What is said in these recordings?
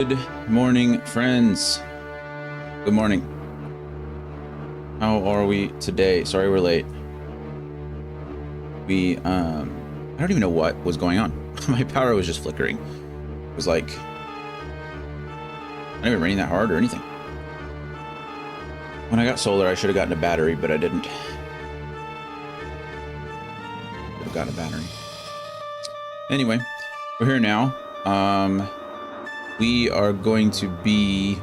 Good morning, friends. Good morning. How are we today? Sorry we're late. I don't even know what was going on. My power was just flickering. It was like, not even raining that hard or anything. When I got solar, I should have gotten a battery, but I didn't. Should have gotten a battery. Anyway, we're here now. We are going to be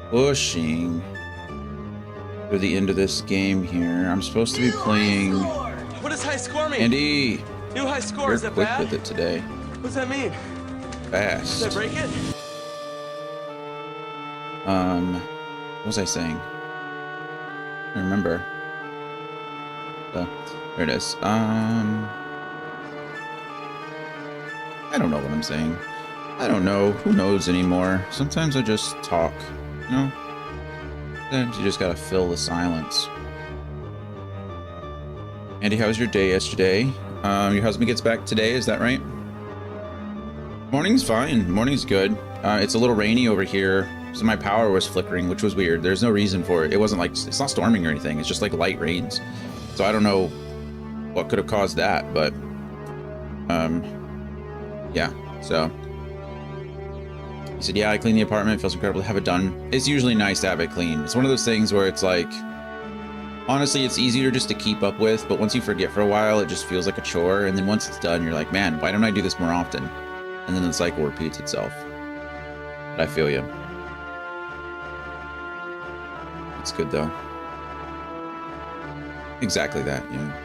pushing to the end of this game here. I'm supposed to be playing. What does high score mean? Andy, New high score, you're is that quick bad? with it today. What does that mean? Fast. Did I break it? What was I saying? I don't remember. Oh, there it is. I don't know what I'm saying. I don't know. Who knows anymore? Sometimes I just talk, you know? Sometimes you just gotta fill the silence. Andy, how was your day yesterday? Your husband gets back today, is that right? Morning's fine. Morning's good. It's a little rainy over here, so my power was flickering, which was weird. There's no reason for it. It wasn't like, it's not storming or anything. It's just like light rains. So I don't know what could have caused that, but yeah, so he said, yeah, I cleaned the apartment. It feels incredible to have it done. It's usually nice to have it clean. It's one of those things where it's like, honestly, it's easier just to keep up with, but once you forget for a while, it just feels like a chore. And then once it's done, you're like, man, why don't I do this more often? And then the cycle repeats itself. But I feel you. It's good though. Exactly that, yeah.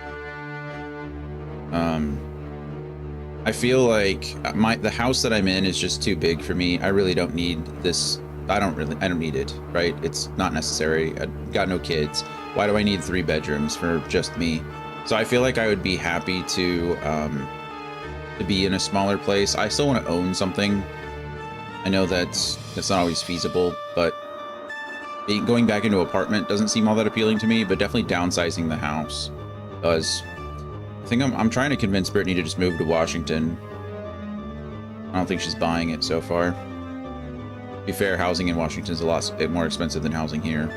I feel like the house that I'm in is just too big for me. I really don't need this. I don't need it, right? It's not necessary. I got no kids. Why do I need 3 bedrooms for just me? So I feel like I would be happy to be in a smaller place. I still want to own something. I know that's not always feasible, but going back into an apartment doesn't seem all that appealing to me, but definitely downsizing the house does. I think I'm trying to convince Brittany to just move to Washington. I don't think she's buying it so far. To be fair, housing in Washington is a lot more expensive than housing here.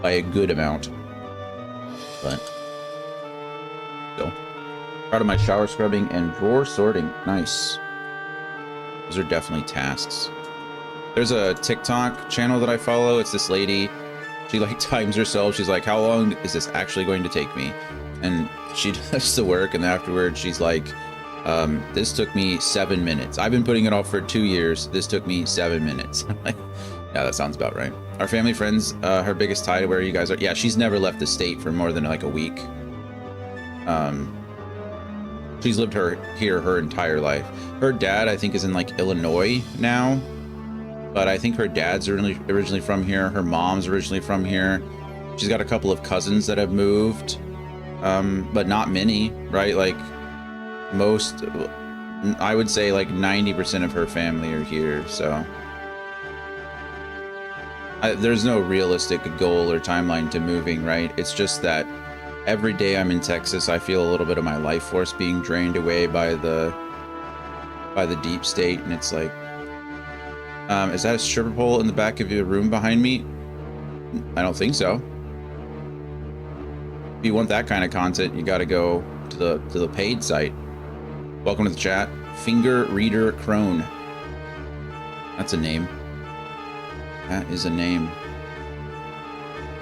By a good amount. But still. Proud of my shower scrubbing and drawer sorting. Nice. Those are definitely tasks. There's a TikTok channel that I follow. It's this lady. She like times herself. She's like, how long is this actually going to take me? And she does the work, and afterwards she's like, this took me 7 minutes. I've been putting it off for 2 years. This took me 7 minutes. I'm like, yeah, that sounds about right. Our family friends, her biggest tie to where you guys are. Yeah, she's never left the state for more than like a week. She's lived here her entire life. Her dad, I think, is in like Illinois now, but I think her dad's originally from here. Her mom's originally from here. She's got a couple of cousins that have moved, but not many, right? Like most, I would say like 90% of her family are here, so there's no realistic goal or timeline to moving, right? It's just that every day I'm in Texas, I feel a little bit of my life force being drained away by the deep state, and it's like, is that a stripper pole in the back of your room behind me? I don't think so. If you want that kind of content, you got to go to the paid site. Welcome to the chat, Finger Reader Crone. That's a name. That is a name.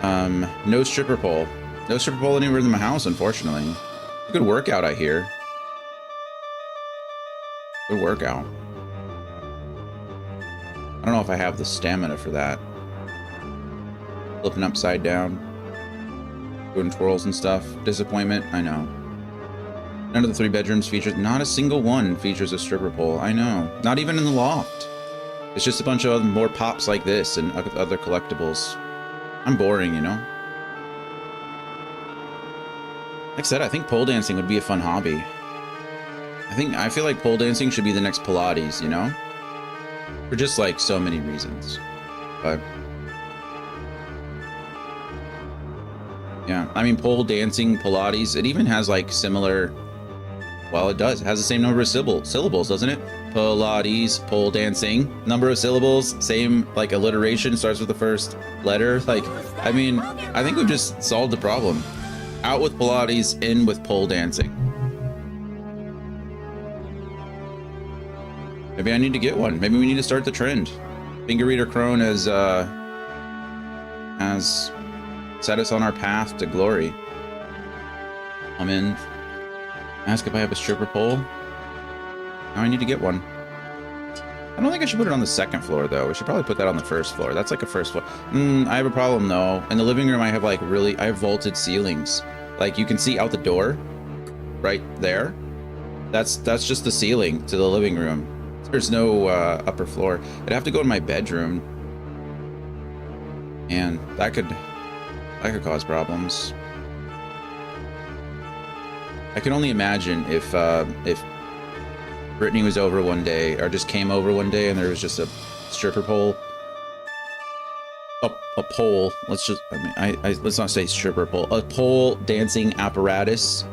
No stripper pole. No stripper pole anywhere in my house, unfortunately. Good workout, I hear. Good workout. I don't know if I have the stamina for that. Flipping upside down. Doing twirls and stuff. Disappointment, I know. None of the 3 bedrooms features, not a single one features a stripper pole. I know. Not even in the loft. It's just a bunch of more pops like this and other collectibles. I'm boring, you know? Like I said, I think pole dancing would be a fun hobby. I feel like pole dancing should be the next Pilates, you know? For just like so many reasons. But yeah, I mean, pole dancing, Pilates, it even has like similar, well, it does. It has the same number of syllables, doesn't it? Pilates, pole dancing. Number of syllables, same like alliteration, starts with the first letter. Like, I mean, I think we've just solved the problem. Out with Pilates, in with pole dancing. Maybe I need to get one. Maybe we need to start the trend. Finger Reader Crone has set us on our path to glory. I'm in. Ask if I have a stripper pole. Now I need to get one. I don't think I should put it on the second floor though. We should probably put that on the first floor. That's like a first floor. I have a problem though. In the living room I have like I have vaulted ceilings. Like you can see out the door right there. That's just the ceiling to the living room. There's no upper floor. I'd have to go to my bedroom. And that could cause problems. I can only imagine if Brittany was over one day, or just came over one day, and there was just a stripper pole, a pole. Let's not say stripper pole. A pole dancing apparatus,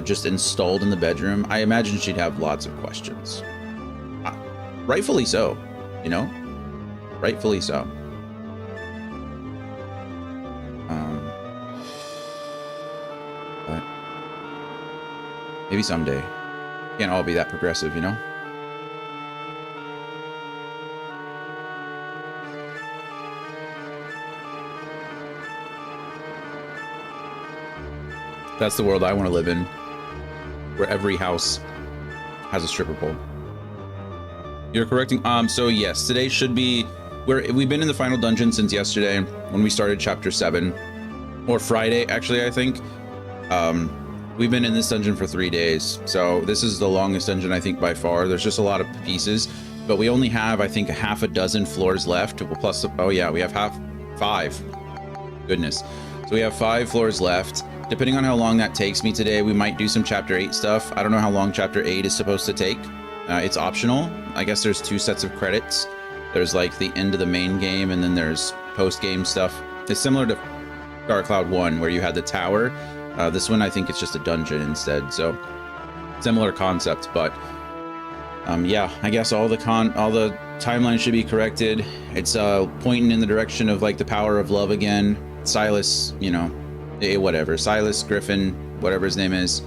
just installed in the bedroom. I imagine she'd have lots of questions. Rightfully so, you know. Rightfully so. But maybe someday. Can't all be that progressive, you know? That's the world I want to live in, where every house has a stripper pole. You're correcting. So yes, today should be we've been in the final dungeon since yesterday when we started chapter 7, or Friday actually, I think. We've been in this dungeon for 3 days, so this is the longest dungeon I think by far. There's just a lot of pieces, but we only have I think half a dozen floors left. Plus, oh yeah, we have 5. Goodness, so we have 5 floors left. Depending on how long that takes me today, we might do some chapter 8 stuff. I don't know how long chapter 8 is supposed to take. It's optional. I guess there's 2 sets of credits. There's like the end of the main game, and then there's post-game stuff. It's similar to Dark Cloud 1, where you had the tower. This one, I think it's just a dungeon instead. So similar concept, but yeah, I guess all the timeline should be corrected. It's pointing in the direction of like the power of love again. Silas, you know, whatever. Silas Griffin, whatever his name is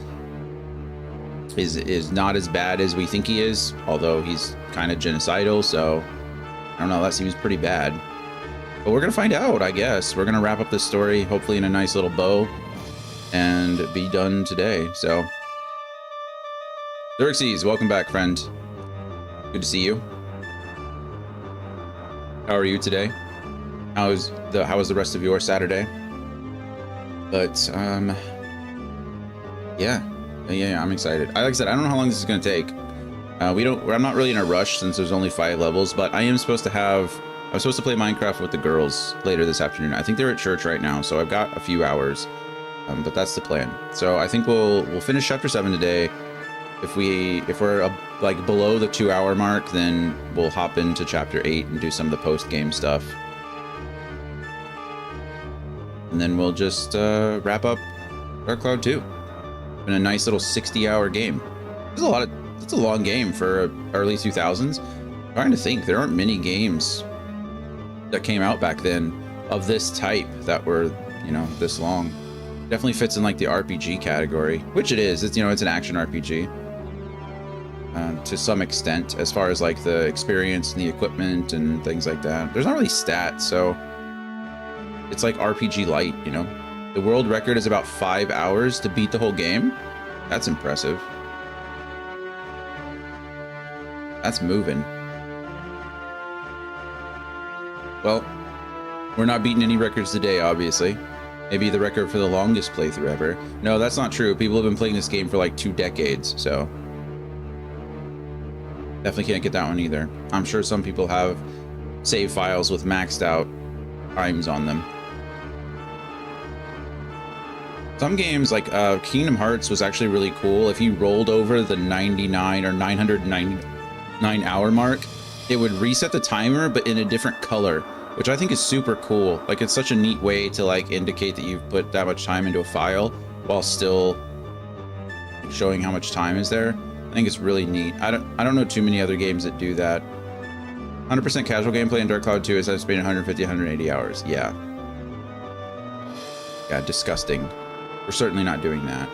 not as bad as we think he is, although he's kind of genocidal, so I don't know, that seems pretty bad. But we're gonna find out, I guess. We're gonna wrap up this story, hopefully in a nice little bow, and be done today. So Xerxes, welcome back, friend. Good to see you. How are you today? How was the rest of your Saturday? But yeah, I'm excited. Like I said, I don't know how long this is going to take. I'm not really in a rush since there's only 5 levels, but I'm supposed to play Minecraft with the girls later this afternoon. I think they're at church right now, so I've got a few hours, but that's the plan. So I think we'll finish chapter 7 today. If we're like below the 2-hour mark, then we'll hop into chapter 8 and do some of the post-game stuff. And then we'll just wrap up Dark Cloud 2. Been a nice little 60-hour game. It's a long game for early 2000s. I'm trying to think, there aren't many games that came out back then of this type that were, you know, this long. Definitely fits in like the RPG category, which it is. It's, you know, it's an action RPG to some extent, as far as like the experience and the equipment and things like that. There's not really stats, so it's like RPG light, you know. The world record is about 5 hours to beat the whole game. That's impressive. That's moving. Well, we're not beating any records today, obviously. Maybe the record for the longest playthrough ever. No, that's not true. People have been playing this game for like 2 decades, so definitely can't get that one either. I'm sure some people have save files with maxed out times on them. Some games, like Kingdom Hearts, was actually really cool. If you rolled over the 99 or 999 hour mark, it would reset the timer, but in a different color, which I think is super cool. Like, it's such a neat way to like indicate that you've put that much time into a file while still showing how much time is there. I think it's really neat. I don't know too many other games that do that. 100% casual gameplay in Dark Cloud 2 is estimated 150, 180 hours. Yeah. Yeah, disgusting. We're certainly not doing that.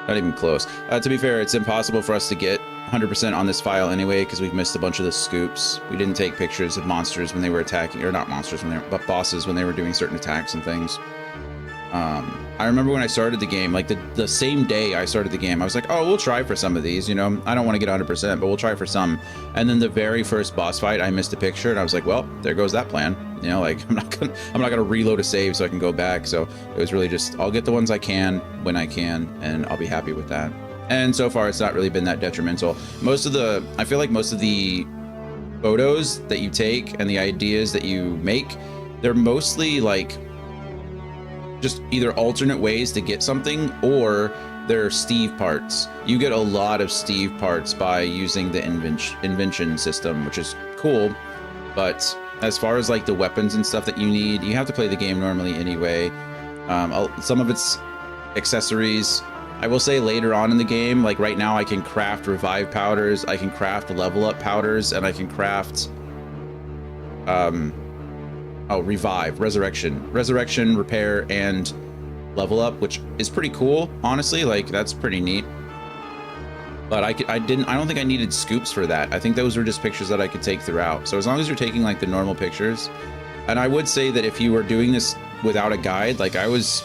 Not even close. To be fair, it's impossible for us to get 100% on this file anyway, because we've missed a bunch of the scoops. We didn't take pictures of monsters when they were attacking, or not monsters, but bosses when they were doing certain attacks and things. I remember when I started the game, like the same day I started the game, I was like, oh, we'll try for some of these, you know, I don't want to get 100%, but we'll try for some. And then the very first boss fight, I missed a picture and I was like, well, there goes that plan. You know, like I'm not gonna reload a save so I can go back. So it was really just, I'll get the ones I can when I can, and I'll be happy with that. And so far it's not really been that detrimental. I feel like most of the photos that you take and the ideas that you make, they're mostly like just either alternate ways to get something, or they're Steve parts. You get a lot of Steve parts by using the invention system, which is cool. But as far as like the weapons and stuff that you need, you have to play the game normally anyway. Some of it's accessories. I will say later on in the game, like right now I can craft revive powders, I can craft level up powders, and I can craft resurrection, repair, and level up, which is pretty cool, honestly. Like that's pretty neat. But I don't think I needed scoops for that. I think those were just pictures that I could take throughout. So as long as you're taking like the normal pictures, and I would say that if you were doing this without a guide, like I was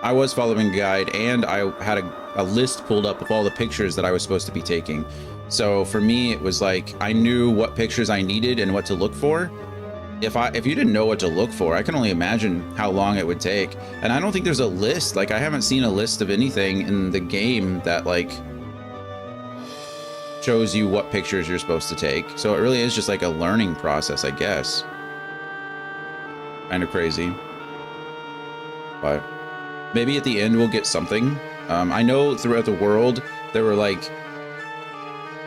following a guide, and I had a list pulled up of all the pictures that I was supposed to be taking. So for me, it was like I knew what pictures I needed and what to look for. If you didn't know what to look for, I can only imagine how long it would take. And I don't think there's a list. Like I haven't seen a list of anything in the game that like shows you what pictures you're supposed to take. So it really is just like a learning process, I guess. Kind of crazy. But maybe at the end we'll get something. I know throughout the world, there were like,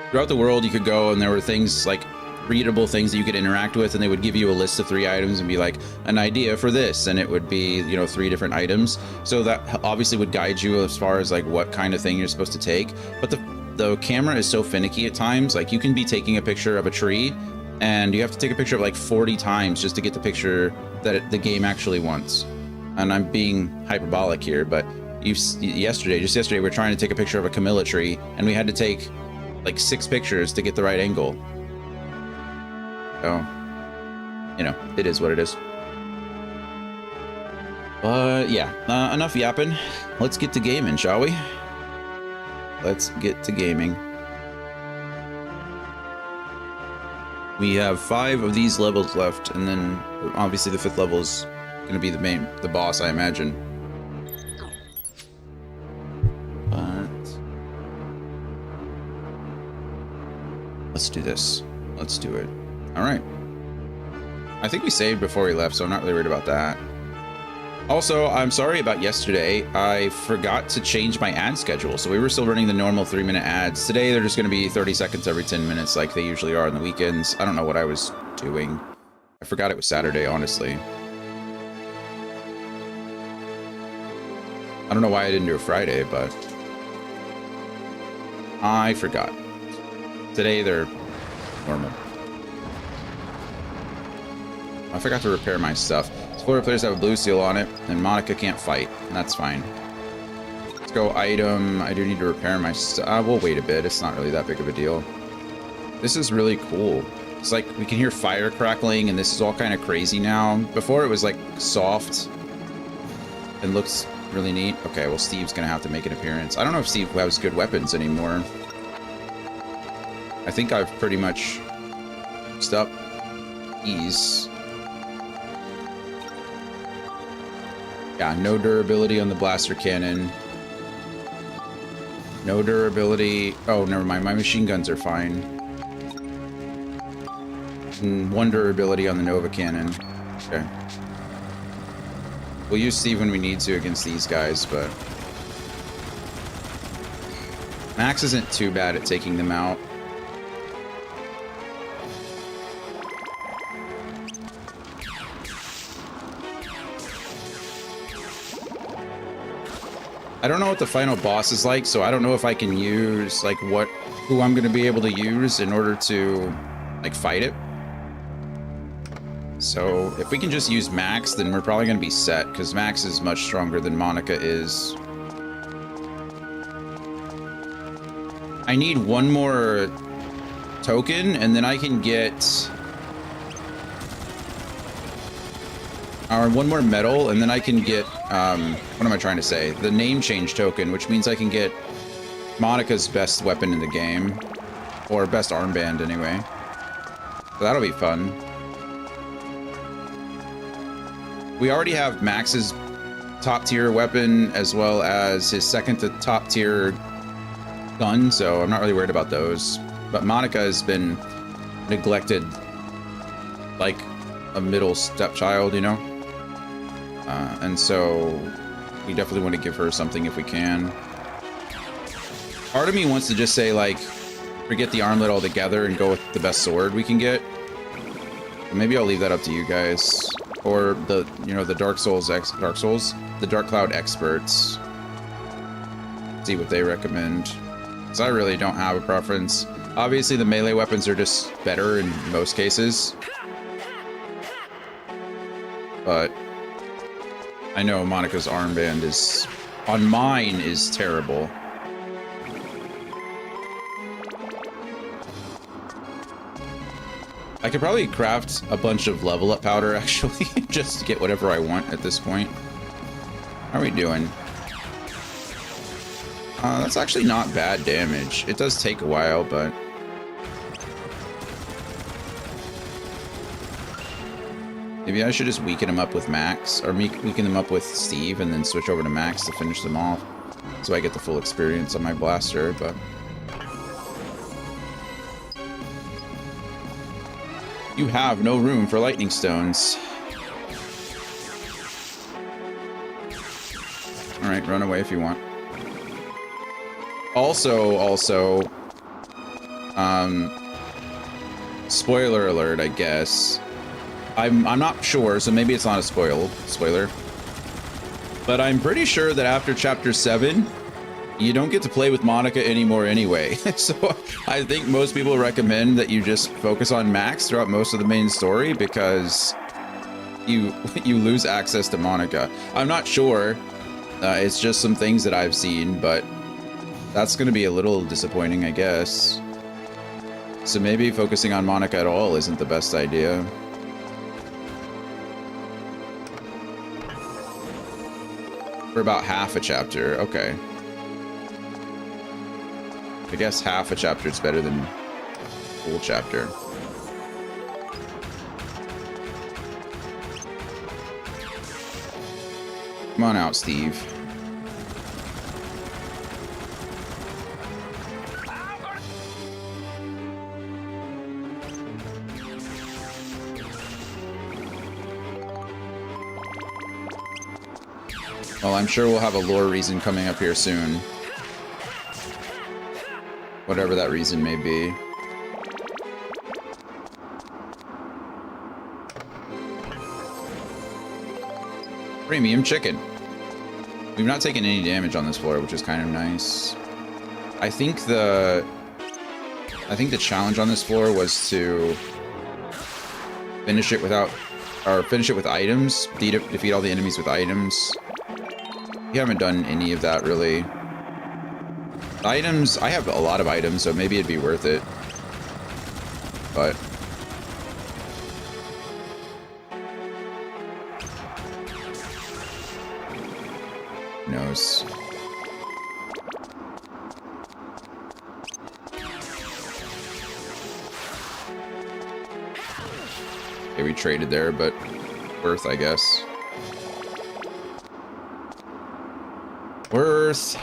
throughout the world you could go and there were things like readable things that you could interact with, and they would give you a list of 3 items and be like an idea for this, and it would be, you know, 3 different items. So that obviously would guide you as far as like what kind of thing you're supposed to take. But the camera is so finicky at times. Like you can be taking a picture of a tree and you have to take a picture of like 40 times just to get the picture that the game actually wants. And I'm being hyperbolic here, but just yesterday we were trying to take a picture of a Camilla tree and we had to take like 6 pictures to get the right angle. So, you know, it is what it is. But yeah, enough yapping. Let's get to gaming, shall we? Let's get to gaming. We have 5 of these levels left, and then obviously the 5th level is going to be the boss, I imagine. But let's do this. Let's do it. All right. I think we saved before we left, so I'm not really worried about that. Also, I'm sorry about yesterday. I forgot to change my ad schedule. So we were still running the normal 3-minute ads. Today, they're just going to be 30 seconds every 10 minutes like they usually are on the weekends. I don't know what I was doing. I forgot it was Saturday, honestly. I don't know why I didn't do a Friday, but I forgot. Today, they're normal. I forgot to repair my stuff. Florida players have a blue seal on it, and Monica can't fight, and that's fine. Let's go item. I do need to repair my stuff. We'll wait a bit. It's not really that big of a deal. This is really cool. It's like we can hear fire crackling, and this is all kind of crazy now. Before it was like soft and looks really neat. Okay, well Steve's gonna have to make an appearance. I don't know if Steve has good weapons anymore. I think I've pretty much used up these. Yeah, no durability on the blaster cannon. No durability. Oh, never mind. My machine guns are fine. And 1 durability on the Nova cannon. Okay. We'll use Steve when we need to against these guys, but Max isn't too bad at taking them out. I don't know what the final boss is like, so I don't know if I can use like who I'm going to be able to use in order to like fight it. So if we can just use Max, then we're probably going to be set, because Max is much stronger than Monica is. I need one more token, and then I can get... or one more medal, and then I can get... what am I trying to say? The name change token, which means I can get Monica's best weapon in the game. Or best armband, anyway. So that'll be fun. We already have Max's top tier weapon as well as his second to top tier gun, so I'm not really worried about those. But Monica has been neglected like a middle stepchild, you know? And so we definitely want to give her something if we can. Part of me wants to just say, like, forget the armlet altogether and go with the best sword we can get. But maybe I'll leave that up to you guys. Or the, you know, the Dark Cloud experts. See what they recommend. Because I really don't have a preference. Obviously, the melee weapons are just better in most cases. But I know Monica's armband is, on mine, is terrible. I could probably craft a bunch of level up powder, actually, just to get whatever I want at this point. How are we doing? That's actually not bad damage. It does take a while, but... maybe I should just weaken him up with Max, or weaken them up with Steve, and then switch over to Max to finish them off. So I get the full experience on my blaster, but... you have no room for lightning stones. Alright, run away if you want. Also, spoiler alert, I guess. I'm not sure, so maybe it's not a spoiler. But I'm pretty sure that after Chapter 7, you don't get to play with Monica anymore anyway. So I think most people recommend that you just focus on Max throughout most of the main story, because you lose access to Monica. I'm not sure. It's just some things that I've seen, but that's going to be a little disappointing, I guess. So maybe focusing on Monica at all isn't the best idea. For about half a chapter, okay. I guess half a chapter is better than a full chapter. Come on out, Steve. Well, I'm sure we'll have a lore reason coming up here soon. Whatever that reason may be. Premium chicken. We've not taken any damage on this floor, which is kind of nice. I think the challenge on this floor was to finish it without, or finish it with items. Defeat all the enemies with items. We haven't done any of that really. Items, I have a lot of items, so maybe it'd be worth it. But who knows? Okay, we traded there, but worth, I guess. Worth.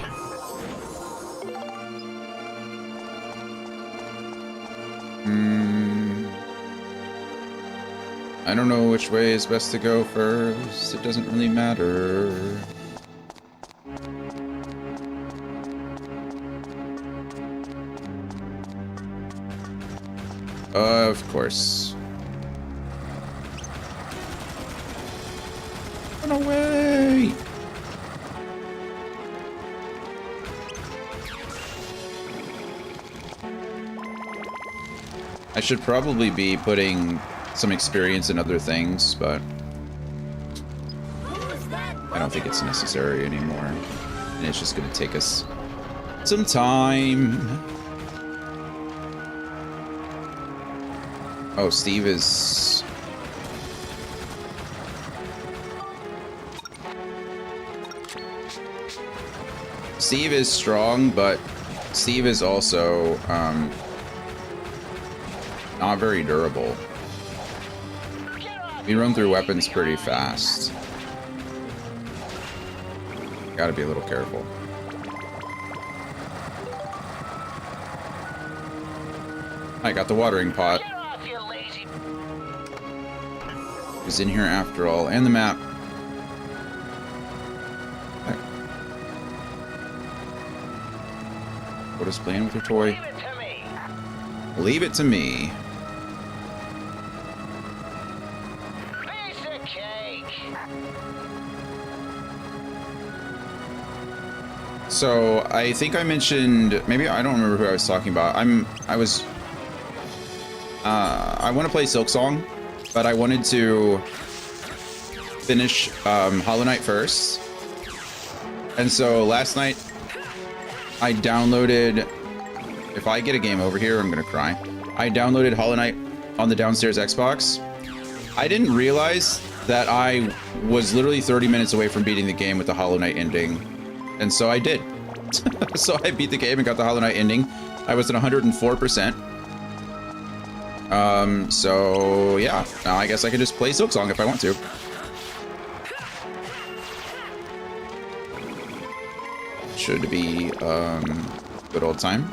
I don't know which way is best to go first. It doesn't really matter. Of course. Run away! I should probably be putting some experience in other things, but I don't think it's necessary anymore. And it's just going to take us some time. Oh, Steve is... Steve is strong, but Steve is also not very durable. We run through weapons pretty fast. Gotta be a little careful. I got the watering pot. He's in here after all, and the map. What is playing with your toy? Leave it to me. Piece of cake. So I think I mentioned, maybe I don't remember who I was talking about. I want to play Silksong, but I wanted to finish Hollow Knight first. And so last night I downloaded, if I get a game over here, I'm gonna cry. I downloaded Hollow Knight on the downstairs Xbox. I didn't realize that I was literally 30 minutes away from beating the game with the Hollow Knight ending. And so I did. So I beat the game and got the Hollow Knight ending. I was at 104%. So yeah, now I guess I can just play Silksong if I want to. Should be good old time.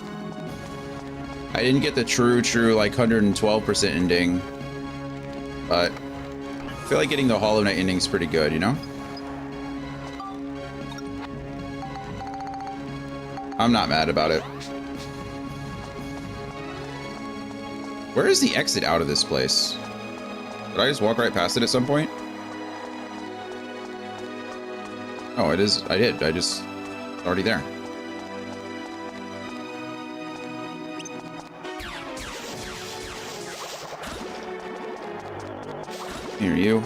I didn't get the true like 112% ending, but I feel like getting the Hollow Knight ending is pretty good, you know? I'm not mad about it. Where is the exit out of this place? Did I just walk right past it at some point? Oh, it is. I did. It's already there. Here, you.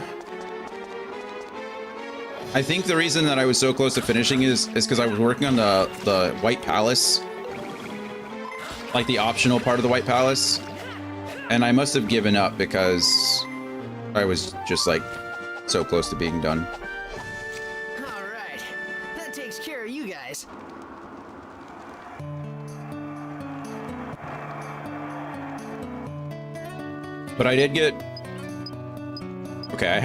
I think the reason that I was so close to finishing is because I was working on the White Palace, like the optional part of the White Palace, and I must have given up because I was just like so close to being done. All right, that takes care of you guys. But I did get... Okay,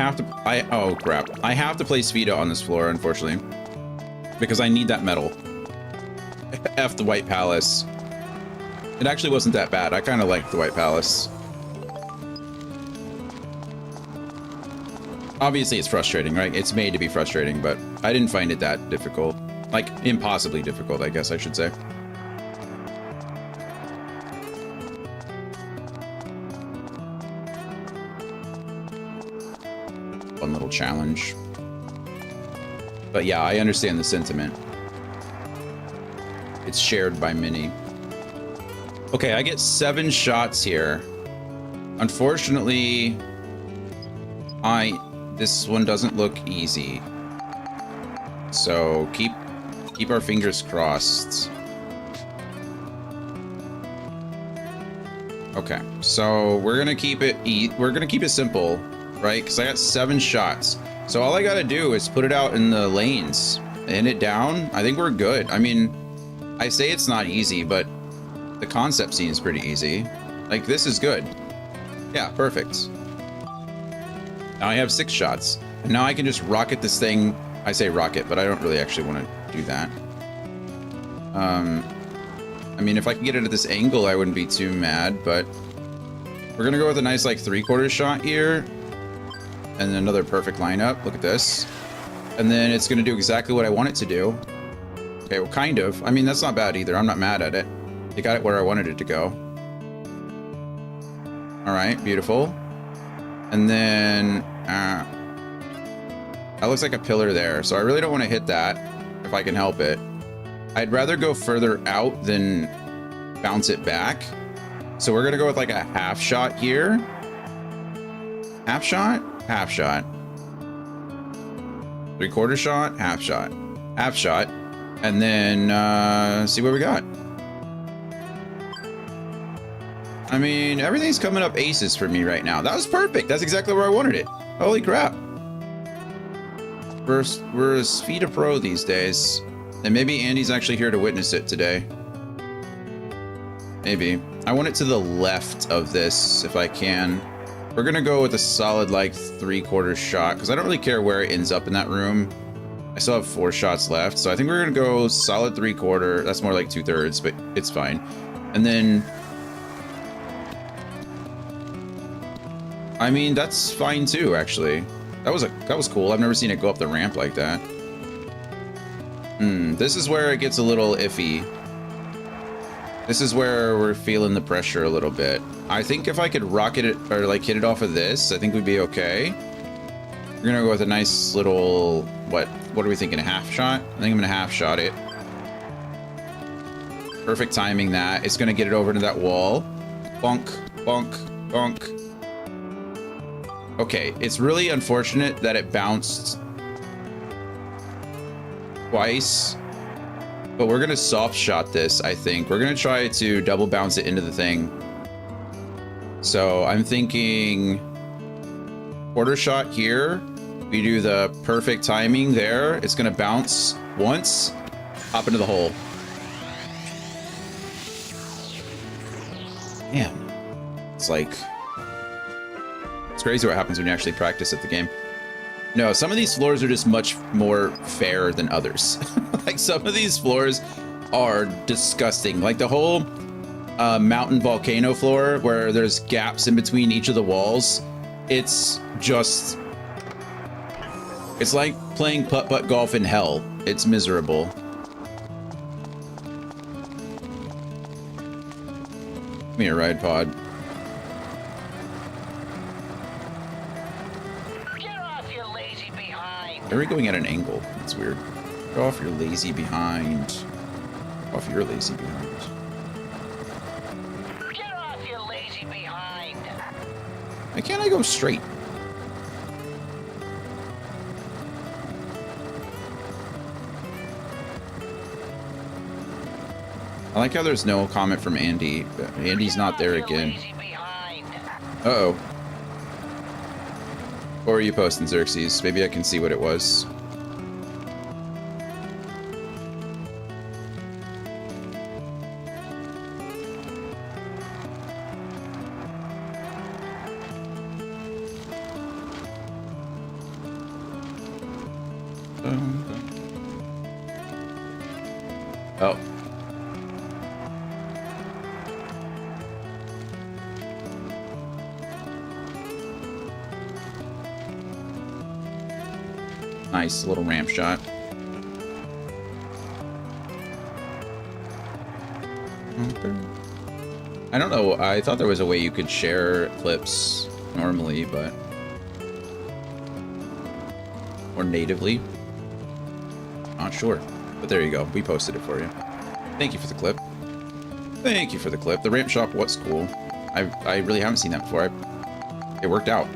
oh crap. I have to play Spheda on this floor, unfortunately. Because I need that medal. F the White Palace. It actually wasn't that bad. I kind of liked the White Palace. Obviously, it's frustrating, right? It's made to be frustrating, but I didn't find it that difficult. Like, impossibly difficult, I guess I should say. One little challenge. But yeah, I understand the sentiment. It's shared by many. Okay, I get 7 shots here. Unfortunately, this one doesn't look easy. So keep our fingers crossed. Okay, so we're gonna keep it simple, right? Because I got 7 shots. So all I gotta do is put it out in the lanes, end it down. I think we're good. I mean, I say it's not easy, but the concept seems pretty easy. Like, this is good. Yeah, perfect. Now I have 6 shots. And now I can just rocket this thing. I say rocket, but I don't really actually want to do that. I mean, if I can get it at this angle, I wouldn't be too mad, but we're gonna go with a nice, like, 3/4 shot here. And then another perfect lineup. Look at this. And then it's gonna do exactly what I want it to do. Okay, well, kind of. I mean, that's not bad either. I'm not mad at it. It got it where I wanted it to go. All right, beautiful. And then that looks like a pillar there, so I really don't want to hit that if I can help it. I'd rather go further out than bounce it back. So we're gonna go with like a half shot here. Half shot, half shot. 3/4 shot, half shot, half shot, and then see what we got. I mean, everything's coming up aces for me right now. That was perfect. That's exactly where I wanted it. Holy crap. We're a Sfida Pro these days. And maybe Andy's actually here to witness it today. Maybe. I want it to the left of this if I can. We're gonna go with a solid like 3/4 shot because I don't really care where it ends up in that room. I still have 4 shots left, so I think we're gonna go solid 3/4. That's more like 2/3, but it's fine. And then, I mean, that's fine too. Actually, that was cool. I've never seen it go up the ramp like that. This is where it gets a little iffy. This is where we're feeling the pressure a little bit. I think if I could rocket it or like hit it off of this, I think we'd be okay. We're gonna go with a nice little, what are we thinking, a half shot? I think I'm gonna half shot it. Perfect timing that. It's gonna get it over to that wall. Bonk, bonk, bonk. Okay, it's really unfortunate that it bounced twice. But we're gonna soft shot this, I think. We're gonna try to double bounce it into the thing. So I'm thinking 1/4 shot here. We do the perfect timing there. It's gonna bounce once, hop into the hole. Damn. It's like, it's crazy what happens when you actually practice at the game. No, some of these floors are just much more fair than others. Like some of these floors are disgusting. Like the whole mountain volcano floor where there's gaps in between each of the walls. It's just, it's like playing putt-putt golf in hell. It's miserable. Give me a ride pod. Are we going at an angle? That's weird. Get off your lazy behind. Off your lazy behind. Get off your lazy behind. Why can't I go straight? I like how there's no comment from Andy, but Andy's not there again. Uh-oh. What were you posting, Xerxes? Maybe I can see what it was. Oh. Nice little ramp shot. I don't know. I thought there was a way you could share clips normally, but or natively. Not sure. But there you go. We posted it for you. Thank you for the clip. Thank you for the clip. The ramp shot was cool. I really haven't seen that before. It worked out.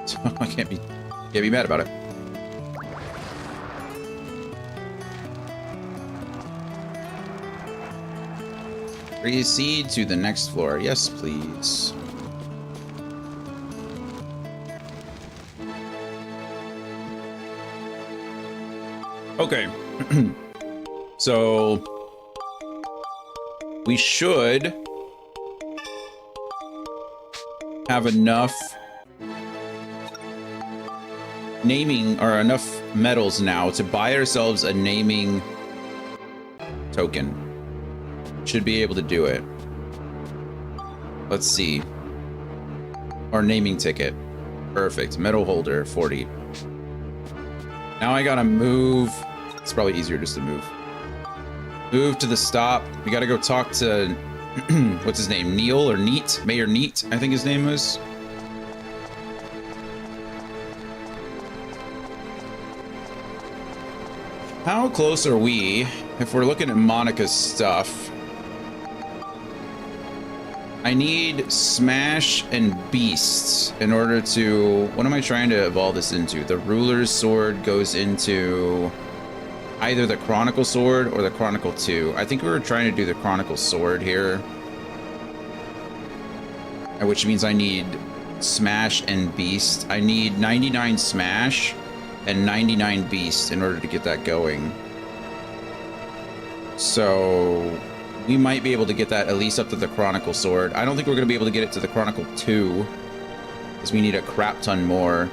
So I can't be mad about it. Proceed to the next floor. Yes, please. Okay. So we should have enough naming or enough medals now to buy ourselves a naming token. Should be able to do it. Let's see. Our naming ticket. Perfect. Medal holder, 40. Now I gotta move. It's probably easier just to move. Move to the stop. We gotta go talk to, what's his name? Neil or Neat? Mayor Neat, I think his name was. How close are we if we're looking at Monica's stuff? I need Smash and Beasts in order to... What am I trying to evolve this into? The Ruler's Sword goes into either the Chronicle Sword or the Chronicle 2. I think we were trying to do the Chronicle Sword here. Which means I need Smash and Beast. I need 99 Smash and 99 Beast in order to get that going. So we might be able to get that at least up to the Chronicle Sword. I don't think we're going to be able to get it to the Chronicle 2 because we need a crap ton more.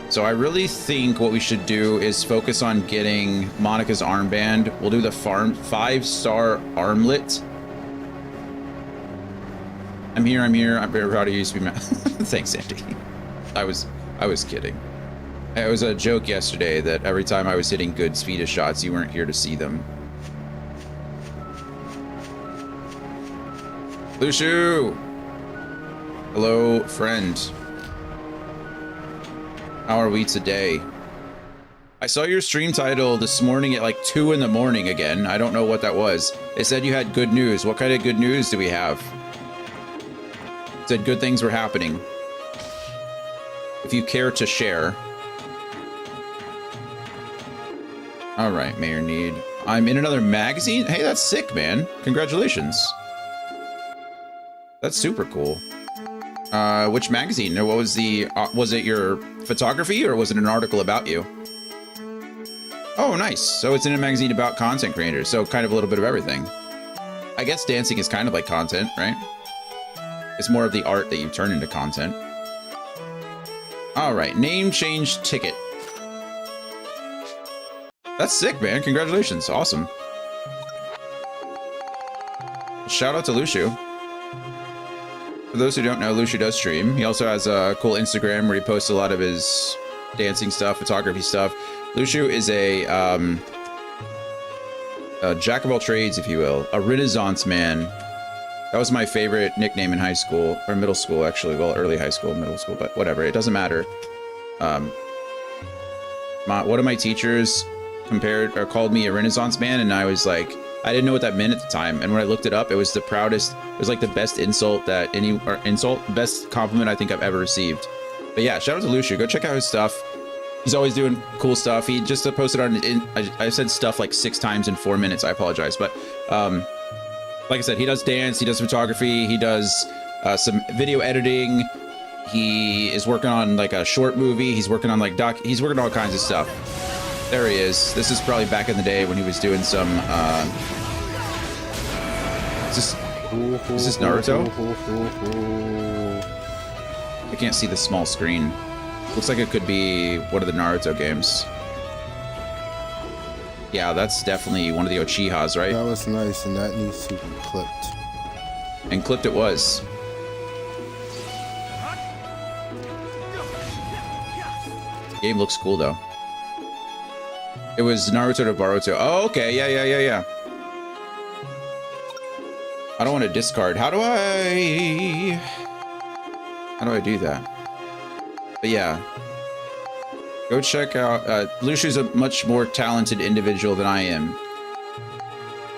So I really think what we should do is focus on getting Monica's armband. We'll do the 5-star armlet. I'm here. I'm very proud of you. Thanks, Andy. I was kidding. It was a joke yesterday that every time I was hitting good speed shots, you weren't here to see them. Lushu! Hello, friend. How are we today? I saw your stream title this morning at like 2 in the morning again. I don't know what that was. It said you had good news. What kind of good news do we have? It said good things were happening. If you care to share. All right, Mayor Need. I'm in another magazine? Hey, that's sick, man. Congratulations. That's super cool. Which magazine? What was the, was it your photography or was it an article about you? Oh, nice. So it's in a magazine about content creators. So kind of a little bit of everything. I guess dancing is kind of like content, right? It's more of the art that you turn into content. All right, name change ticket. That's sick, man. Congratulations. Awesome. Shout out to Lushu. For those who don't know, Lushu does stream. He also has a cool Instagram where he posts a lot of his dancing stuff, photography stuff. Lushu is a jack of all trades, if you will, a Renaissance man. That was my favorite nickname in high school, or middle school, actually. Well, early high school, middle school, but whatever. It doesn't matter. One of my teachers called me a Renaissance man, and I was like, I didn't know what that meant at the time. And when I looked it up, it was the proudest, it was like the best insult that best compliment I think I've ever received. But yeah, shout out to Lushu. Go check out his stuff. He's always doing cool stuff. He just posted on, I said stuff like 6 times in 4 minutes. I apologize. But like I said, he does dance, he does photography, he does some video editing. He is working on like a short movie. He's working on like he's working on all kinds of stuff. There he is. This is probably back in the day when he was doing some, is this Naruto? I can't see the small screen. Looks like it could be one of the Naruto games. Yeah, that's definitely one of the Uchihas, right? That was nice, and that needs to be clipped. And clipped it was. The game looks cool, though. It was Naruto to Boruto. Oh, okay. Yeah. I don't want to discard. How do I do that? But yeah. Go check out... Lushu's a much more talented individual than I am.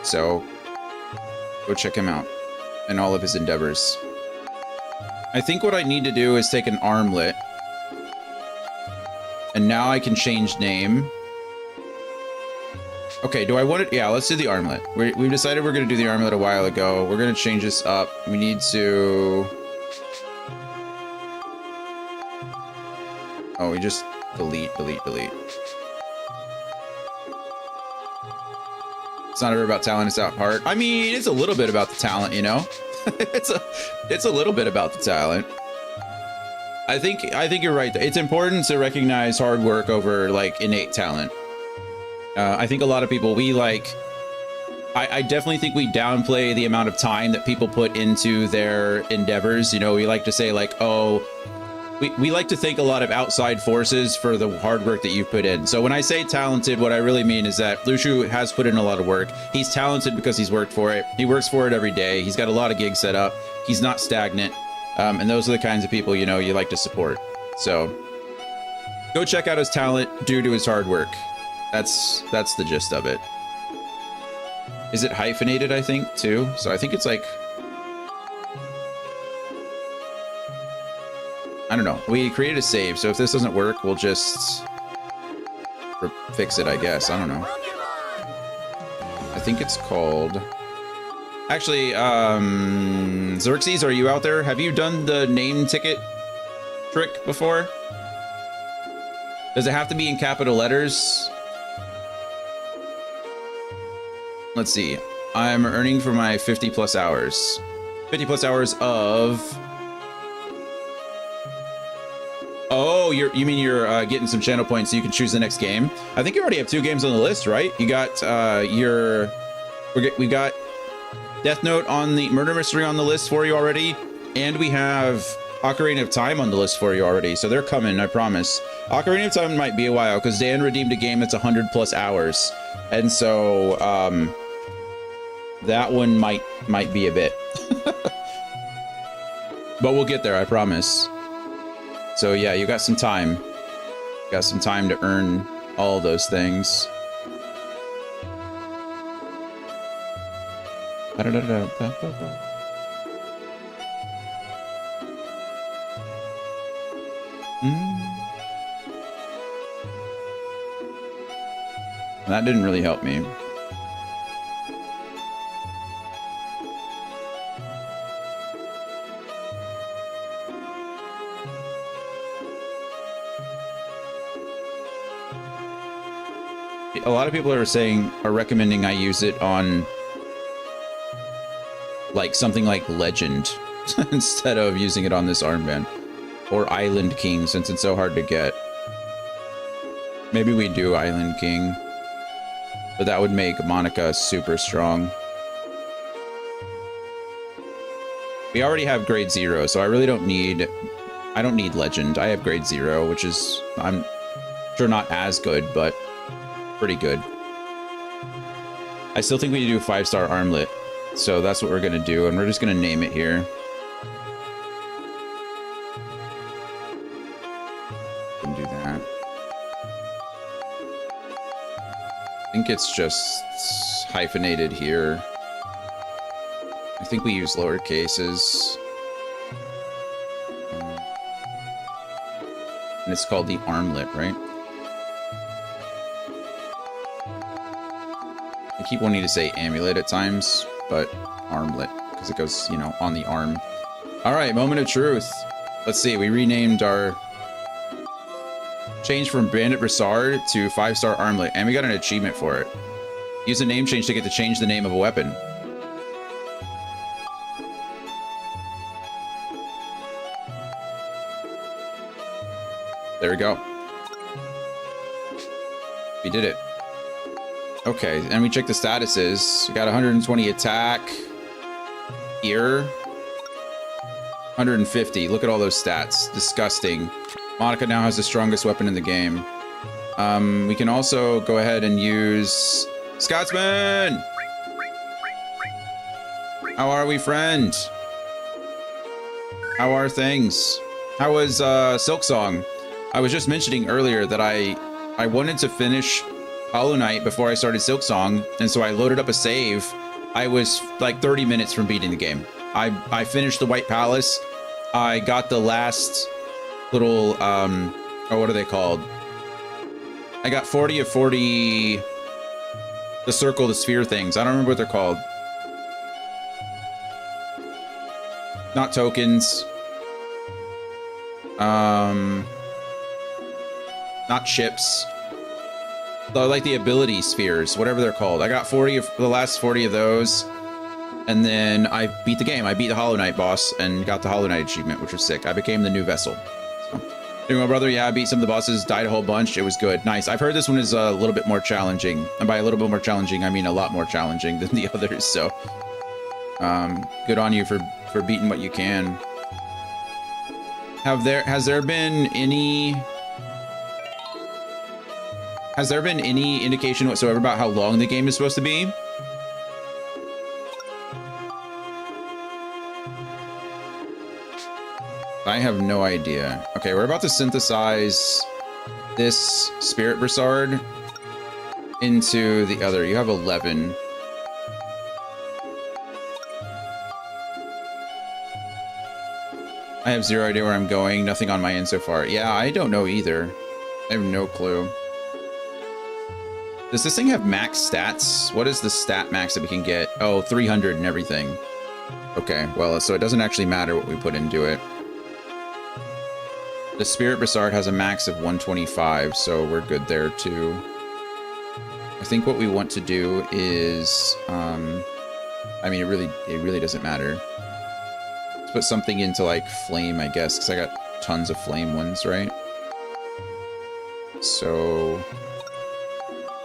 So, go check him out. And all of his endeavors. I think what I need to do is take an armlet. And now I can change name. Okay, do I want it? Yeah, let's do the armlet. We've decided we're going to do the armlet a while ago. We're going to change this up. We need to... Oh, we just delete. It's not ever about talent, it's about heart. I mean, it's a little bit about the talent, you know? It's a little bit about the talent. I think you're right. It's important to recognize hard work over like innate talent. I think a lot of people, I definitely think we downplay the amount of time that people put into their endeavors. You know, we like to say like, oh, we like to thank a lot of outside forces for the hard work that you put in. So when I say talented, what I really mean is that Lushu has put in a lot of work. He's talented because he's worked for it. He works for it every day. He's got a lot of gigs set up. He's not stagnant. And those are the kinds of people, you know, you like to support. So go check out his talent due to his hard work. That's the gist of it. Is it hyphenated, I think, too? So I think it's like... I don't know. We created a save, so if this doesn't work, we'll just fix it, I guess. I don't know. I think it's called... Actually, Xerxes, are you out there? Have you done the name ticket trick before? Does it have to be in capital letters? Let's see. I'm earning for my 50 plus hours. 50 plus hours of... Oh, you mean you're getting some channel points so you can choose the next game? I think you already have 2 games on the list, right? You got we got Death Note on the Murder Mystery on the list for you already, and we have Ocarina of Time on the list for you already. So they're coming, I promise. Ocarina of Time might be a while because Dan redeemed a game that's 100 plus hours, and so that one might be a bit. But we'll get there, I promise. So yeah, you got some time. You got some time to earn all those things. That didn't really help me. A lot of people are recommending I use it on like something like Legend instead of using it on this armband, or Island King since it's so hard to get. Maybe we do Island King, but that would make Monica super strong. We already have grade 0, so I really don't need Legend. I have grade 0, which is, I'm sure not as good, but pretty good. I still think we need to do 5-star armlet, so that's what we're gonna do, and we're just gonna name it here. Can do that. I think it's just hyphenated here. I think we use lower cases. And it's called the armlet, right? I keep wanting to say amulet at times, but armlet, because it goes, you know, on the arm. All right, moment of truth. Let's see, we renamed our... Changed from Bandit Brassard to 5-star armlet, and we got an achievement for it. Use a name change to get to change the name of a weapon. There we go. We did it. Okay, and we check the statuses. We got 120 attack. Ear. 150. Look at all those stats. Disgusting. Monica now has the strongest weapon in the game. We can also go ahead and use Scotsman! How are we, friend? How are things? How was Silksong? I was just mentioning earlier that I wanted to finish Hollow Knight before I started Silksong, and so I loaded up a save. I was like 30 minutes from beating the game. I finished the White Palace. I got the last little, oh, what are they called? I got 40 of 40, the circle, the sphere things. I don't remember what they're called. Not tokens. Not chips. Like the ability spheres, whatever they're called. I got 40 of the last 40 of those, and then I beat the game. I beat the Hollow Knight boss and got the Hollow Knight achievement, which was sick. I became the new vessel. So, doing well, brother. Yeah, I beat some of the bosses, died a whole bunch. It was good. Nice. I've heard this one is a little bit more challenging, and by a little bit more challenging, I mean a lot more challenging than the others. So, good on you for beating what you can. Has there been any indication whatsoever about how long the game is supposed to be? I have no idea. Okay, we're about to synthesize this Spirit Brassard into the other. You have 11. I have zero idea where I'm going. Nothing on my end so far. Yeah, I don't know either. I have no clue. Does this thing have max stats? What is the stat max that we can get? Oh, 300 and everything. Okay, well, so it doesn't actually matter what we put into it. The Spirit Brassard has a max of 125, so we're good there too. I think what we want to do is, I mean, it really doesn't matter. Let's put something into like flame, I guess, because I got tons of flame ones, right? So,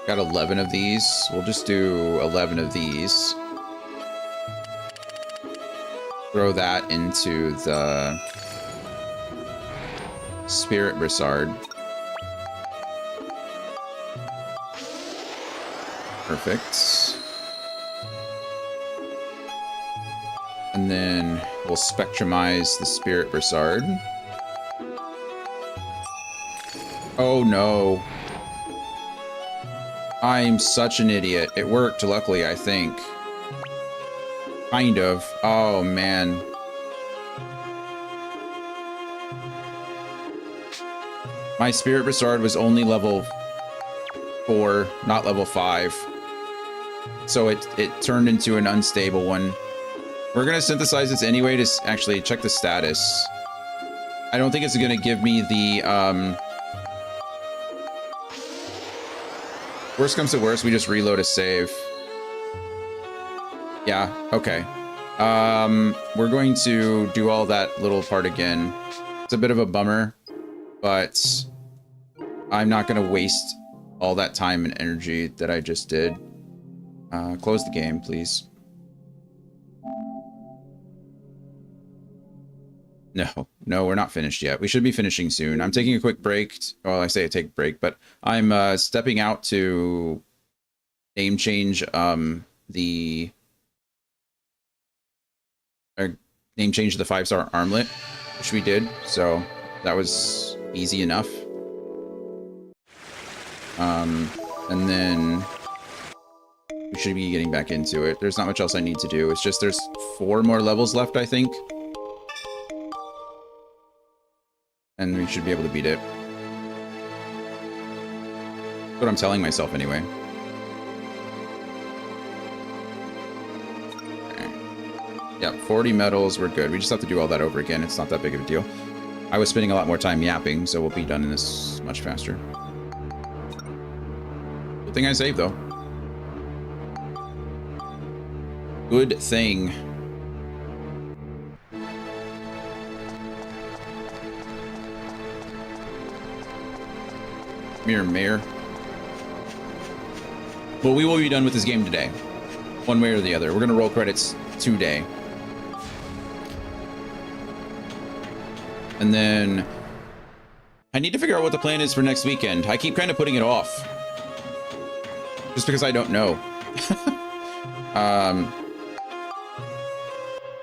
got 11 of these. We'll just do 11 of these. Throw that into the Spirit Brassard. Perfect. And then we'll spectrumize the Spirit Brassard. Oh no. I'm such an idiot. It worked, luckily, I think. Kind of. Oh, man. My Spirit Brassard was only level 4, not level 5. So it turned into an unstable one. We're going to synthesize this anyway to actually check the status. I don't think it's going to give me the... Worst comes to worst, we just reload a save. Yeah, okay. We're going to do all that little part again. It's a bit of a bummer, but I'm not going to waste all that time and energy that I just did. Close the game, please. No, we're not finished yet. We should be finishing soon. I'm taking a quick break. Well, I say I take a break, but I'm stepping out to name change the name change the 5-star armlet, which we did. So that was easy enough. And then we should be getting back into it. There's not much else I need to do. It's just there's 4 more levels left, I think. And we should be able to beat it. That's what I'm telling myself anyway. Okay. Yep, 40 medals, we're good. We just have to do all that over again. It's not that big of a deal. I was spending a lot more time yapping, so we'll be done in this much faster. Good thing I saved, though. Good thing. Mayor. Well, we will be done with this game today. One way or the other. We're going to roll credits today. And then I need to figure out what the plan is for next weekend. I keep kind of putting it off. Just because I don't know.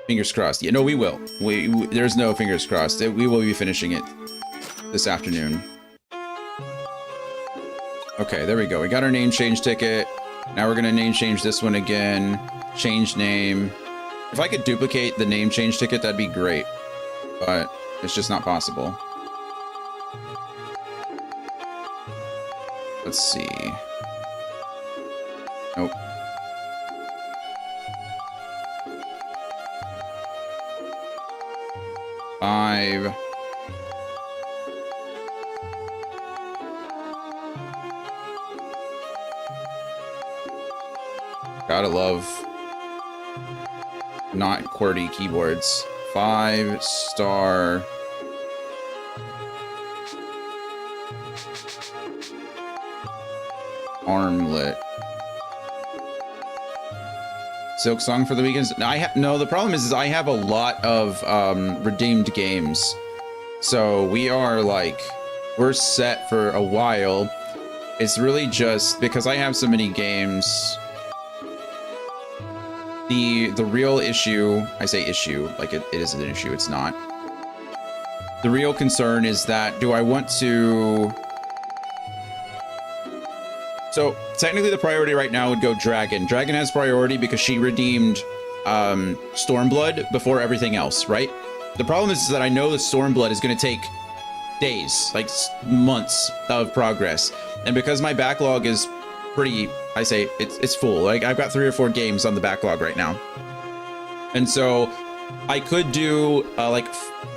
Fingers crossed. Yeah, no, we will. There's no fingers crossed. We will be finishing it this afternoon. Okay, there we go. We got our name change ticket. Now we're going to name change this one again. Change name. If I could duplicate the name change ticket, that'd be great. But it's just not possible. Let's see. Nope. Five. Gotta love not QWERTY keyboards. 5-star armlet. Silk Song for the weekends. No, the problem is I have a lot of redeemed games. So we are like, we're set for a while. It's really just because I have so many games. The real issue, I say issue, like it isn't an issue, it's not. The real concern is that, do I want to... So, technically the priority right now would go Dragon. Dragon has priority because she redeemed Stormblood before everything else, right? The problem is that I know the Stormblood is going to take days, like months of progress. And because my backlog is pretty, I say it's full. Like I've got 3 or 4 games on the backlog right now. And so I could do like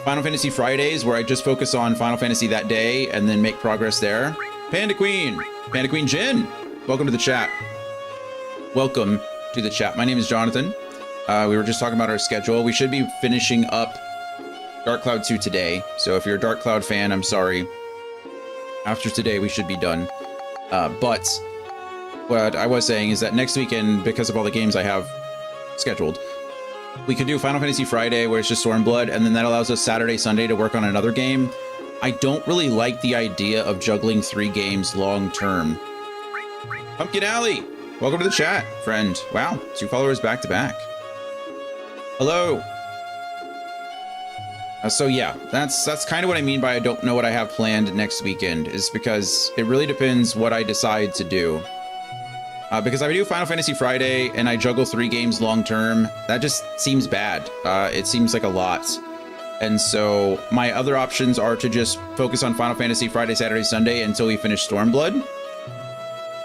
Final Fantasy Fridays where I just focus on Final Fantasy that day and then make progress there. Panda Queen Jin, welcome to the chat. Welcome to the chat. My name is Jonathan. We were just talking about our schedule. We should be finishing up Dark Cloud 2 today. So if you're a Dark Cloud fan, I'm sorry. After today, we should be done. But what I was saying is that next weekend, because of all the games I have scheduled, we could do Final Fantasy Friday where it's just Stormblood, and then that allows us Saturday, Sunday to work on another game. I don't really like the idea of juggling 3 games long term. Pumpkin Alley, welcome to the chat, friend. Wow, 2 followers back to back. Hello. So yeah, that's kind of what I mean by I don't know what I have planned next weekend, is because it really depends what I decide to do. Because if I do Final Fantasy Friday and I juggle 3 games long term, that just seems bad. It seems like a lot. And so my other options are to just focus on Final Fantasy Friday, Saturday, Sunday until we finish Stormblood.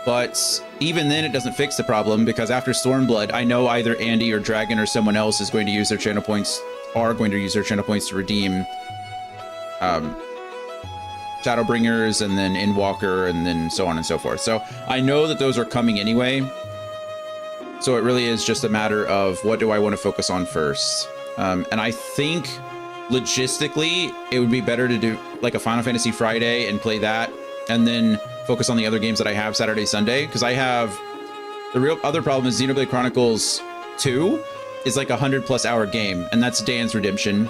But even then, it doesn't fix the problem, because after Stormblood, I know either Andy or Dragon or someone else is going to use their channel points, to redeem Shadowbringers and then Endwalker and then so on and so forth. So I know that those are coming anyway. So it really is just a matter of what do I want to focus on first. And I think logistically, it would be better to do like a Final Fantasy Friday and play that, and then focus on the other games that I have Saturday, Sunday. Because I have, the real other problem is Xenoblade Chronicles 2 is like a 100+ hour game, and that's Dan's Redemption.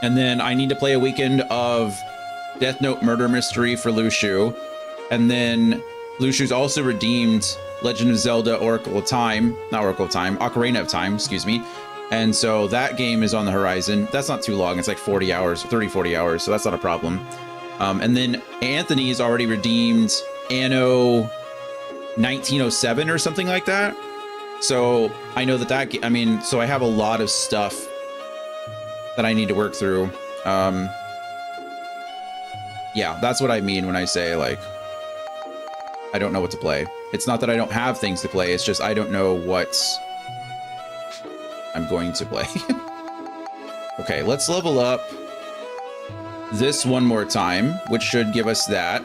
And then I need to play a weekend of Death Note Murder Mystery for Lushu. And then Lushu's also redeemed Legend of Zelda Ocarina of Time, excuse me. And so that game is on the horizon. That's not too long. It's like 40 hours, 30, 40 hours. So that's not a problem. And then Anthony's already redeemed Anno 1907 or something like that. So I know so I have a lot of stuff that I need to work through. Yeah, that's what I mean when I say, like, I don't know what to play. It's not that I don't have things to play. It's just I don't know what I'm going to play. Okay, let's level up this one more time, which should give us that.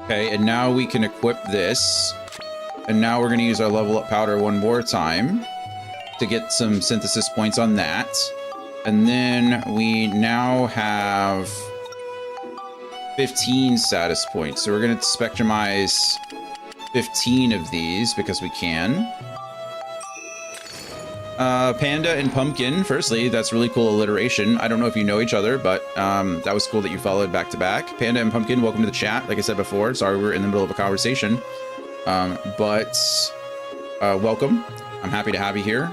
Okay, and now we can equip this. And now we're going to use our level up powder one more time to get some synthesis points on that. And then we now have 15 status points. So we're going to spectrumize 15 of these because we can. Panda and Pumpkin, firstly, that's really cool alliteration. I don't know if you know each other, but that was cool that you followed back to back. Panda and Pumpkin, welcome to the chat. Like I said before, sorry we were in the middle of a conversation. But welcome. I'm happy to have you here.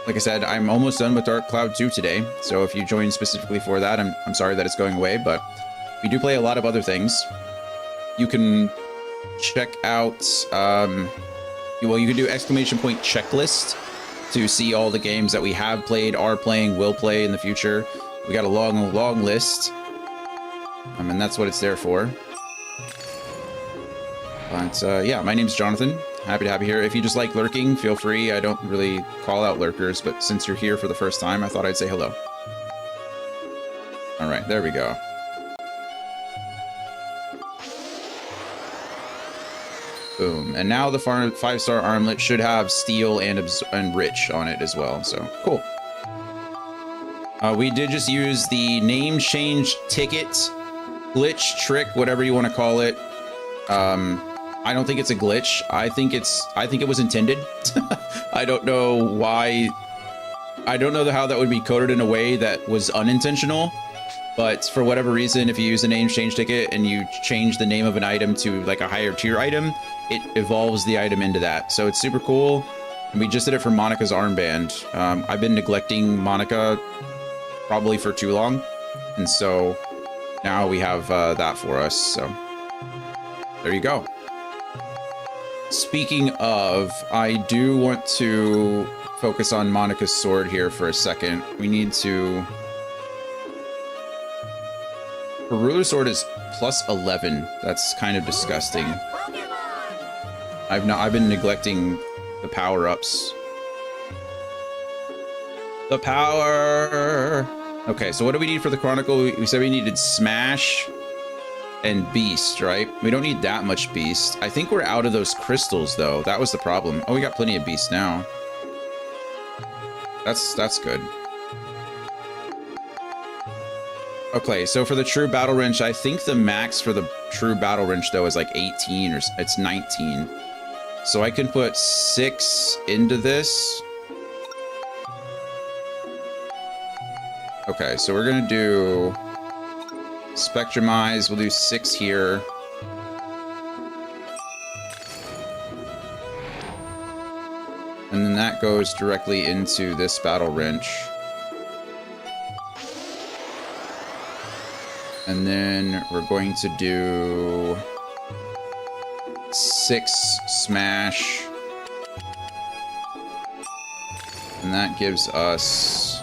Like I said, I'm almost done with Dark Cloud 2 today. So if you joined specifically for that, I'm sorry that it's going away, but we do play a lot of other things. You can check out, you can do exclamation point checklist to see all the games that we have played, are playing, will play in the future. We got a long list. And that's what it's there for. But yeah, my name's Jonathan. Happy to have you here. If you just like lurking, feel free. I don't really call out lurkers, but since you're here for the first time, I thought I'd say hello. All right, there we go. Boom. And now the 5-star armlet should have steel and rich on it as well. So cool. We did just use the name change ticket, glitch, trick, whatever you want to call it. I don't think it's a glitch. I think it was intended. I don't know why. I don't know how that would be coded in a way that was unintentional. But for whatever reason, if you use a name change ticket and you change the name of an item to like a higher tier item, it evolves the item into that. So it's super cool. And we just did it for Monica's armband. I've been neglecting Monica probably for too long. And so now we have that for us. So there you go. Speaking of, I do want to focus on Monica's sword here for a second. We need to... Her ruler sword is plus 11. That's kind of disgusting. I've been neglecting the power-ups. The power! Okay, so what do we need for the Chronicle? We said we needed Smash and Beast, right? We don't need that much Beast. I think we're out of those crystals, though. That was the problem. Oh, we got plenty of Beast now. That's good. Okay, so for the True Battle Wrench, I think the max for the True Battle Wrench, though, is like 18 or it's 19. So I can put 6 into this. Okay, so we're gonna do Spectrumize. We'll do 6 here. And then that goes directly into this Battle Wrench. And then we're going to do 6 Smash. And that gives us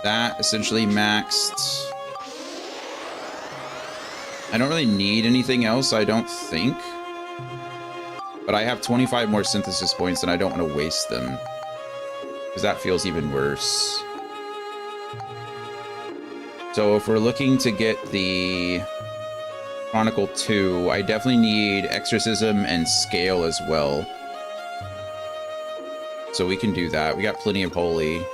that essentially maxed. I don't really need anything else, I don't think. But I have 25 more synthesis points and I don't want to waste them, because that feels even worse. So if we're looking to get the Chronicle 2, I definitely need Exorcism and Scale as well. So we can do that. We got plenty of Holy.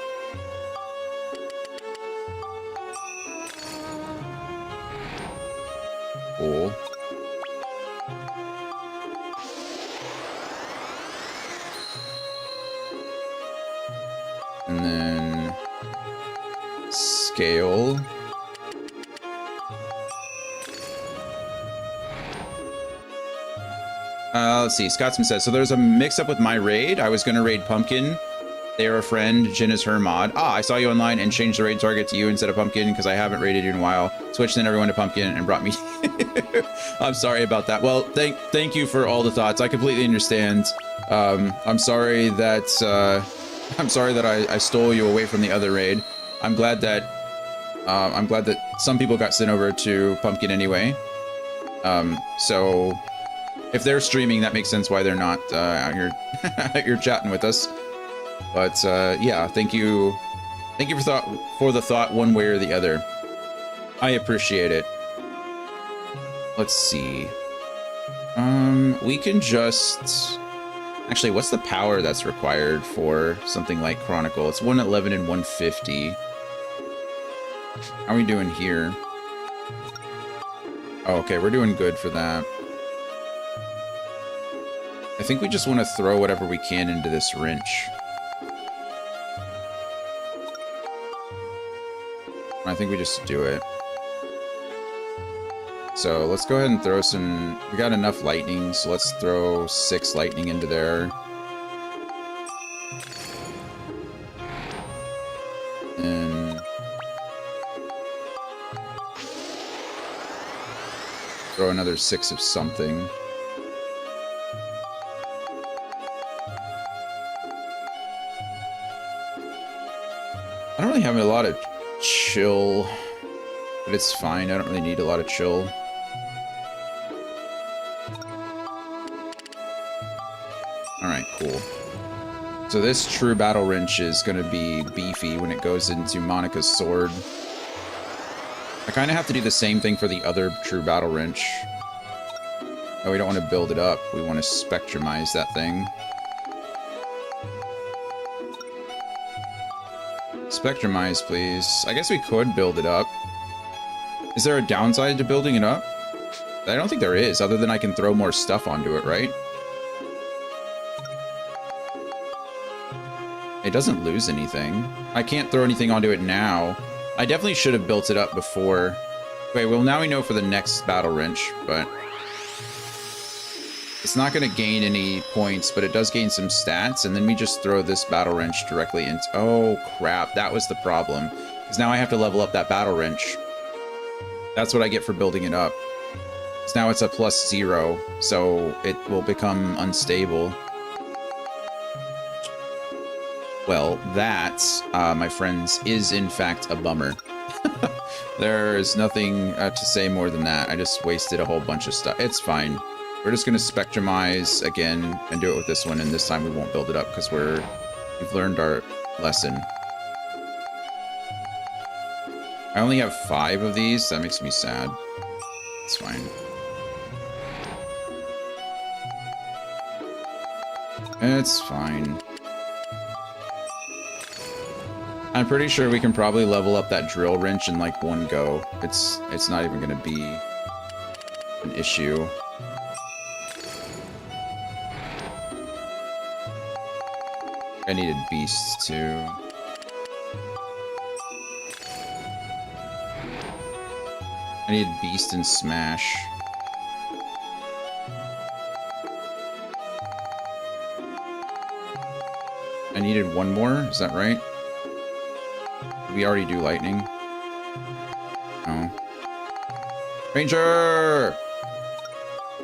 Cool. And then Scale. Let's see. Scotsman says, so there's a mix-up with my raid. I was going to raid Pumpkin. They are a friend. Jin is her mod. Ah, I saw you online and changed the raid target to you instead of Pumpkin because I haven't raided you in a while. Switched in everyone to Pumpkin and brought me... I'm sorry about that. Well, thank you for all the thoughts. I completely understand. I'm sorry that I stole you away from the other raid. I'm glad that some people got sent over to Pumpkin anyway. So if they're streaming, that makes sense why they're not out here you're chatting with us. But yeah, thank you for the thought one way or the other. I appreciate it. Let's see. We can just... Actually, what's the power that's required for something like Chronicle? It's 111 and 150. How are we doing here? Oh, okay, we're doing good for that. I think we just want to throw whatever we can into this wrench. I think we just do it. So let's go ahead and throw some... We got enough lightning, so let's throw 6 lightning into there. And... throw another 6 of something. I don't really have a lot of chill, but it's fine. I don't really need a lot of chill. Alright, cool. So this True Battle Wrench is going to be beefy when it goes into Monica's sword. I kind of have to do the same thing for the other True Battle Wrench. No, we don't want to build it up. We want to spectrumize that thing. Spectrumize, please. I guess we could build it up. Is there a downside to building it up? I don't think there is, other than I can throw more stuff onto it, right? It doesn't lose anything. I can't throw anything onto it now. I definitely should have built it up before. Okay, well now we know for the next Battle Wrench, but... It's not going to gain any points, but it does gain some stats, and then we just throw this Battle Wrench directly into... Oh, crap. That was the problem. Because now I have to level up that Battle Wrench. That's what I get for building it up. Because now it's a +0, so it will become unstable. Well, that, my friends, is in fact a bummer. There's nothing to say more than that. I just wasted a whole bunch of stuff. It's fine. We're just going to spectrumize again and do it with this one, and this time we won't build it up because we've learned our lesson. I only have 5 of these. That makes me sad. It's fine. It's fine. I'm pretty sure we can probably level up that drill wrench in like one go. It's not even going to be an issue. I needed beasts too. I needed beast and smash. I needed one more, is that right? Did we already do lightning? No. Ranger!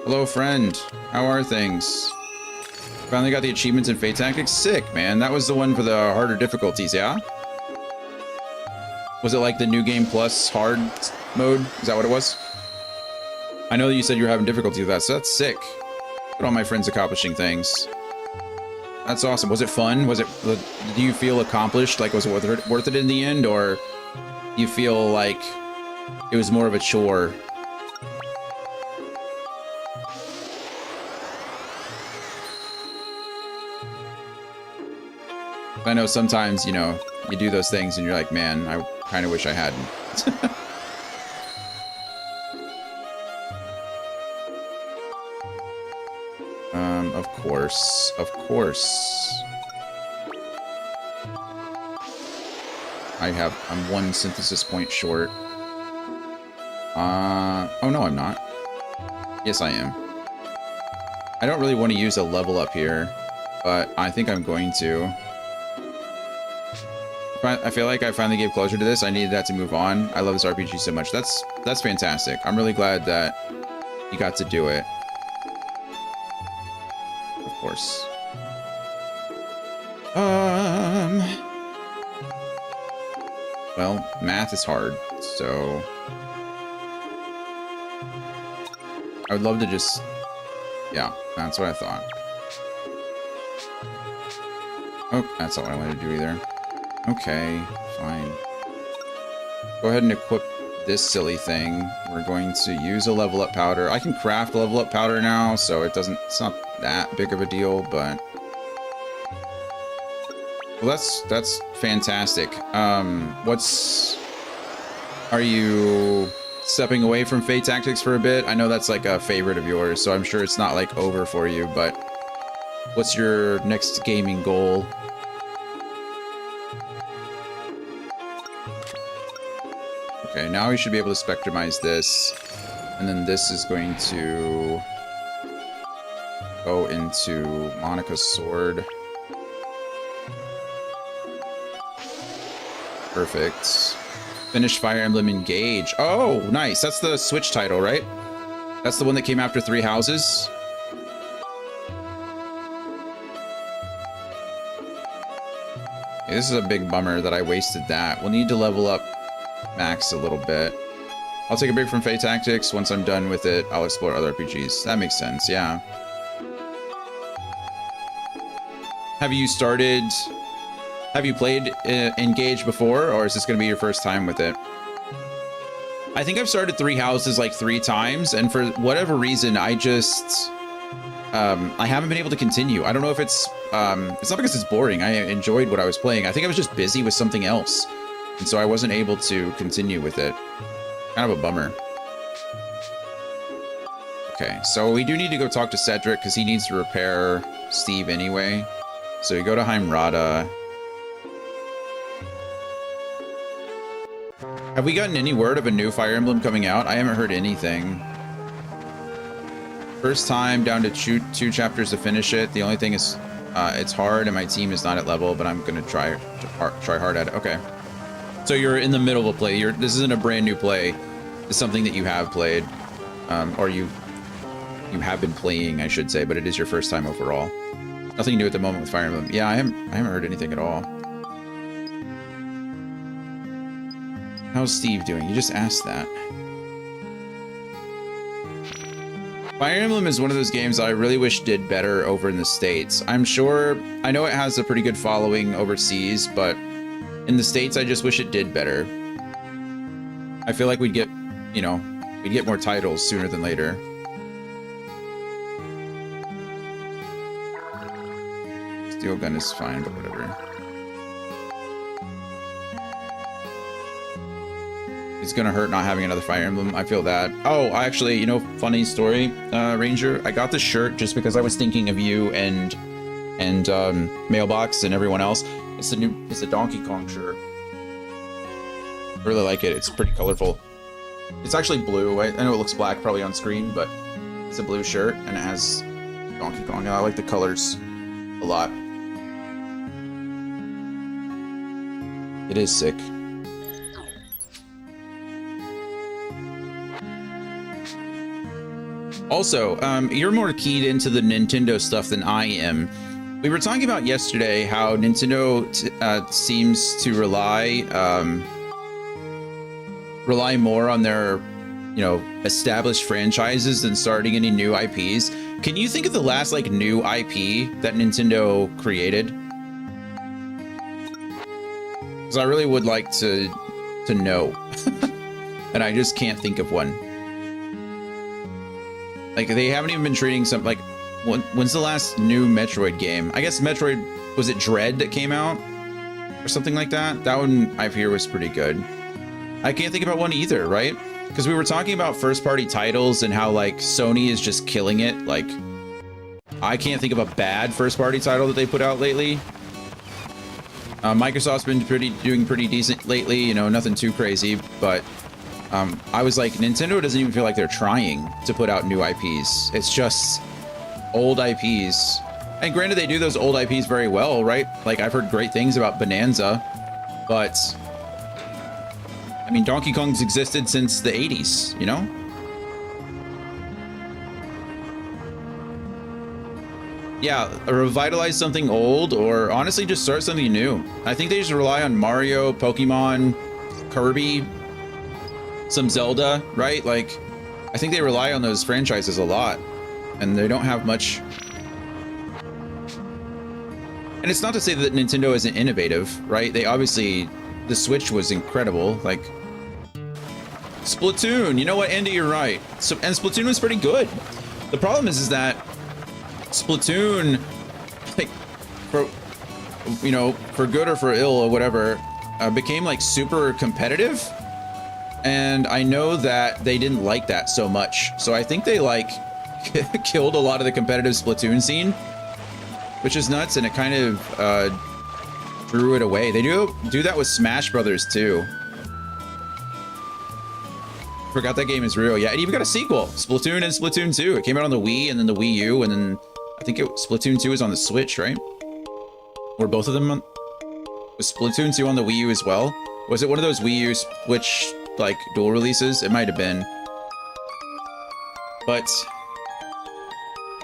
Hello, friend. How are things? Finally got the achievements in Fate Tactics? Sick, man. That was the one for the harder difficulties, yeah? Was it like the New Game Plus hard mode? Is that what it was? I know that you said you were having difficulty with that, so that's sick. Look at all my friends accomplishing things. That's awesome. Was it fun? Did you feel accomplished? Like, was it worth it in the end? Or do you feel like it was more of a chore? I know sometimes, you know, you do those things and you're like, man, I kind of wish I hadn't. Of course. Of course. I'm 1 synthesis point short. Oh no, I'm not. Yes, I am. I don't really want to use a level up here, but I think I'm going to. I feel like I finally gave closure to this. I needed that to move on. I love this RPG so much. That's fantastic. I'm really glad that you got to do it. Of course. Well, math is hard, so I would love to just, yeah, that's what I thought. Oh, that's not what I wanted to do either. Okay, fine. Go ahead and equip this silly thing. We're going to use a level up powder. I can craft level up powder now, so it's not that big of a deal, but well, that's fantastic. Are you stepping away from Fate Tactics for a bit? I know that's like a favorite of yours, so I'm sure it's not like over for you, but what's your next gaming goal? Okay, now we should be able to spectrumize this, and then this is going to go into Monica's sword. Perfect. Finish Fire Emblem Engage. Oh, nice. That's the Switch title, right? That's the one that came after 3 Houses. Okay, this is a big bummer that I wasted that. We'll need to level up Max a little bit. I'll take a break from Fate Tactics. Once I'm done with it, I'll explore other RPGs. That makes sense, yeah. Have you played Engage before, or is this going to be your first time with it? I think I've started 3 Houses like 3 times, and for whatever reason, I haven't been able to continue. I don't know if it's not because it's boring. I enjoyed what I was playing. I think I was just busy with something else, and so I wasn't able to continue with it. Kind of a bummer. Okay, so we do need to go talk to Cedric because he needs to repair Steve anyway. So we go to Heimrada. Have we gotten any word of a new Fire Emblem coming out? I haven't heard anything. First time down to 2 chapters to finish it. The only thing is, it's hard and my team is not at level, but I'm gonna try hard at it. Okay. So you're in the middle of a play. This isn't a brand new play. It's something that you have played, or you have been playing, I should say, but it is your first time overall. Nothing new at the moment with Fire Emblem. Yeah, I haven't heard anything at all. How's Steve doing? You just asked that. Fire Emblem is one of those games I really wish did better over in the States. I know it has a pretty good following overseas, but in the States, I just wish it did better. I feel like we'd get more titles sooner than later. Steel gun is fine, but whatever. It's gonna hurt not having another Fire Emblem. I feel that. Oh, actually, funny story, Ranger. I got this shirt just because I was thinking of you and Mailbox and everyone else. It's a Donkey Kong shirt. I really like it. It's pretty colorful. It's actually blue. I know it looks black probably on screen, but it's a blue shirt and it has Donkey Kong. I like the colors a lot. It is sick. Also, you're more keyed into the Nintendo stuff than I am. We were talking about yesterday how Nintendo seems to rely more on their, established franchises than starting any new IPs. Can you think of the last new IP that Nintendo created? Because I really would like to know, and I just can't think of one. They haven't even been treating when's the last new Metroid game? I guess Metroid, was it Dread that came out? Or something like that? That one I hear was pretty good. I can't think about one either, right? Because we were talking about first-party titles and how, Sony is just killing it. I can't think of a bad first-party title that they put out lately. Microsoft's been doing pretty decent lately, nothing too crazy, but I was like, Nintendo doesn't even feel like they're trying to put out new IPs. It's just old IPs. And granted, they do those old IPs very well, right? I've heard great things about Bonanza, but I mean, Donkey Kong's existed since the 80s, Yeah, revitalize something old, or honestly just start something new. I think they just rely on Mario, Pokemon, Kirby, some Zelda, right? I think they rely on those franchises a lot, and they don't have much. And it's not to say that Nintendo isn't innovative, right? They obviously, the Switch was incredible. Splatoon, you know what, Andy, you're right. And Splatoon was pretty good. The problem is that Splatoon, for good or for ill or whatever, became super competitive. And I know that they didn't like that so much. So I think they killed a lot of the competitive Splatoon scene, which is nuts. And it kind of drew it away. They do that with Smash Brothers too. Forgot that game is real. Yeah, it even got a sequel, Splatoon and Splatoon 2. It came out on the Wii and then the Wii U, and then I think Splatoon 2 is on the Switch, right? Were both of them was Splatoon 2 on the Wii U as well? Was it one of those Wii U Switch dual releases? It might have been. But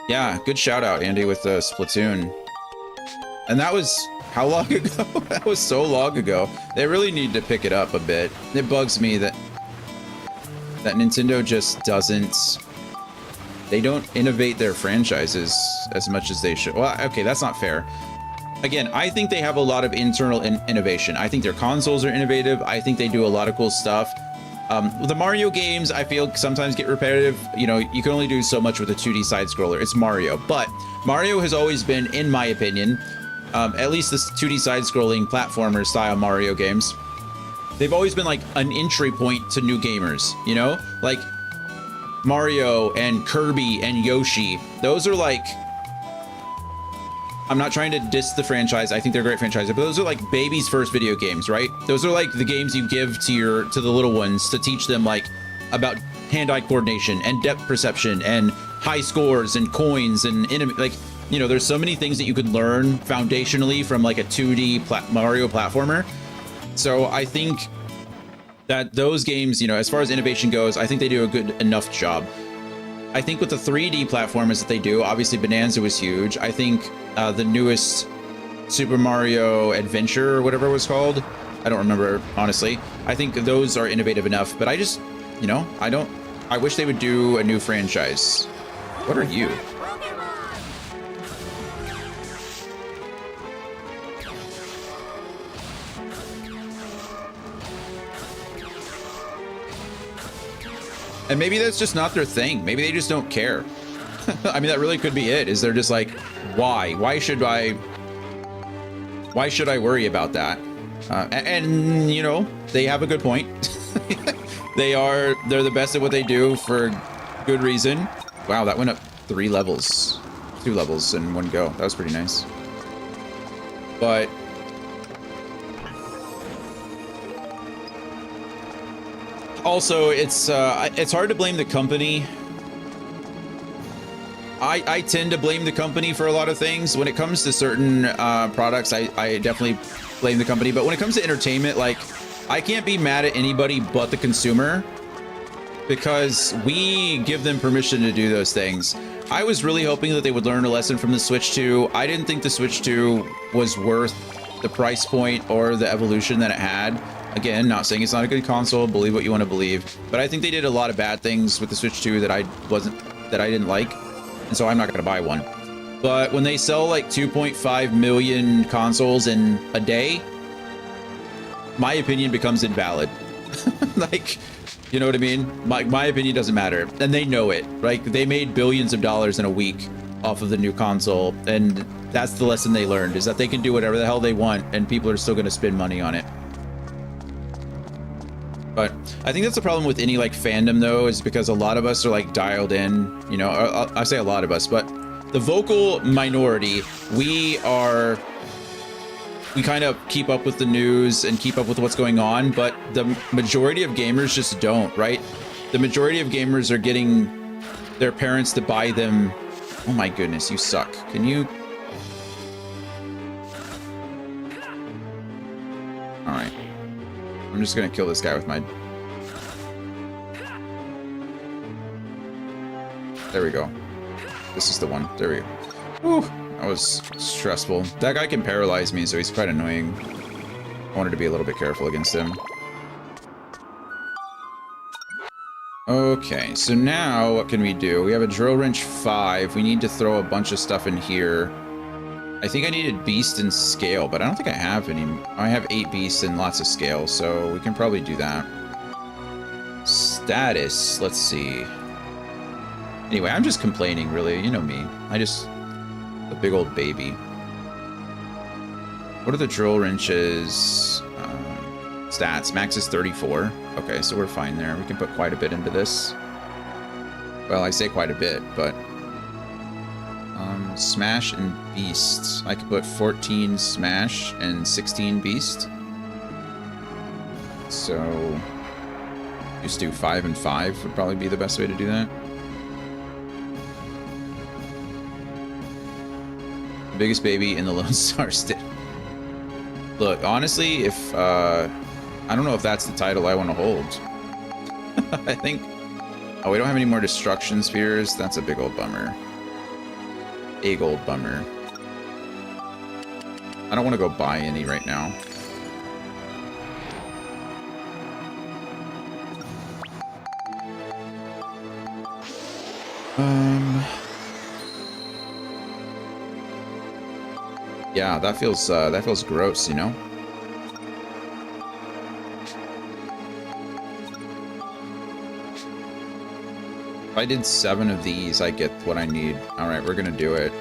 yeah, good shout out, Andy, with Splatoon. And that was how long ago? That was so long ago. They really need to pick it up a bit. It bugs me that Nintendo just they don't innovate their franchises as much as they should. Well, okay, that's not fair. Again, I think they have a lot of internal innovation. I think their consoles are innovative. I think they do a lot of cool stuff. The Mario games, I feel, sometimes get repetitive. You can only do so much with a 2D side scroller. It's Mario. But Mario has always been, in my opinion, at least this 2D side scrolling platformer style Mario games, they've always been an entry point to new gamers, Mario and Kirby and Yoshi. Those are I'm not trying to diss the franchise. I think they're great franchises, but those are baby's first video games, right? Those are the games you give to the little ones to teach them about hand-eye coordination and depth perception and high scores and coins and enemy. There's so many things that you could learn foundationally from a 2D Mario platformer. So I think that those games, as far as innovation goes, I think they do a good enough job. I think with the 3D platformers that they do, obviously Bonanza was huge. I think the newest Super Mario Adventure or whatever it was called, I don't remember, honestly. I think those are innovative enough, but I just, you know, I wish they would do a new franchise. What are you? And maybe that's just not their thing. Maybe they just don't care. I mean, that really could be it, is they're just like, why? Why should I worry about that? And you know, they have a good point. They're the best at what they do for good reason. Wow, that went up 2 levels in one go. That was pretty nice. But also, it's hard to blame the company. I tend to blame the company for a lot of things. When it comes to certain products, I definitely blame the company. But when it comes to entertainment, like, I can't be mad at anybody but the consumer, because we give them permission to do those things. I was really hoping that they would learn a lesson from the Switch 2. I didn't think the Switch 2 was worth the price point or the evolution that it had. Again, not saying it's not a good console, believe what you want to believe, but I think they did a lot of bad things with the Switch 2 that I didn't like, and so I'm not going to buy one. But when they sell like 2.5 million consoles in a day, my opinion becomes invalid. Like, you know what I mean? My opinion doesn't matter, and they know it. Like, they made billions of dollars in a week off of the new console, and that's the lesson they learned, is that they can do whatever the hell they want, and people are still going to spend money on it. But I think that's the problem with any like fandom, though, is because a lot of us are like dialed in, you know, I say a lot of us, but the vocal minority, we kind of keep up with the news and keep up with what's going on, but the majority of gamers just don't, right? The majority of gamers are getting their parents to buy them. Oh my goodness, you suck. Can you? All right. I'm just gonna kill this guy with my... There we go. This is the one. There we go. Whew. That was stressful. That guy can paralyze me, so he's quite annoying. I wanted to be a little bit careful against him. Okay, so now what can we do? We have a drill wrench 5. We need to throw a bunch of stuff in here. I think I needed beast and scale, but I don't think I have any. I have 8 beasts and lots of scale, so we can probably do that. Status, let's see. Anyway, I'm just complaining, really. You know me. A big old baby. What are the drill wrenches? Stats. Max is 34. Okay, so we're fine there. We can put quite a bit into this. Well, I say quite a bit, but... Smash and Beast. I could put 14 Smash and 16 Beast. So... just do 5 and 5 would probably be the best way to do that. Biggest baby in the Lone Star State. Look, honestly, if I don't know if that's the title I want to hold. I think... oh, we don't have any more destruction spheres. That's a big old bummer. Big old bummer. I don't want to go buy any right now. Yeah, that feels gross, you know? If I did 7 of these, I get what I need. Alright, we're gonna do it.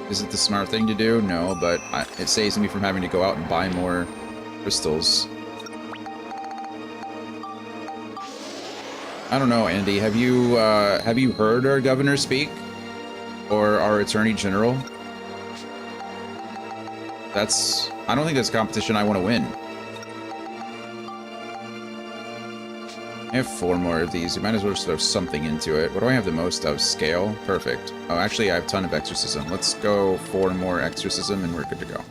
Is it the smart thing to do? No, but it saves me from having to go out and buy more crystals. I don't know, Andy. Have you heard our governor speak? Or our attorney general? I don't think that's a competition I want to win. I have 4 more of these. We might as well just throw something into it. What do I have the most of? Scale? Perfect. Oh, actually, I have a ton of exorcism. Let's go 4 more exorcism and we're good to go.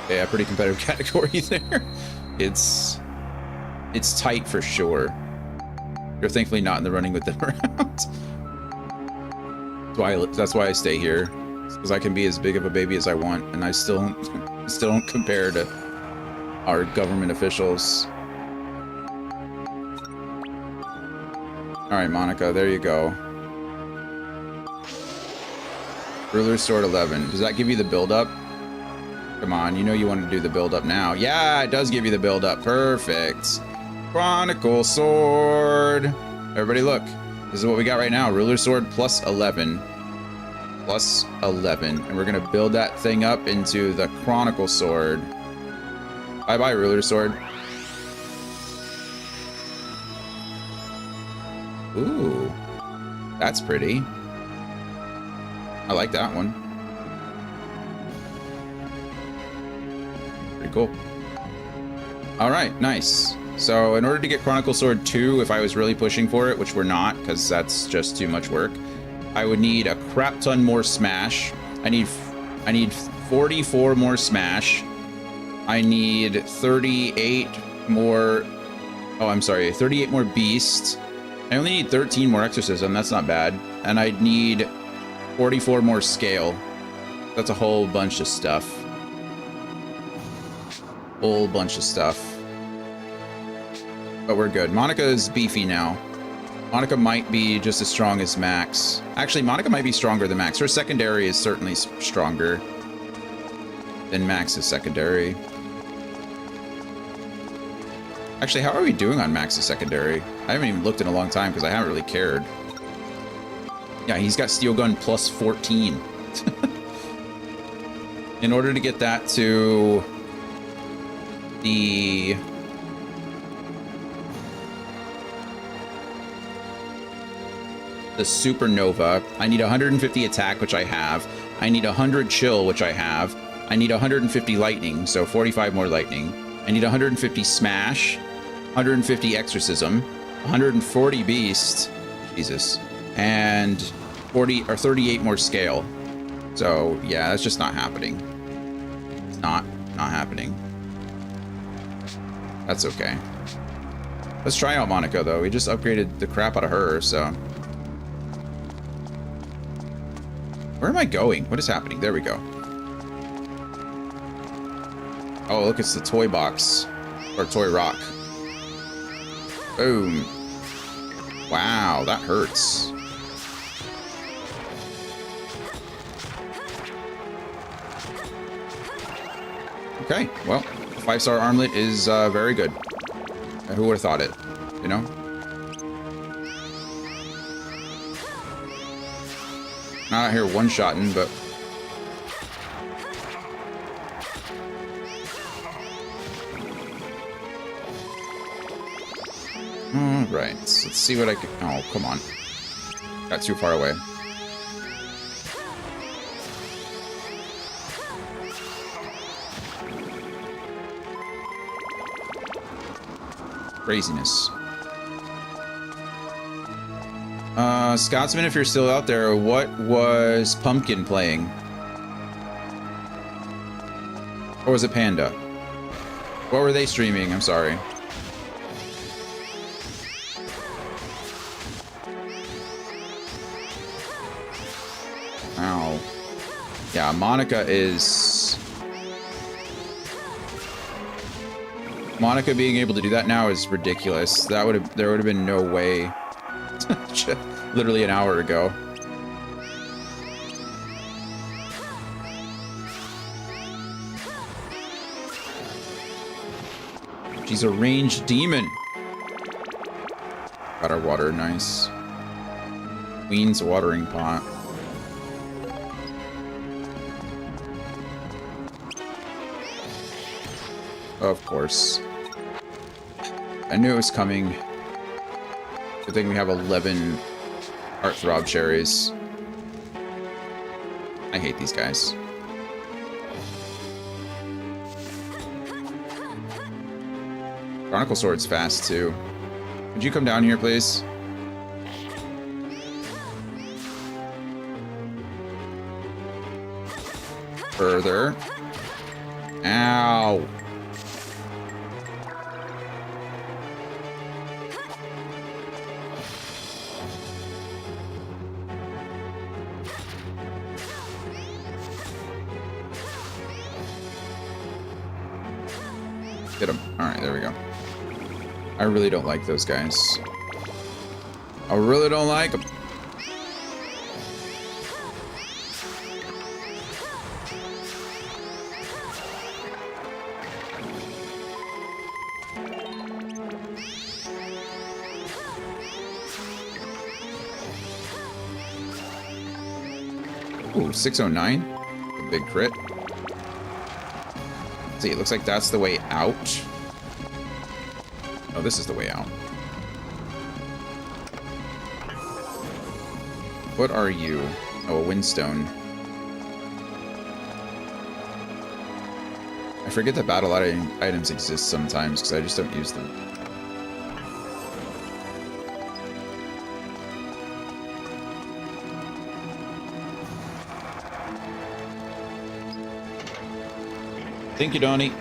Yeah, pretty competitive category there. It's tight for sure. You're thankfully not in the running with them around. That's why I stay here, because I can be as big of a baby as I want, and I still don't compare to our government officials. All right, Monica, there you go. Ruler's Sword 11. Does that give you the build-up? Come on, you know you want to do the build-up now. Yeah, it does give you the build-up. Perfect. Chronicle Sword. Everybody look. This is what we got right now. Ruler's Sword plus 11. Plus 11. And we're going to build that thing up into the Chronicle Sword. Bye-bye, Ruler's Sword. Ooh. That's pretty. I like that one. Pretty cool. All right, nice. So in order to get Chronicle Sword 2, if I was really pushing for it, which we're not, because that's just too much work, I would need a crap ton more Smash. I need 44 more Smash. I need 38 more... Oh, I'm sorry, 38 more Beast. I only need 13 more Exorcism, that's not bad. And I'd need 44 more Scale. That's a whole bunch of stuff. Whole bunch of stuff. But we're good. Monica is beefy now. Monica might be just as strong as Max. Actually, Monica might be stronger than Max. Her secondary is certainly stronger than Max's secondary. Actually, how are we doing on Max's secondary? I haven't even looked in a long time because I haven't really cared. Yeah, he's got Steel Gun plus 14. In order to get that to the Supernova, I need 150 attack, which I have. I need 100 chill, which I have. I need 150 lightning, so 45 more lightning. I need 150 smash, 150 exorcism, 140 beast, Jesus, and 40 or 38 more scale. So yeah, that's just not happening. It's not happening. That's okay. Let's try out Monica though. We just upgraded the crap out of her, so. Where am I going? What is happening? There we go. Oh, look, it's the toy box. Or toy rock. Boom. Wow, that hurts. Okay, well, 5-star armlet is very good. Who would have thought it, you know? Not out here one-shotting, but... Alright, let's see what I can... Oh, come on. Got too far away. Craziness. Scotsman, if you're still out there, what was Pumpkin playing? Or was it Panda? What were they streaming? I'm sorry. Ow. Yeah, Monica is... Monica being able to do that now is ridiculous. There would have been no way. Literally an hour ago. She's a ranged demon. Got our water, nice. Queen's watering pot. Of course. I knew it was coming. Good thing we have 11 Heartthrob cherries. I hate these guys. Chronicle Sword's fast too. Could you come down here, please? Further. Ow. Get him. Alright, there we go. I really don't like those guys. I really don't like them. Ooh, 609. A big crit. See, it looks like that's the way out. Oh, this is the way out. What are you? Oh, a windstone. I forget that battle items exist sometimes because I just don't use them. Thank you, Donnie.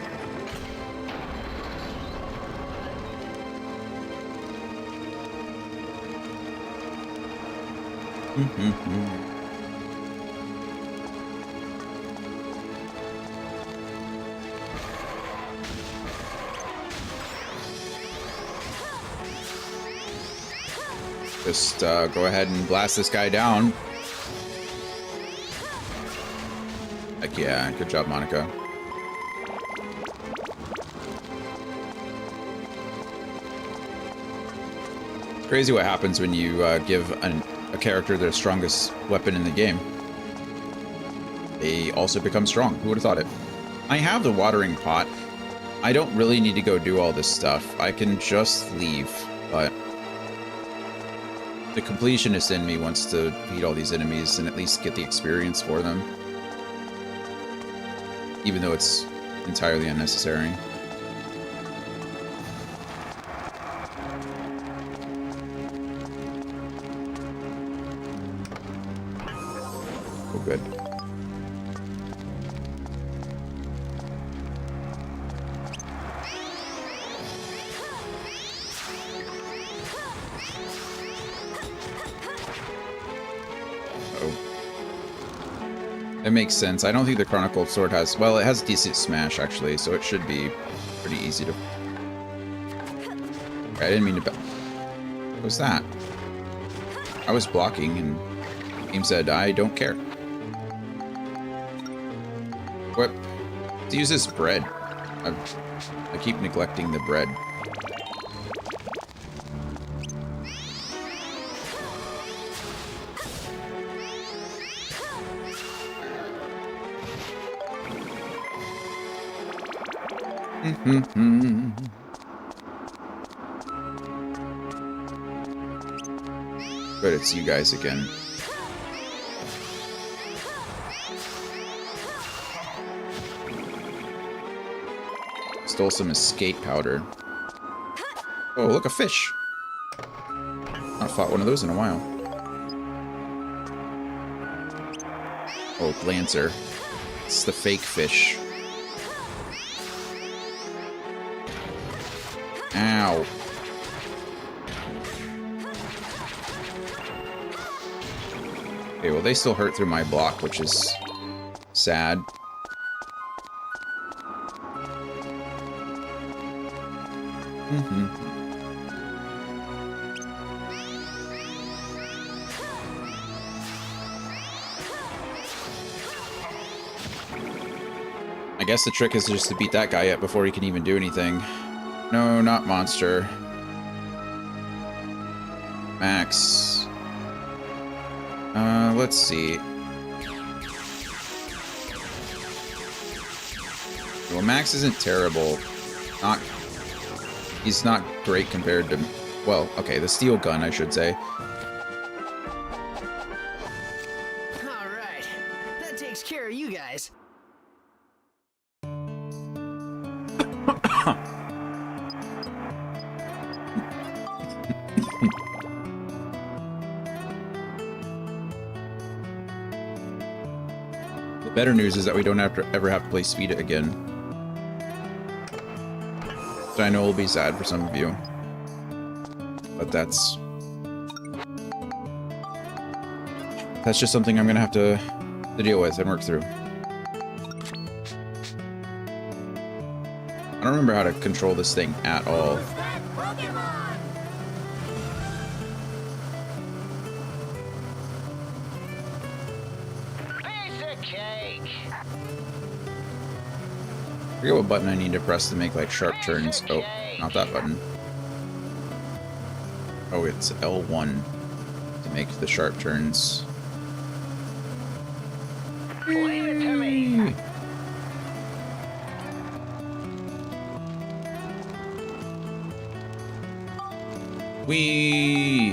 Just go ahead and blast this guy down. Heck yeah, good job, Monica. It's crazy what happens when you give a character their strongest weapon in the game. They also become strong. Who would have thought it? I have the watering pot. I don't really need to go do all this stuff. I can just leave, but the completionist in me wants to beat all these enemies and at least get the experience for them. Even though it's entirely unnecessary. Oh, good. That makes sense. I don't think the Chronicle Sword has... Well, it has decent smash, actually, so it should be pretty easy to... Okay, I didn't mean to... What was that? I was blocking, and the game said, I don't care. What? To use this bread. I keep neglecting the bread. But it's you guys again. Stole some escape powder. Oh, look, a fish. Not fought one of those in a while. Oh, Lancer. It's the fake fish. Ow. Okay, well, they still hurt through my block, which is sad. I guess the trick is just to beat that guy up before he can even do anything. No, not monster. Max. Let's see. Well, Max isn't terrible. He's not great compared to... Well, okay, the steel gun, I should say. Alright, that takes care of you guys. The better news is that we don't have to ever have to play Speed It again. Which I know will be sad for some of you. But that's just something I'm gonna have to deal with and work through. I don't remember how to control this thing at all. Piece of cake. I forget what button I need to press to make like sharp turns. Oh, not that button. Oh, it's L1 to make the sharp turns. Leave it to me. Whee!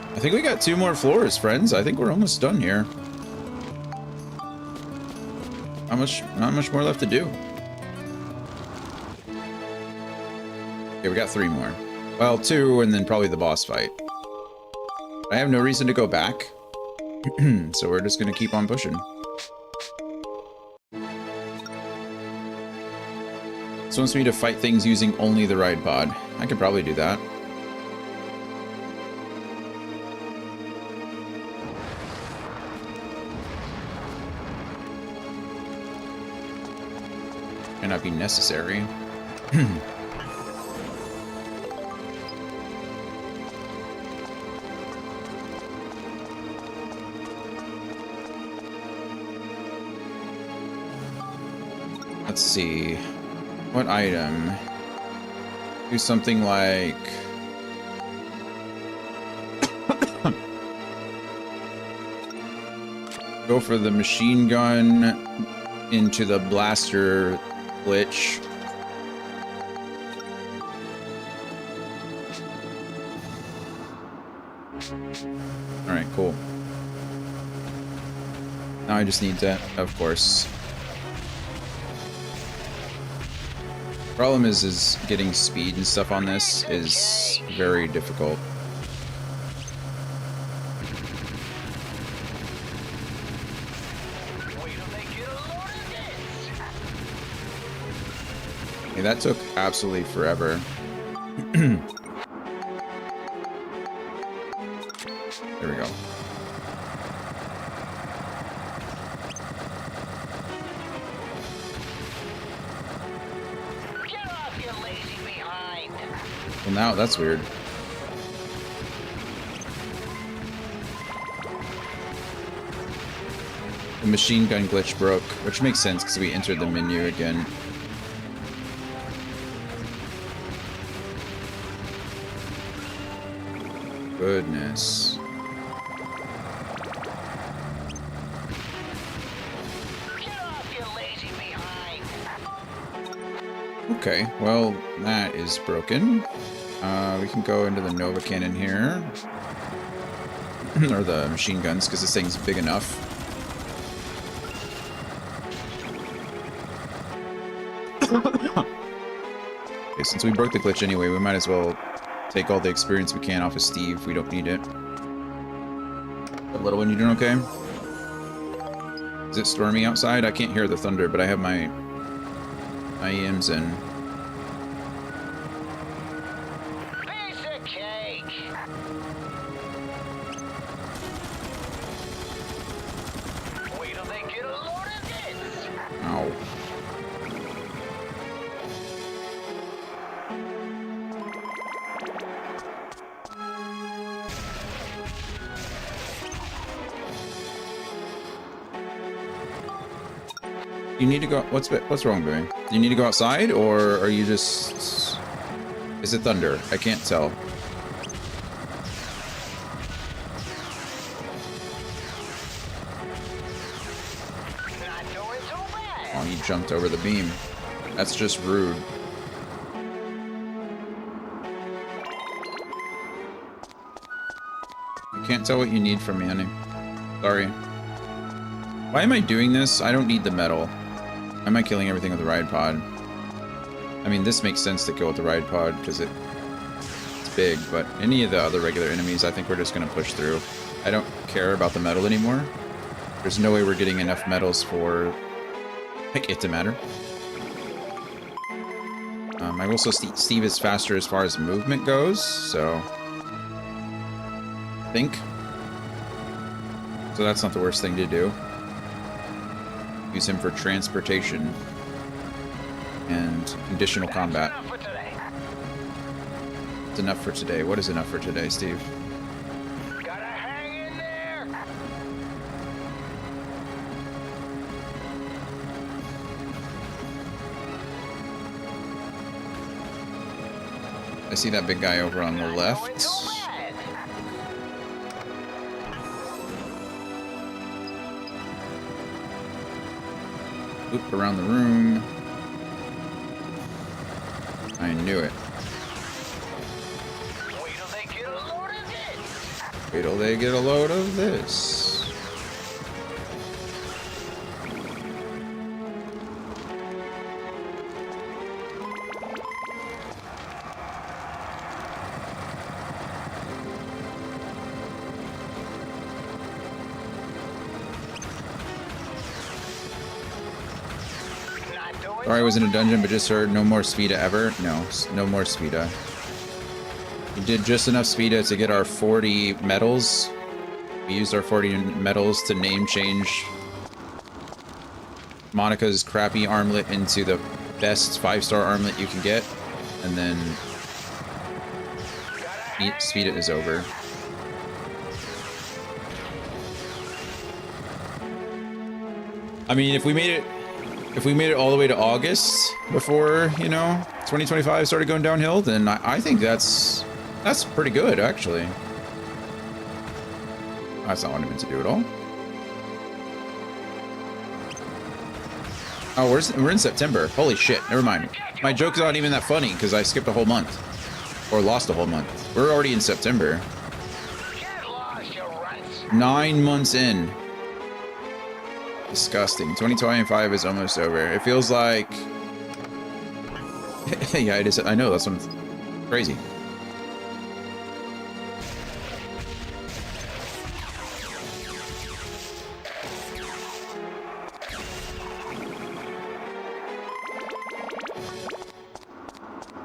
I think we got 2 more floors, friends. I think we're almost done here. Not much more left to do. Okay, we got 3 more. Well, 2 and then probably the boss fight. I have no reason to go back. So we're just gonna keep on pushing. This wants me to fight things using only the ride pod. I could probably do that. Might not be necessary. Let's see. What item? Do something like... Go for the machine gun into the blaster glitch. Alright, cool. Now I just need to, of course. Problem is getting speed and stuff on this is very difficult. Okay, that took absolutely forever. There we go. Well, now that's weird. The machine gun glitch broke, which makes sense because we entered the menu again. Goodness. Okay, well, that is broken. We can go into the Nova Cannon here. Or the machine guns, because this thing's big enough. Okay, since we broke the glitch anyway, we might as well take all the experience we can off of Steve. We don't need it. The little one, you doing okay? Is it stormy outside? I can't hear the thunder, but I have my EMs in. Ow. You need to go. What's wrong, Billy? Do you need to go outside, or are you just? Is it thunder? I can't tell. Oh, he jumped over the beam. That's just rude. I can't tell what you need from me, honey. Sorry. Why am I doing this? I don't need the metal. Why am I killing everything with the ride pod? I mean, this makes sense to kill with the ride pod because it's big, but any of the other regular enemies, I think we're just going to push through. I don't care about the metal anymore. There's no way we're getting enough metals for it to matter. I will say Steve is faster as far as movement goes, so I think. So that's not the worst thing to do. Use him for transportation and conditional combat. Enough for today. It's enough for today. What is enough for today, Steve? Gotta hang in there. I see that big guy over on the Not left. going too bad. Loop around the room. I knew it. Wait till they get a load of this. Wait till they get a load of this. Not doing Sorry I was in a dungeon, but just heard no more Speeda ever. No, no more Speeda. We did just enough Speeda to get our 40 medals. We used our 40 medals to name change Monica's crappy armlet into the best 5-star armlet you can get. And then Speeda is over. I mean, if we made it all the way to August before, you know, 2025 started going downhill, then I think that's pretty good, actually. That's not what I meant to do at all. Oh, we're in September. Holy shit, never mind. My joke's not even that funny because I skipped a whole month. Or lost a whole month. We're already in September. Get lost, you runts. 9 months in. Disgusting. 2025 is almost over. It feels like... yeah, it is. I know, that's what I'm... crazy.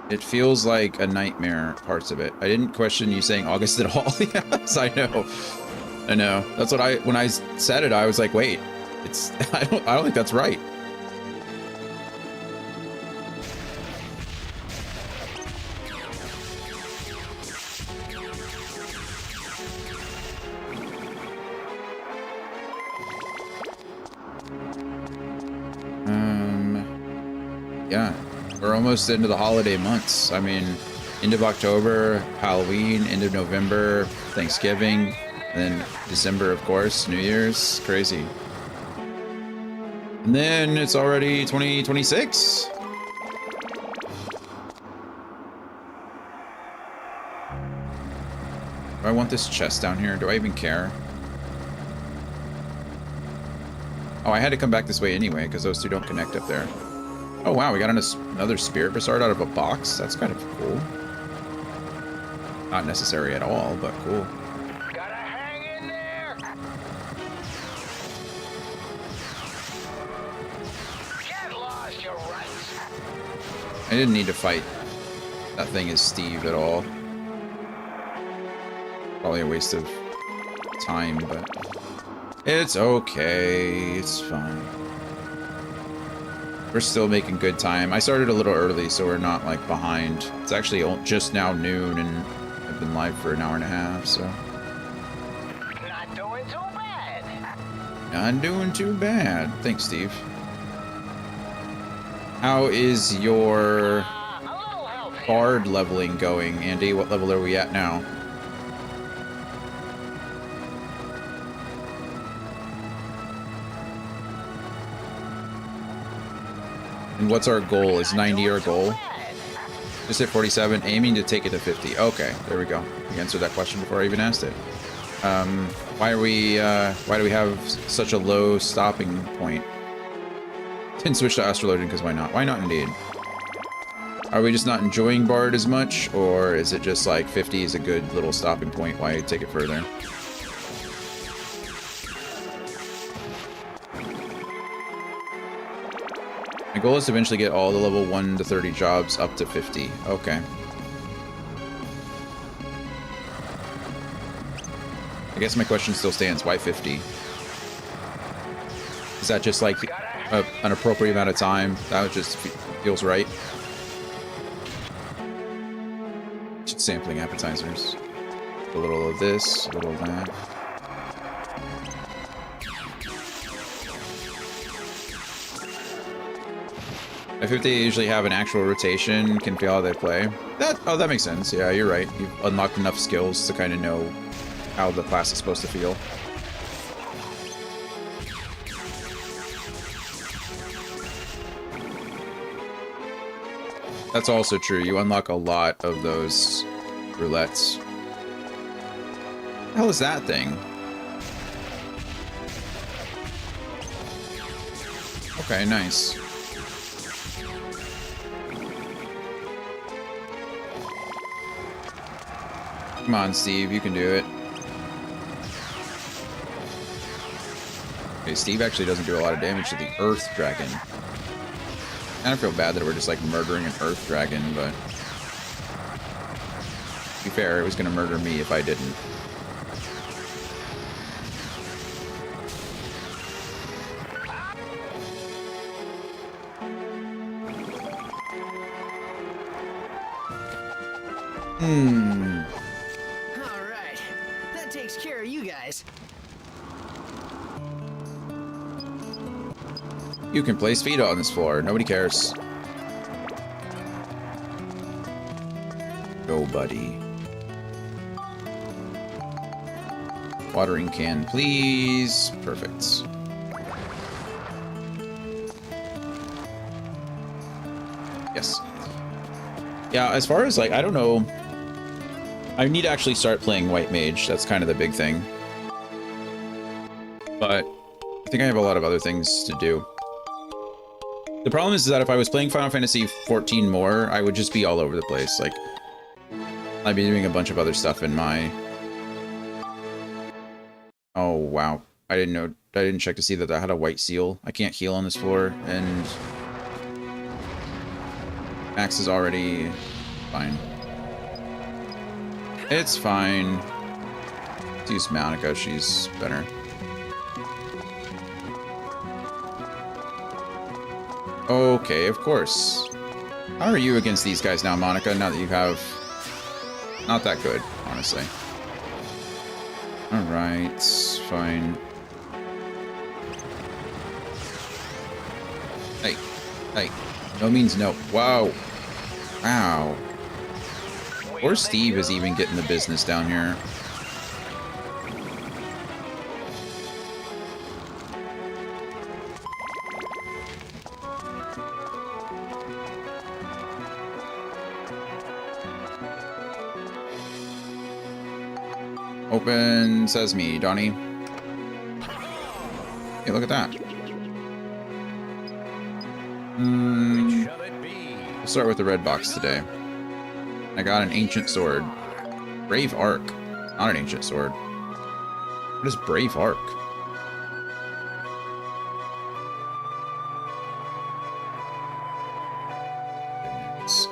It feels like a nightmare, parts of it. I didn't question you saying August at all. Yes, I know. I know. That's what when I said it, I was like, wait, it's, I don't think that's right. Yeah. We're almost into the holiday months. I mean, end of October, Halloween, end of November, Thanksgiving, and then December, of course, New Year's. Crazy. And then it's already 2026. Do I want this chest down here? Do I even care? Oh, I had to come back this way anyway, because those two don't connect up there. Oh wow, we got another Spirit Brassard out of a box. That's kind of cool. Not necessary at all, but cool. Gotta hang in there. Get lost, you runts. I didn't need to fight that thing as Steve at all. Probably a waste of time, but it's okay. It's fine. We're still making good time. I started a little early, so we're not like behind. It's actually just now noon, and I've been live for an hour and a half, so Not doing too bad. not doing too bad. Thanks, Steve. How is your A little help here. bard leveling going, Andy? What level are we at now? And what's our goal? Is 90 our goal? Just hit 47, aiming to take it to 50. Okay, there we go. We answered that question before I even asked it. Why do we have such a low stopping point? Didn't switch to Astrologian because why not? Why not indeed? Are we just not enjoying Bard as much, or is it just like 50 is a good little stopping point? Why take it further? My goal is to eventually get all the level 1 to 30 jobs up to 50. Okay. I guess my question still stands. Why 50? Is that just like... an appropriate amount of time. That just feels right. Just sampling appetizers. A little of this, a little of that. If they usually have an actual rotation, can feel how they play. That makes sense. Yeah, you're right. You've unlocked enough skills to kind of know how the class is supposed to feel. That's also true. You unlock a lot of those roulettes. What the hell is that thing? Okay, nice. Come on, Steve, you can do it. Okay, Steve actually doesn't do a lot of damage to the Earth Dragon. I kind of feel bad that we're just like murdering an Earth Dragon, but to be fair, it was gonna murder me if I didn't. Alright. That takes care of you guys. You can place feet on this floor. Nobody cares. Nobody. Watering can, please. Perfect. Yes. Yeah, as far as like, I don't know. I need to actually start playing White Mage. That's kind of the big thing. But I think I have a lot of other things to do. The problem is that if I was playing Final Fantasy XIV more, I would just be all over the place. Like, I'd be doing a bunch of other stuff in my... Oh, wow. I didn't know. I didn't check to see that I had a white seal. I can't heal on this floor, and... Max is already... fine. It's fine. Let's use Monica. She's better. Okay, of course. How are you against these guys now, Monica, now that you have... Not that good, honestly. Alright, fine. Hey, hey. No means no. Wow. Wow. Poor Steve is even getting the business down here. Open sesame, Donnie. Hey, look at that. We'll start with the red box today. I got an ancient sword. Brave Arc. Not an ancient sword. What is Brave Arc?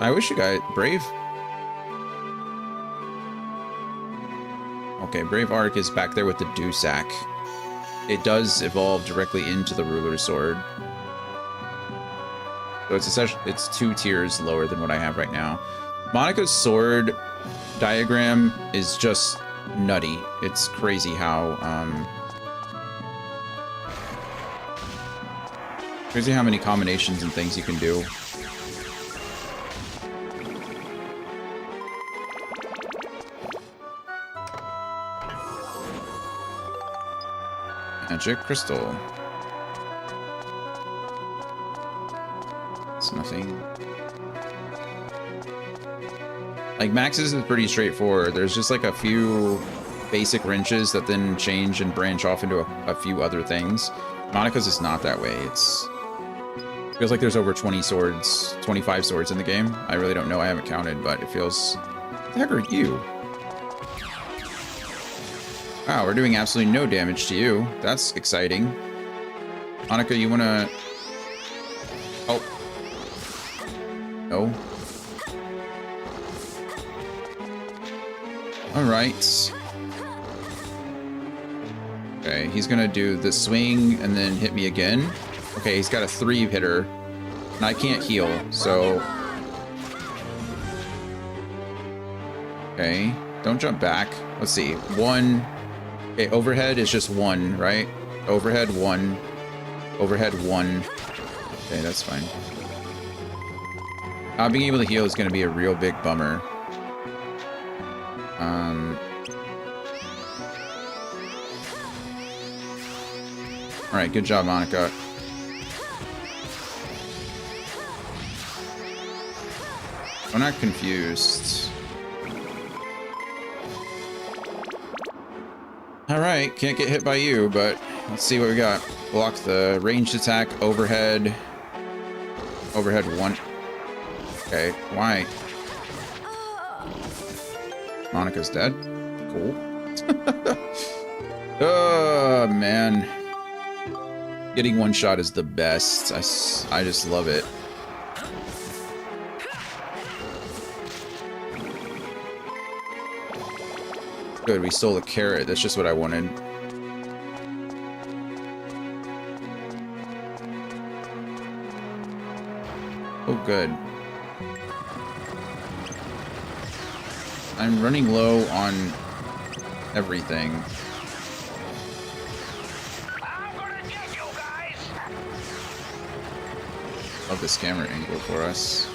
I wish you guys... Brave... Okay, Brave Arc is back there with the Dewsack. It does evolve directly into the Ruler's Sword. So it's essentially, it's 2 tiers lower than what I have right now. Monica's sword diagram is just nutty. It's crazy how many combinations and things you can do. Magic crystal. It's nothing. Like, Max's is pretty straightforward. There's just like a few basic wrenches that then change and branch off into a few other things. Monica's is not that way. It's... feels like there's over 20 swords, 25 swords in the game. I really don't know. I haven't counted, but it feels... What the heck are you? Wow, we're doing absolutely no damage to you. That's exciting. Monica, you wanna... Oh. No. Alright. Okay, he's gonna do the swing and then hit me again. Okay, he's got a 3-hitter. And I can't heal, so... Okay, don't jump back. Let's see. 1. Okay, overhead is just 1, right? Overhead 1. Overhead 1. Okay, that's fine. Not being able to heal is going to be a real big bummer. Alright, good job, Monica. I'm not confused. Alright, can't get hit by you, but let's see what we got. Block the ranged attack, overhead. Overhead 1. Okay, why? Monica's dead. Cool. Oh, man. Getting one shot is the best. I just love it. Good, we stole a carrot. That's just what I wanted. Oh, good. I'm running low on everything. I'm gonna get you guys. Love this camera angle for us.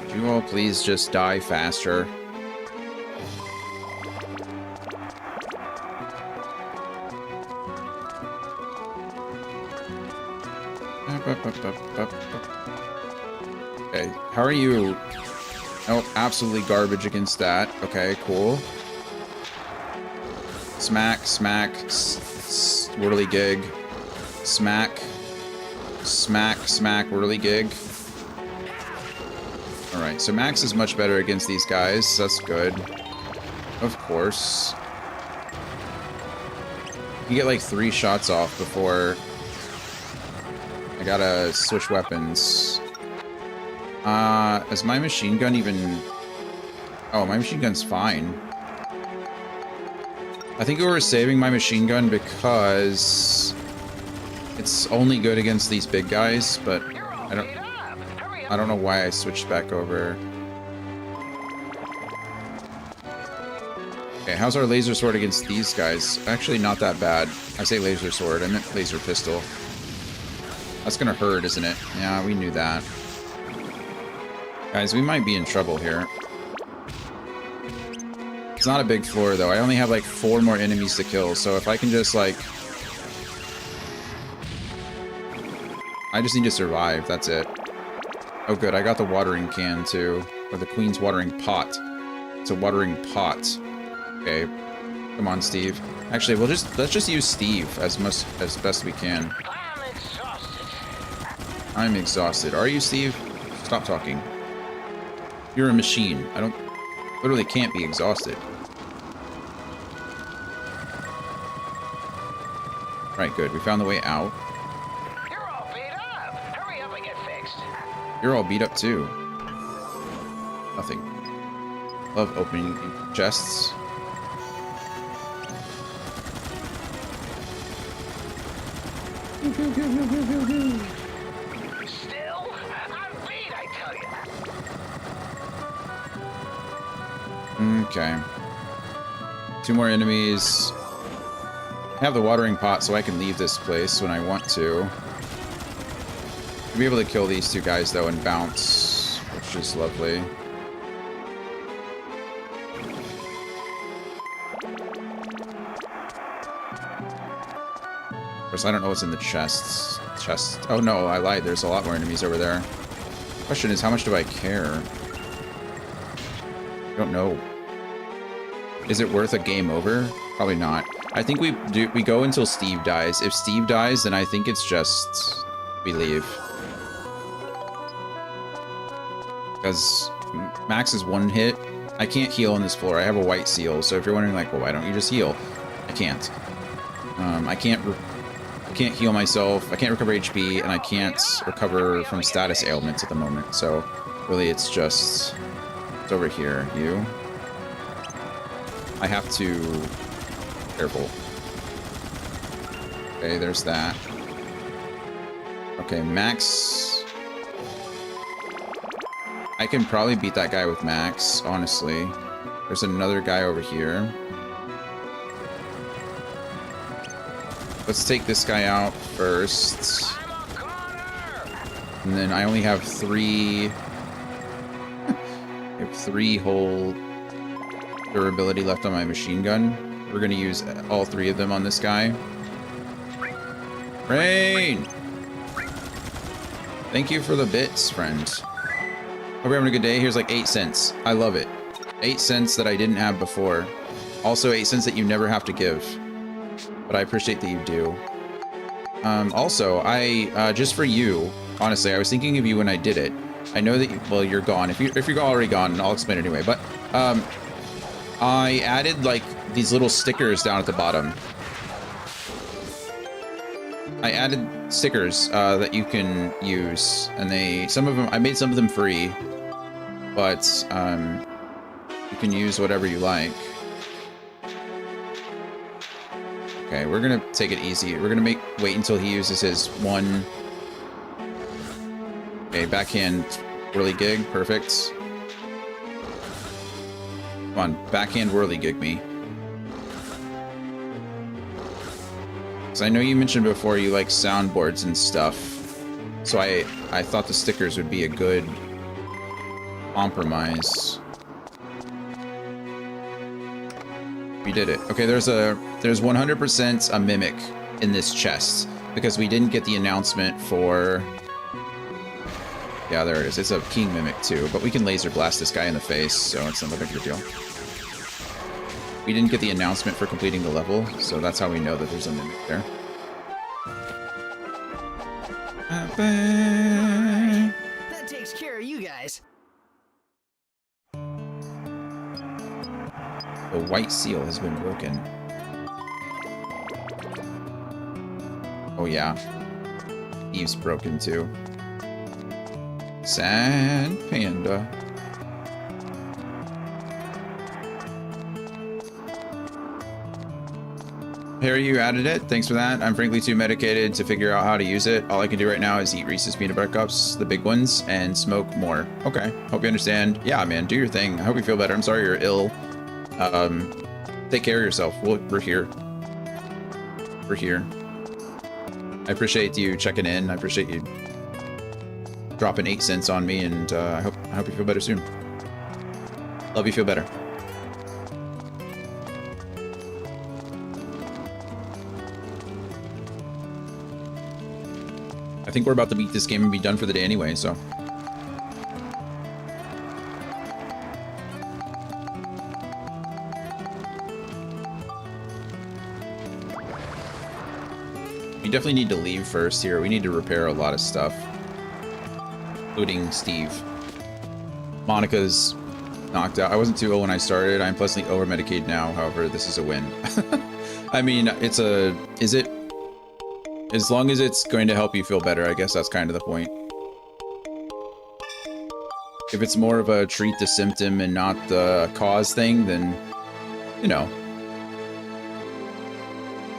Could you all please just die faster? Okay, how are you? Oh, absolutely garbage against that. Okay, cool. Smack, smack, whirligig. Smack, smack, smack, whirligig. Alright, so Max is much better against these guys. That's good. Of course. You get like 3 shots off before... I gotta switch weapons. Is my machine gun even... Oh, my machine gun's fine. I think we were saving my machine gun because it's only good against these big guys, but I don't know why I switched back over. Okay, how's our laser sword against these guys? Actually, not that bad. I say laser sword, I meant laser pistol. That's gonna hurt, isn't it? Yeah, we knew that. Guys, we might be in trouble here. It's not a big floor, though. I only have, like, 4 more enemies to kill, so if I can just, like... I just need to survive, that's it. Oh, good, I got the watering can, too. Or the Queen's watering pot. It's a watering pot. Okay. Come on, Steve. Actually, let's just use Steve as best we can. I'm exhausted. I'm exhausted. Are you, Steve? Stop talking. You're a machine. Literally can't be exhausted. Right, good. We found the way out. You're all beat up. Hurry up and get fixed. You're all beat up too. Nothing. Love opening chests. Still? I'm beat, I tell you. Okay. 2 more enemies. I have the watering pot so I can leave this place when I want to. I'll be able to kill these 2 guys though and bounce, which is lovely. Of course, I don't know what's in the chests. Oh no, I lied. There's a lot more enemies over there. Question is, how much do I care? I don't know. Is it worth a game over? Probably not. I think we go until Steve dies. If Steve dies, then I think it's just we leave. Because Max is 1 hit. I can't heal on this floor. I have a white seal. So if you're wondering, like, well, why don't you just heal? I can't. I can't heal myself. I can't recover HP, and I can't recover from status ailments at the moment. So really, it's over here. You. I have to... Careful. Okay, there's that. Okay, Max. I can probably beat that guy with Max, honestly. There's another guy over here. Let's take this guy out first. And then I only have 3... I have 3 whole durability left on my machine gun. We're gonna use all 3 of them on this guy. Rain! Thank you for the bits, friend. Hope you're having a good day. Here's like 8 cents. I love it. 8 cents that I didn't have before. Also 8 cents that you never have to give. But I appreciate that you do. Also, just for you, honestly, I was thinking of you when I did it. I know that well, you're gone. If you're already gone, I'll explain it anyway. But I added like these little stickers down at the bottom. I added stickers that you can use, and I made some of them free, but you can use whatever you like. Okay, we're gonna take it easy. We're gonna wait until he uses his one. Okay, backhand whirligig, perfect. Come on, backhand whirligig me. Because I know you mentioned before you like soundboards and stuff, so I thought the stickers would be a good compromise. We did it. Okay, there's 100% a mimic in this chest because we didn't get the announcement for. Yeah, there it is. It's a king mimic too, but we can laser blast this guy in the face, so it's not a big deal. We didn't get the announcement for completing the level, so that's how we know that there's a mimic there. That takes care of you guys. The white seal has been broken. Oh yeah. Eve's broken too. Sand Panda. Harry, you added it. Thanks for that. I'm frankly too medicated to figure out how to use it. All I can do right now is eat Reese's peanut butter cups, the big ones, and smoke more. Okay. Hope you understand. Yeah, man, do your thing. I hope you feel better. I'm sorry you're ill. Take care of yourself. We're here. We're here. I appreciate you checking in. I appreciate you dropping 8 cents on me, and I hope you feel better soon. Love you, feel better. I think we're about to beat this game and be done for the day anyway, so. We definitely need to leave first here. We need to repair a lot of stuff. Including Steve. Monica's knocked out. I wasn't too ill when I started. I'm pleasantly over-medicated now. However, this is a win. I mean, is it? As long as it's going to help you feel better, I guess that's kind of the point. If it's more of a treat the symptom and not the cause thing, then, you know.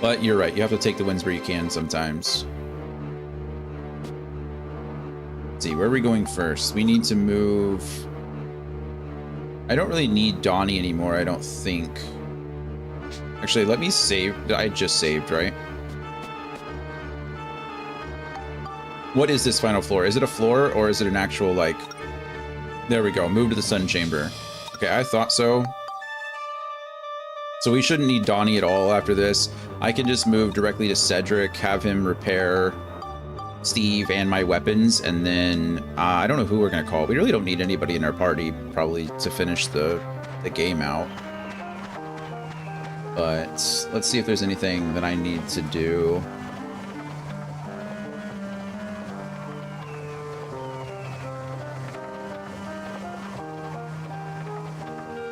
But you're right. You have to take the wins where you can sometimes. Let's see, where are we going first? We need to move. I don't really need Donnie anymore, I don't think. Actually, let me save. I just saved, right? What is this final floor? Is it a floor or is it an actual, like... There we go. Move to the sun chamber. Okay, I thought so. So we shouldn't need Donnie at all after this. I can just move directly to Cedric, have him repair Steve and my weapons, and then I don't know who we're going to call. We really don't need anybody in our party, probably, to finish the game out. But let's see if there's anything that I need to do.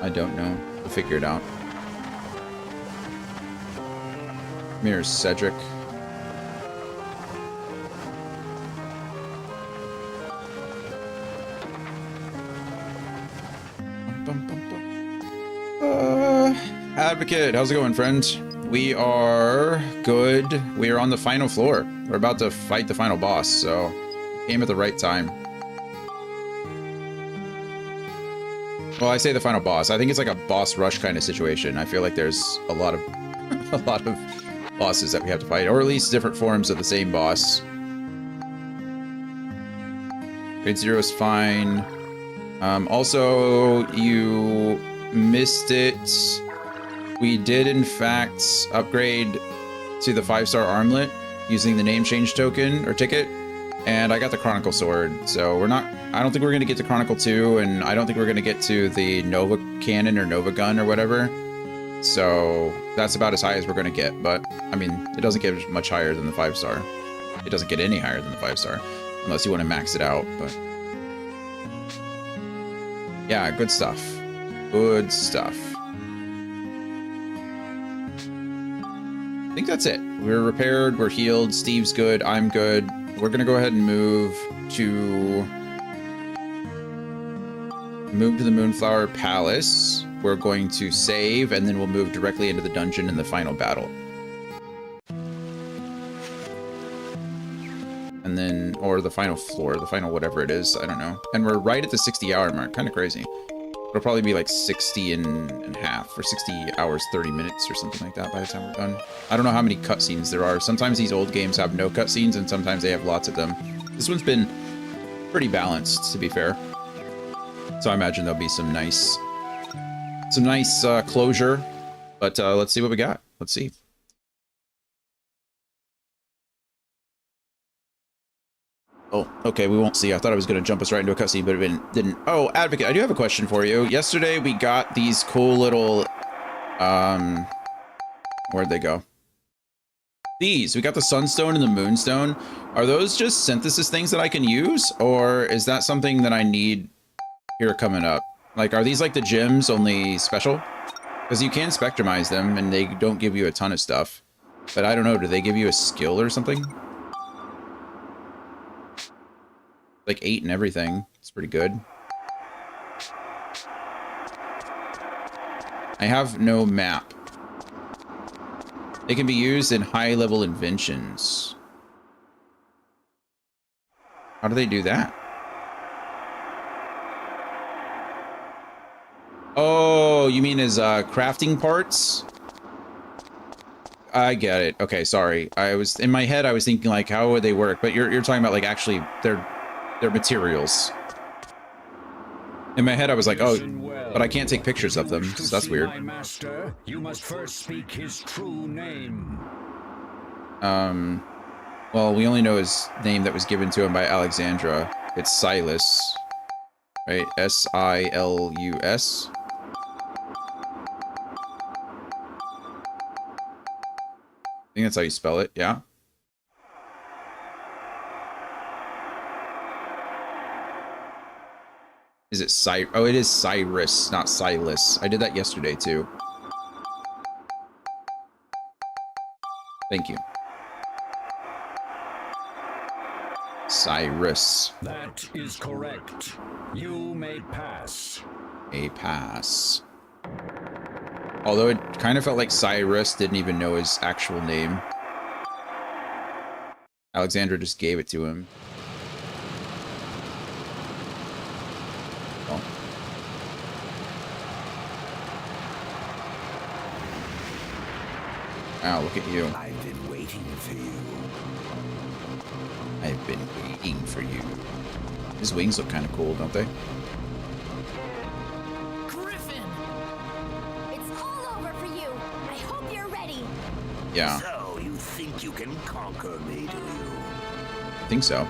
I don't know. We'll figure it out. Here's Cedric. Advocate, how's it going, friend? We are good. We are on the final floor. We're about to fight the final boss, so came at the right time. Well, I say the final boss. I think it's like a boss rush kind of situation. I feel like there's a lot of bosses that we have to fight, or at least different forms of the same boss. Grade 0 is fine. Also, you missed it. We did, in fact, upgrade to the 5-star armlet using the name change token or ticket, and I got the Chronicle Sword. So we're not. I don't think we're gonna get to Chronicle 2, and I don't think we're gonna get to the Nova Cannon or Nova Gun or whatever. So that's about as high as we're gonna get. But I mean, it doesn't get much higher than the 5-star. It doesn't get any higher than the 5-star, unless you want to max it out. But yeah, good stuff. Good stuff. I think that's it. We're repaired, we're healed, Steve's good, I'm good. We're gonna go ahead and move to the Moonflower Palace. We're going to save, and then we'll move directly into the dungeon in the final battle. And then, or the final floor, the final whatever it is, I don't know. And we're right at the 60-hour mark, kind of crazy. It'll probably be like 60 and a half, or 60 hours, 30 minutes, or something like that by the time we're done. I don't know how many cutscenes there are. Sometimes these old games have no cutscenes, and sometimes they have lots of them. This one's been pretty balanced, to be fair. So I imagine there'll be some nice closure. But let's see what we got. Let's see. Oh, okay, we won't see. I thought I was going to jump us right into a cutscene, but it didn't. Oh, Advocate, I do have a question for you. Yesterday, we got these cool little... where'd they go? These. We got the Sunstone and the Moonstone. Are those just synthesis things that I can use? Or is that something that I need here coming up? Like, are these like the gems, only special? Because you can spectrumize them, and they don't give you a ton of stuff. But I don't know, do they give you a skill or something? Like 8 and everything. It's pretty good. I have no map. They can be used in high-level inventions. How do they do that? Oh, you mean as crafting parts? I get it. Okay, sorry. I was in my head. I was thinking like, how would they work? But you're talking about like actually they're materials. In my head, I was like, oh, but I can't take pictures of them, so that's weird. Master, you must first speak his true name. Well, we only know his name that was given to him by Alexandra. It's Silas, right? S-I-L-U-S. I think that's how you spell it, yeah? Is it Oh, it is Cyrus, not Silas. I did that yesterday, too. Thank you. Cyrus. That is correct. You may pass. A pass. Although it kind of felt like Cyrus didn't even know his actual name. Alexandra just gave it to him. Wow, look at you. I've been waiting for you. I've been waiting for you. His wings look kind of cool, don't they? Griffin! It's all over for you. I hope you're ready. Yeah, So, you think you can conquer me, do you? I think so.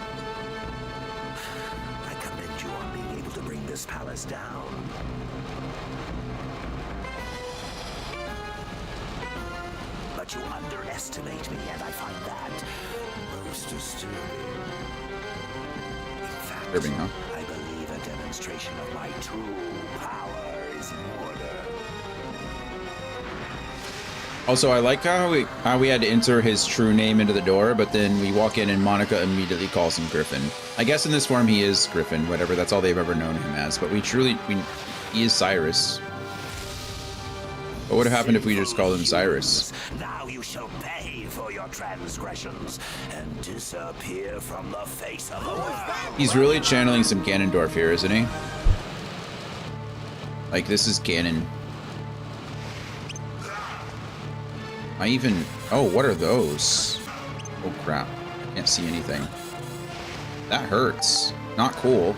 I commend you on being able to bring this palace down. But you underestimate me, and I find that most disturbing. In fact, Disturbing, huh? I believe a demonstration of my true power is in order. Also, I like how we had to enter his true name into the door, but then we walk in and Monica immediately calls him Griffin. I guess in this form he is Griffin, whatever. That's all they've ever known him as. But he is Cyrus. What would have happened if we just called him Cyrus? Now you shall pay for your transgressions and disappear from the face of the world. He's really channeling some Ganondorf here, isn't he? Like, this is Ganon. Oh, what are those? Oh, crap. Can't see anything. That hurts. Not cool.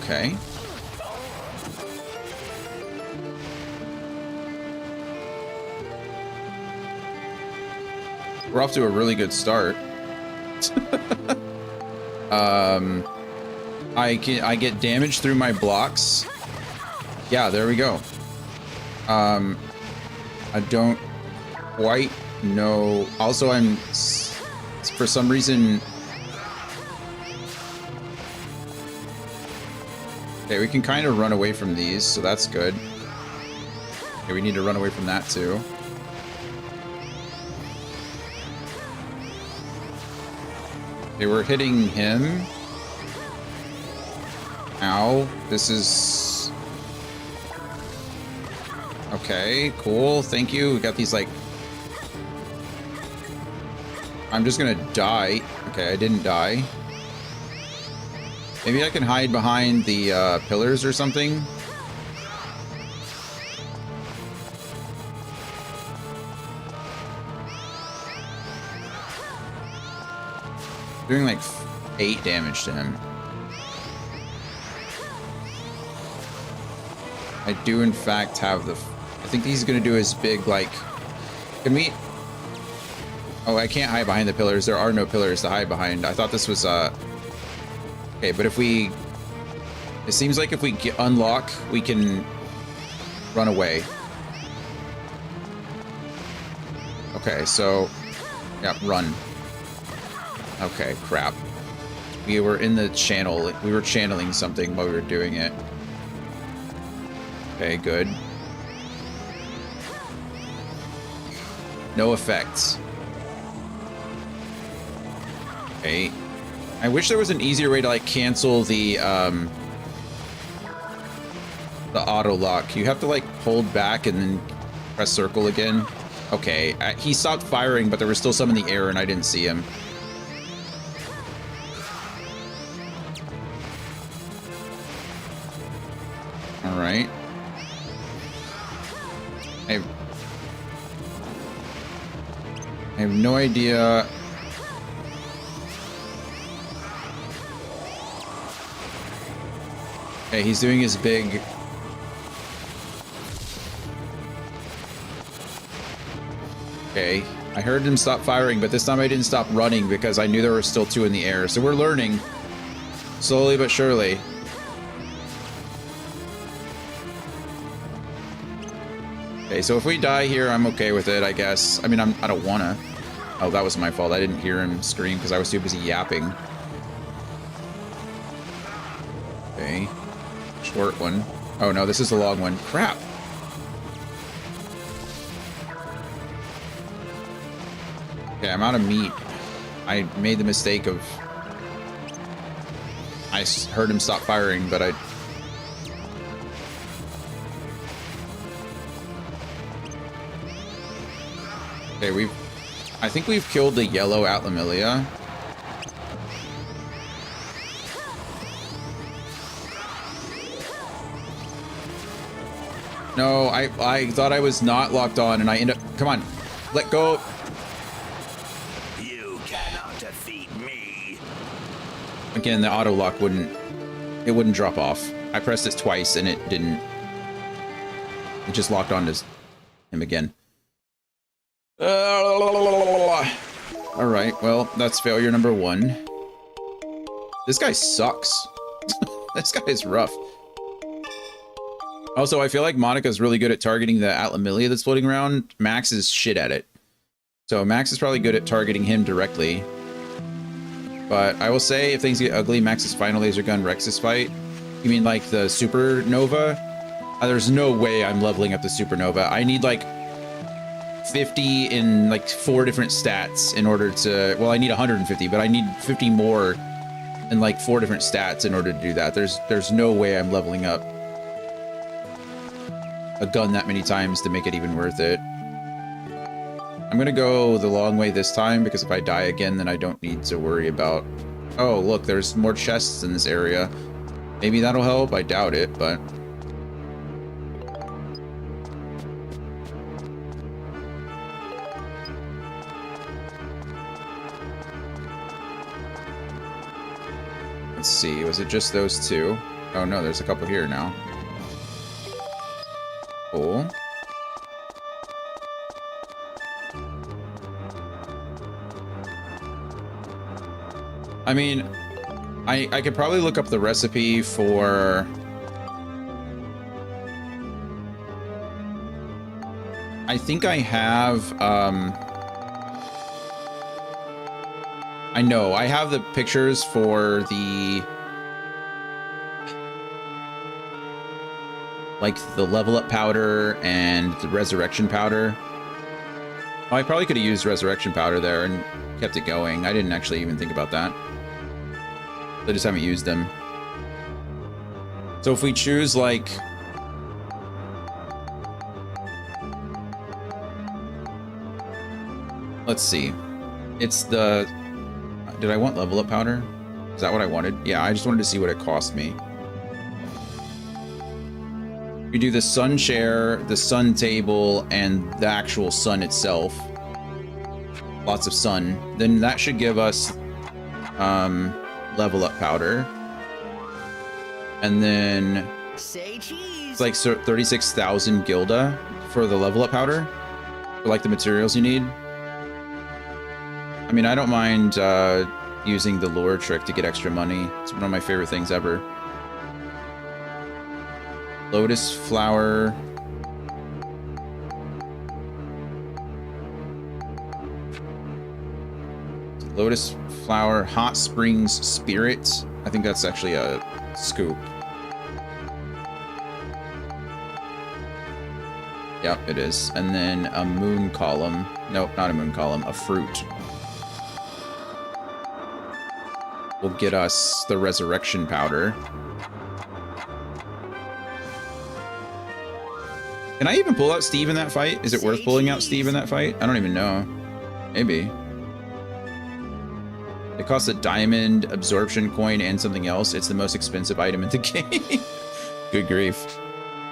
Okay. We're off to a really good start. I get damage through my blocks. Yeah, there we go. I don't quite know. Also, for some reason. Okay, we can kind of run away from these, so that's good. Okay, we need to run away from that too. Okay, we're hitting him. Ow. This is... Okay, cool. Thank you. We got these, like... I'm just gonna die. Okay, I didn't die. Maybe I can hide behind the pillars or something. Doing like 8 damage to him. I do in fact have the... I think he's gonna do his big, like... Can we... Oh, I can't hide behind the pillars. There are no pillars to hide behind. I thought this was, Okay, but if we... It seems like if we unlock, we can run away. Okay, so... Yeah, run. Okay, crap. We were in the channel. We were channeling something while we were doing it. Okay, good. No effects. Okay. I wish there was an easier way to, like, cancel the auto lock. You have to, like, hold back and then press circle again. Okay, he stopped firing, but there was still some in the air and I didn't see him. All right. I have no idea. Okay, he's doing his big... Okay, I heard him stop firing, but this time I didn't stop running because I knew there were still 2 in the air. So we're learning, slowly but surely. Okay, so if we die here, I'm okay with it, I guess. I mean, I don't wanna. Oh, that was my fault. I didn't hear him scream because I was too busy yapping. Okay. Short one. Oh no, this is the long one. Crap! Okay, I'm out of meat. I made the mistake of... I heard him stop firing, but I... Okay, I think we've killed the yellow Atlamillia. No, I thought I was not locked on, and I ended up... Come on, let go. You cannot defeat me. Again, the auto lock wouldn't drop off. I pressed it twice, and it didn't. It just locked on to him again. All right, well, that's failure number 1. This guy sucks. This guy is rough. Also, I feel like Monica's really good at targeting the Atlamillia that's floating around. Max is shit at it. So Max is probably good at targeting him directly. But I will say, if things get ugly, Max's final laser gun Rex's fight. You mean like the Supernova? There's no way I'm leveling up the Supernova. I need like 50 in like 4 different stats in order to, well, I need 150, but I need 50 more in like 4 different stats in order to do that. There's no way I'm leveling up a gun that many times to make it even worth it. I'm gonna go the long way this time, because if I die again, then I don't need to worry about, oh, look, there's more chests in this area. Maybe that'll help. I doubt it, but let's see, was it just those 2? Oh no, there's a couple here now. Cool. I mean, I could probably look up the recipe for... I think I have, I know, I have the pictures for the... like the level up powder and the resurrection powder. Oh, I probably could have used resurrection powder there and kept it going. I didn't actually even think about that. I just haven't used them. So if we choose like... let's see. It's the... did I want level up powder? Is that what I wanted? Yeah, I just wanted to see what it cost me. We do the sun share, the sun table, and the actual sun itself. Lots of sun. Then that should give us level up powder. And then Say cheese. it's like 36,000 gilda for the level up powder. For like the materials you need. I mean, I don't mind using the lure trick to get extra money. It's one of my favorite things ever. Lotus flower. Lotus flower, hot springs spirit. I think that's actually a scoop. Yep, it is. And then a moon column. Nope, not a moon column, a fruit. Will get us the resurrection powder. Can I even pull out Steve in that fight? Is it worth pulling out Steve in that fight? I don't even know. Maybe. It costs a diamond, absorption coin, and something else. It's the most expensive item in the game. Good grief.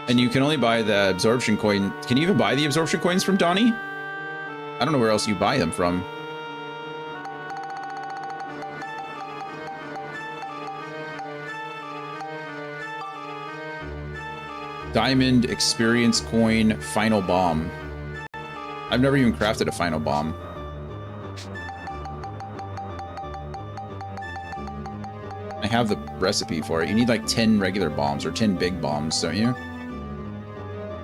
And you can only buy the absorption coin. Can you even buy the absorption coins from Donnie? I don't know where else you buy them from. Diamond, experience coin, final bomb. I've never even crafted a final bomb. I have the recipe for it. You need like 10 regular bombs or 10 big bombs, don't you?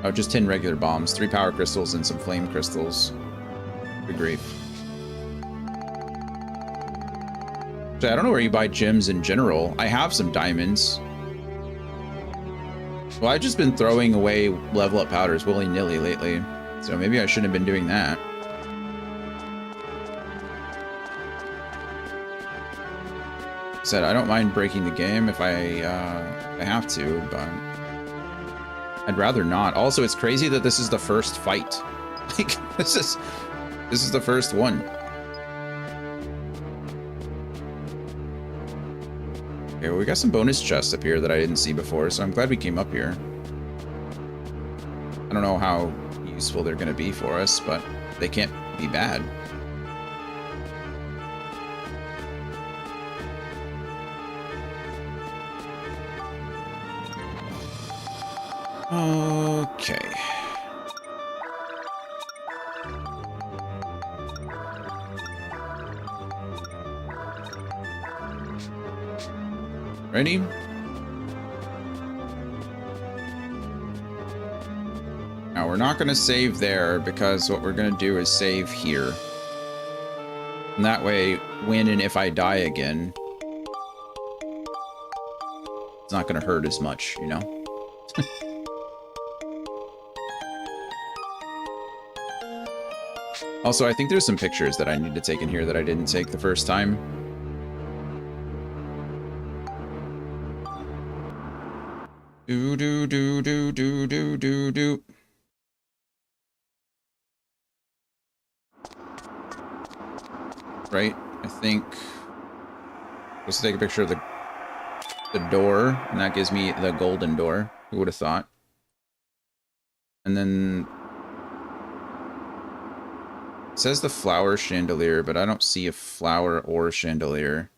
Oh, just 10 regular bombs, 3 power crystals and some flame crystals. Good grief. So I don't know where you buy gems in general. I have some diamonds. Well, I've just been throwing away level up powders willy-nilly lately, so maybe I shouldn't have been doing that. Said I don't mind breaking the game if I have to, but I'd rather not. Also, it's crazy that this is the first fight. Like this is the first one. Okay, well, we got some bonus chests up here that I didn't see before, so I'm glad we came up here. I don't know how useful they're going to be for us, but they can't be bad. Okay. Ready? Now we're not going to save there because what we're going to do is save here. And that way, when and if I die again, it's not going to hurt as much, you know? Also, I think there's some pictures that I need to take in here that I didn't take the first time. Do do do do do do do do. Right, I think let's take a picture of the door, and that gives me the golden door. Who would have thought? And then it says the flower chandelier, but I don't see a flower or chandelier.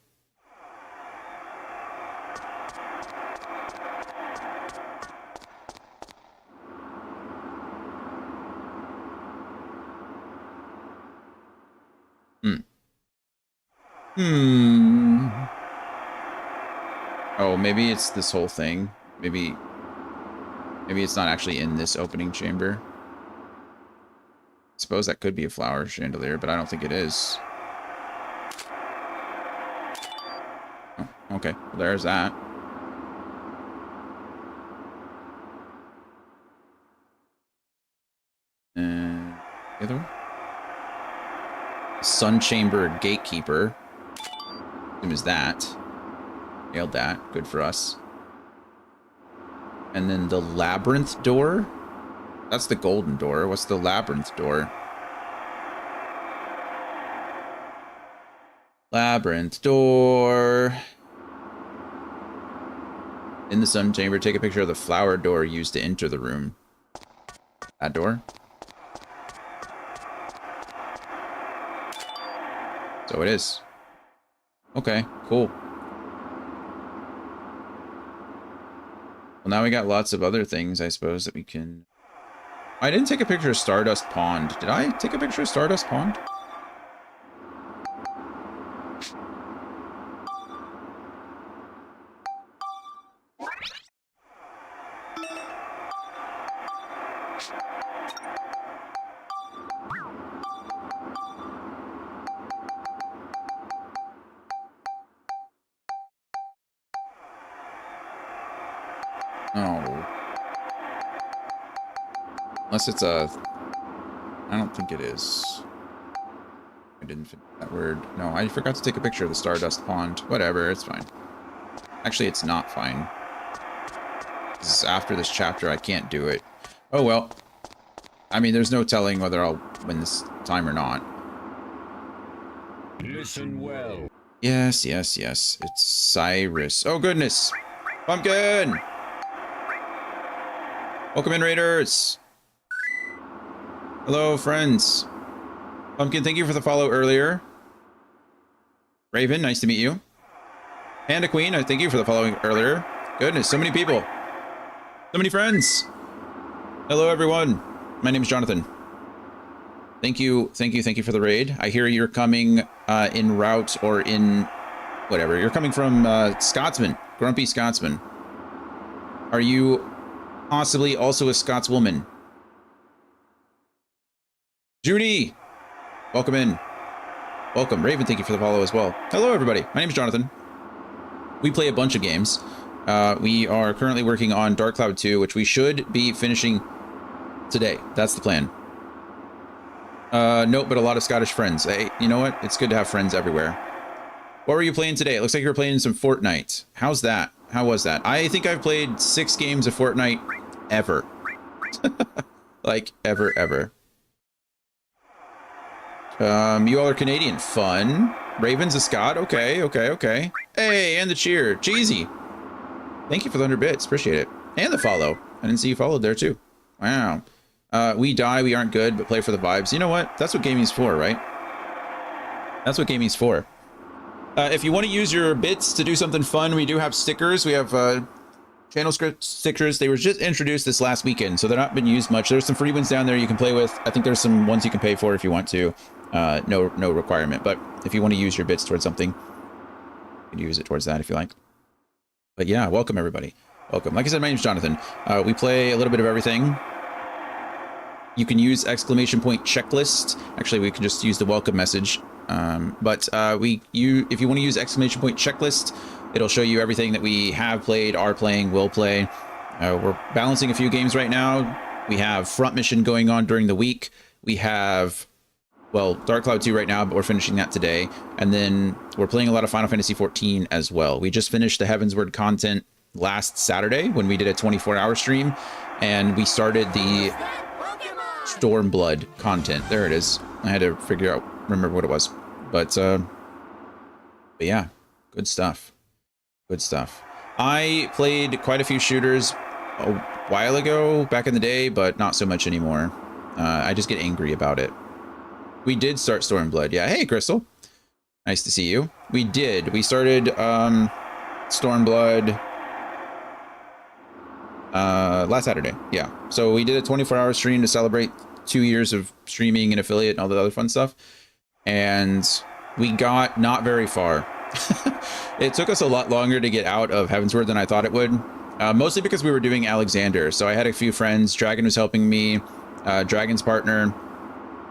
Oh, maybe it's this whole thing. Maybe it's not actually in this opening chamber. I suppose that could be a flower chandelier, but I don't think it is. Oh, okay, well, there's that. And the other one? Sun Chamber Gatekeeper. Who is that? Nailed that. Good for us. And then the Labyrinth Door? That's the golden door. What's the Labyrinth Door? Labyrinth Door. In the Sun Chamber, take a picture of the flower door used to enter the room. That door? So it is. Okay, cool. Well, now we got lots of other things, I suppose, that we can... I didn't take a picture of Stardust Pond. Did I take a picture of Stardust Pond? Unless it's a... I don't think it is. I didn't fit that word. No, I forgot to take a picture of the Stardust Pond. Whatever, it's fine. Actually, it's not fine. After this chapter, I can't do it. Oh well. I mean, there's no telling whether I'll win this time or not. Listen well. Yes, yes, yes. It's Cyrus. Oh, goodness. Pumpkin! Welcome in, Raiders. Hello, friends. Pumpkin, thank you for the follow earlier. Raven, nice to meet you. Panda Queen, I thank you for the following earlier. Goodness, so many people. So many friends. Hello, everyone. My name is Jonathan. Thank you for the raid. I hear you're coming in route or in whatever. You're coming from Scotsman, Grumpy Scotsman. Are you possibly also a Scotswoman? Judy, welcome in. Welcome. Raven, thank you for the follow as well. Hello, everybody. My name is Jonathan. We play a bunch of games. We are currently working on Dark Cloud 2, which we should be finishing today. That's the plan. Nope, but a lot of Scottish friends. Hey, you know what? It's good to have friends everywhere. What were you playing today? It looks like you were playing some Fortnite. How's that? How was that? I think I've played 6 games of Fortnite ever. Like, ever. You all are Canadian. Fun. Raven's a Scot. Okay. Hey, and the cheer. Cheesy. Thank you for the 100 bits. Appreciate it. And the follow. I didn't see you followed there, too. Wow. We die, we aren't good, but play for the vibes. You know what? That's what gaming's for, right? That's what gaming's for. If you want to use your bits to do something fun, we do have stickers. We have channel script stickers. They were just introduced this last weekend, so they're not been used much. There's some free ones down there you can play with. I think there's some ones you can pay for if you want to. No requirement, but if you want to use your bits towards something, you can use it towards that if you like. But yeah, welcome everybody. Welcome. Like I said, my name's Jonathan. We play a little bit of everything. You can use exclamation point checklist. Actually, we can just use the welcome message. If you want to use exclamation point checklist, it'll show you everything that we have played, are playing, will play. We're balancing a few games right now. We have front mission going on during the week. We have well, Dark Cloud 2 right now, but we're finishing that today. And then we're playing a lot of Final Fantasy 14 as well. We just finished the Heavensward content last Saturday when we did a 24-hour stream, and we started the Stormblood content. There it is. I had to remember what it was. But yeah, good stuff. Good stuff. I played quite a few shooters a while ago, back in the day, but not so much anymore. I just get angry about it. We did start Stormblood. Yeah, hey, Crystal. Nice to see you. We did. We started Stormblood last Saturday. Yeah. So we did a 24-hour stream to celebrate 2 years of streaming and affiliate and all the other fun stuff. And we got not very far. It took us a lot longer to get out of Heavensward than I thought it would. Mostly because we were doing Alexander. So I had a few friends. Dragon was helping me. Dragon's partner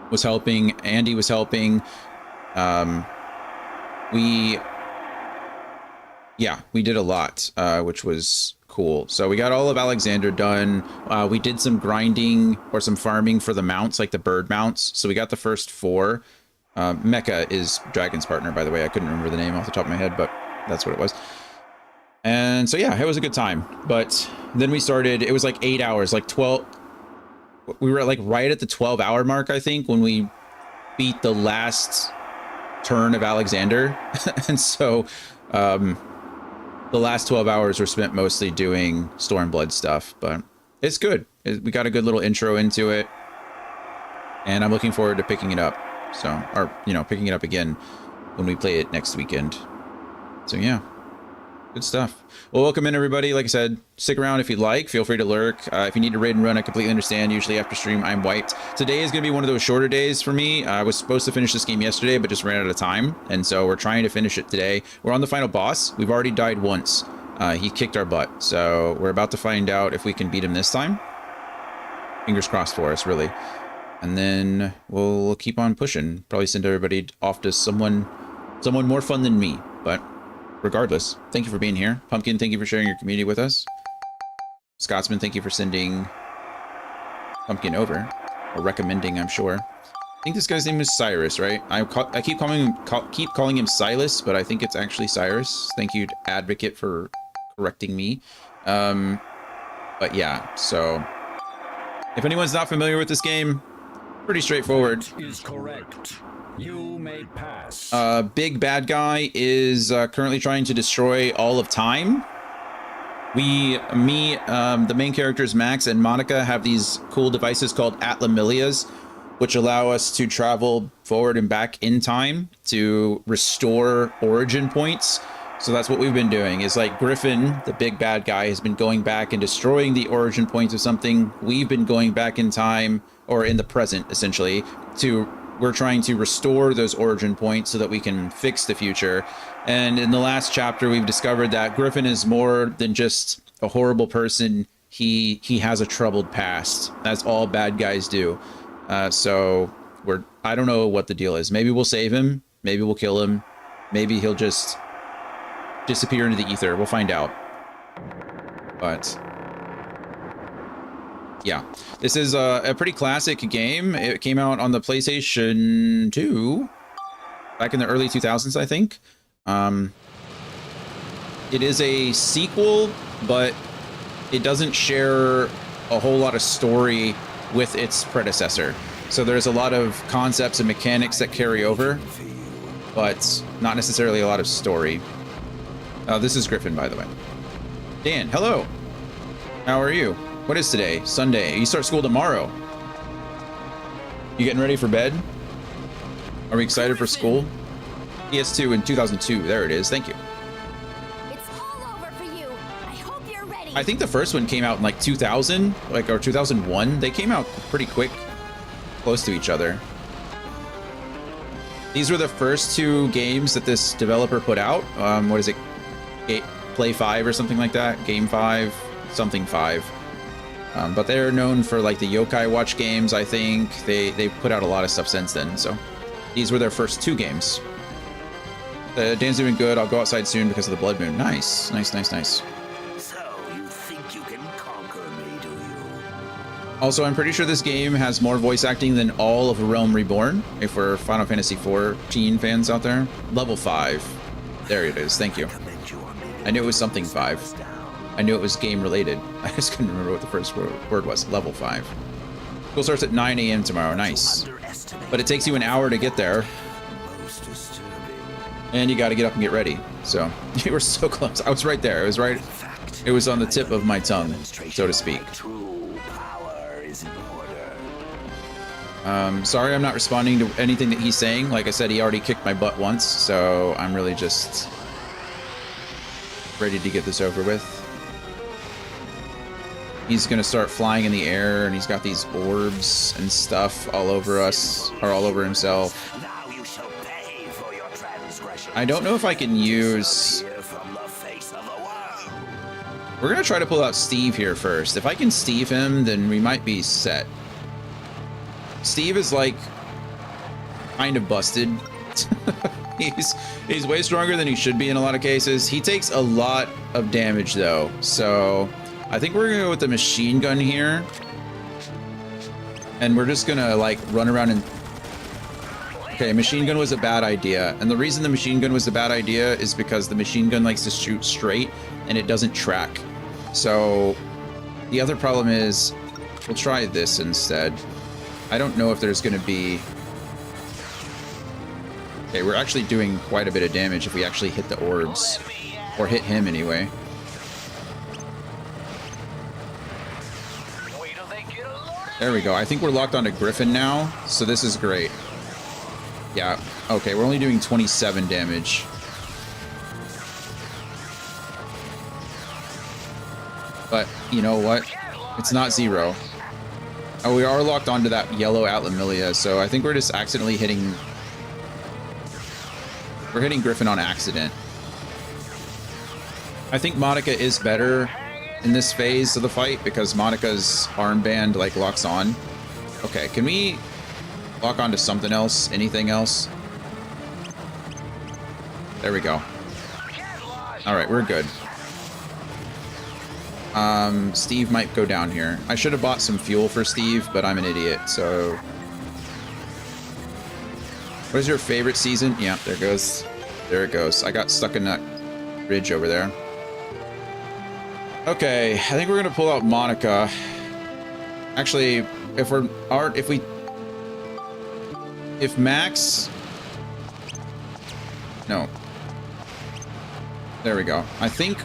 was helping. Andy was helping. We did a lot, which was cool. So we got all of Alexander done. We did some grinding or some farming for the mounts, like the bird mounts. So we got the first 4. Mecha is Dragon's partner, by the way. I couldn't remember the name off the top of my head, but that's what it was. And so, yeah, it was a good time. But then we started, it was like 8 hours, like 12. We were like right at the 12-hour mark, I think, when we beat the last turn of Alexander. And so the last 12 hours were spent mostly doing Stormblood stuff, but it's good. We got a good little intro into it, and I'm looking forward to picking it up. So, or, you know, picking it up again when we play it next weekend. So, yeah, good stuff. Well, welcome in, everybody. Like I said, stick around if you'd like. Feel free to lurk. If you need to raid and run, I completely understand. Usually after stream, I'm wiped. Today is going to be one of those shorter days for me. I was supposed to finish this game yesterday, but just ran out of time. And so we're trying to finish it today. We're on the final boss. We've already died once. He kicked our butt. So we're about to find out if we can beat him this time. Fingers crossed for us, really. And then we'll keep on pushing. Probably send everybody off to someone more fun than me. But regardless, thank you for being here. Pumpkin, thank you for sharing your community with us. Scotsman, thank you for sending Pumpkin over. Or recommending, I'm sure. I think this guy's name is Cyrus, right? I keep calling him Silas, but I think it's actually Cyrus. Thank you, Advocate, for correcting me. But yeah, so if anyone's not familiar with this game, pretty straightforward. Is correct. You may pass. Big bad guy is currently trying to destroy all of time. The main characters Max and Monica have these cool devices called Atlamilias, which allow us to travel forward and back in time to restore origin points. So that's what we've been doing, is like Griffin, the big bad guy, has been going back and destroying the origin points of something. We've been going back in time, or in the present, essentially, we're trying to restore those origin points so that we can fix the future. And in the last chapter, we've discovered that Griffin is more than just a horrible person. He has a troubled past. That's all bad guys do. So I don't know what the deal is. Maybe we'll save him. Maybe we'll kill him. Maybe he'll just disappear into the ether. We'll find out. But yeah, this is a pretty classic game. It came out on the PlayStation 2 back in the early 2000s, I think. It is a sequel, but it doesn't share a whole lot of story with its predecessor. So there's a lot of concepts and mechanics that carry over, but not necessarily a lot of story. This is Griffin, by the way. Dan, hello. How are you? What is today? Sunday. You start school tomorrow. You getting ready for bed? Are we excited for school? PS2 in 2002. There it is. Thank you. It's all over for you. I hope you're ready. I think the first one came out in like 2000, or 2001. They came out pretty quick, close to each other. These were the first 2 games that this developer put out. What is it? Play 5 or something like that? Game 5? Something 5. But they're known for like the Yokai Watch games, I think. They've put out a lot of stuff since then. So these were their first 2 games. Dan's doing good. I'll go outside soon because of the blood moon. Nice. Nice, nice, nice. So, you think you can conquer me, do you? Also, I'm pretty sure this game has more voice acting than all of Realm Reborn, if we're Final Fantasy XIV fans out there. Level 5. There it is. Thank you. I knew it was something 5. I knew it was game related. I just couldn't remember what the first word was. Level 5. School starts at 9 a.m. tomorrow. Nice. But it takes you an hour to get there. And you got to get up and get ready. So you were so close. I was right there. It was right. It was on the tip of my tongue, so to speak. Sorry, I'm not responding to anything that he's saying. Like I said, he already kicked my butt once, so I'm really just ready to get this over with. He's gonna start flying in the air, and he's got these orbs and stuff all over us, or all over himself. I don't know if I can use... We're gonna try to pull out Steve here first. If I can Steve him, then we might be set. Steve is like kind of busted. he's way stronger than he should be in a lot of cases. He takes a lot of damage though, so I think we're gonna go with the machine gun here, and we're just gonna like run around and... Okay, machine gun was a bad idea, and the reason the machine gun was a bad idea is because the machine gun likes to shoot straight and it doesn't track. So the other problem is we'll try this instead. I don't know if there's going to be... Okay, we're actually doing quite a bit of damage if we actually hit the orbs. Or hit him anyway. There we go. I think we're locked onto Griffin now, so this is great. Yeah, okay, we're only doing 27 damage. But, you know what? It's not 0. Oh, we are locked onto that yellow Atlamillia, so I think we're just accidentally hitting... We're hitting Griffin on accident. I think Monica is better in this phase of the fight because Monica's armband, like, locks on. Okay, can we lock onto something else? Anything else? There we go. Alright, we're good. Steve might go down here. I should have bought some fuel for Steve, but I'm an idiot, so... What is your favorite season? Yeah, there it goes. There it goes. I got stuck in that ridge over there. Okay, I think we're gonna pull out Monica. Actually, if Max... No. There we go. I think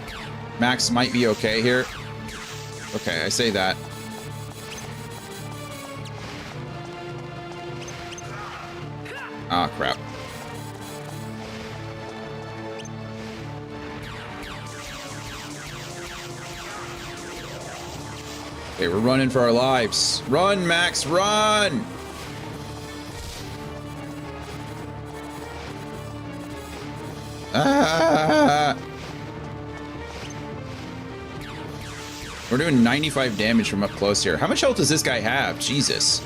Max might be okay here. Okay, I say that. Ah, crap. Okay, we're running for our lives. Run, Max, run! Ah! We're doing 95 damage from up close here. How much health does this guy have? Jesus.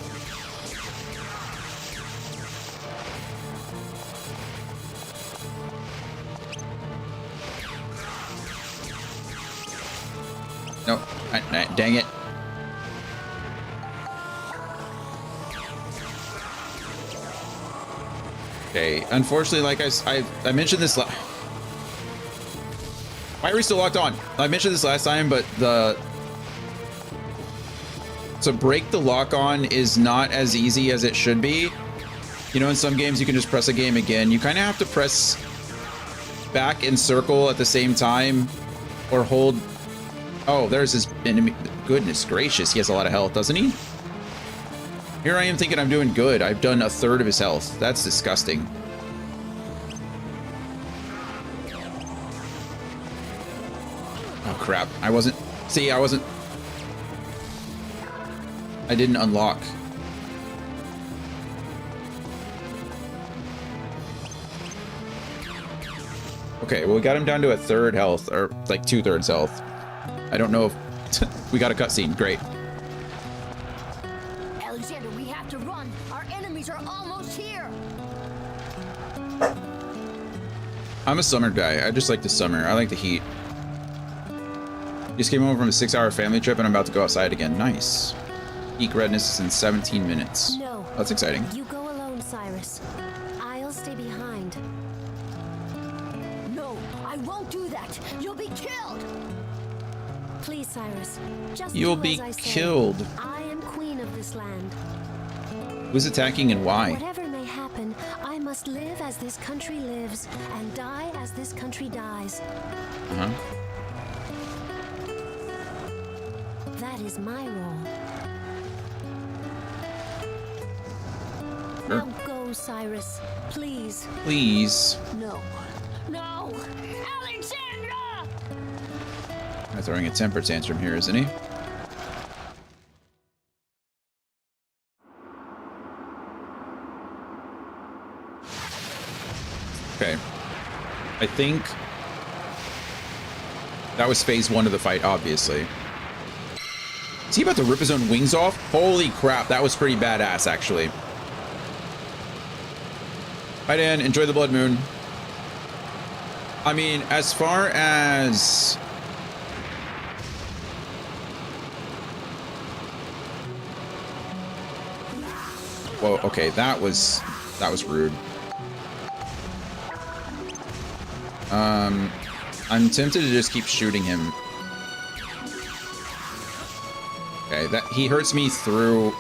No, dang it. Okay, unfortunately, like I mentioned this why are we still locked on? I mentioned this last time, but to break the lock on is not as easy as it should be. You know, in some games you can just press a game again. You kind of have to press back and circle at the same time, or hold... Oh, there's his enemy. Goodness gracious, he has a lot of health, doesn't he? Here I am thinking I'm doing good. I've done a third of his health. That's disgusting. Oh, crap. I wasn't... See, I wasn't... I didn't unlock. Okay, well, we got him down to a third health, or like 2/3 health. I don't know if... We got a cutscene. Great. Alexander, we have to run. Our enemies are almost here. I'm a summer guy. I just like the summer. I like the heat. Just came home from a 6-hour family trip and I'm about to go outside again. Nice. Peak redness is in 17 minutes. No. That's exciting. You go alone, Cyrus. I'll stay behind. No, I won't do that. You'll be killed. Please, Cyrus. Just You'll do be as I say. killed. I am queen of this land. Who's attacking and why? Whatever may happen, I must live as this country lives and die as this country dies. Uh-huh. That is my role. Sure. Now go, Cyrus. Please. Please. No. No! Alexandra! I'm throwing a temper tantrum here, isn't he? Okay. I think that was phase 1 of the fight, obviously. Is he about to rip his own wings off? Holy crap, that was pretty badass, actually. Hi, Dan. Enjoy the Blood Moon. I mean, as far as... Whoa, okay, that was rude. I'm tempted to just keep shooting him. Okay, that he hurts me through...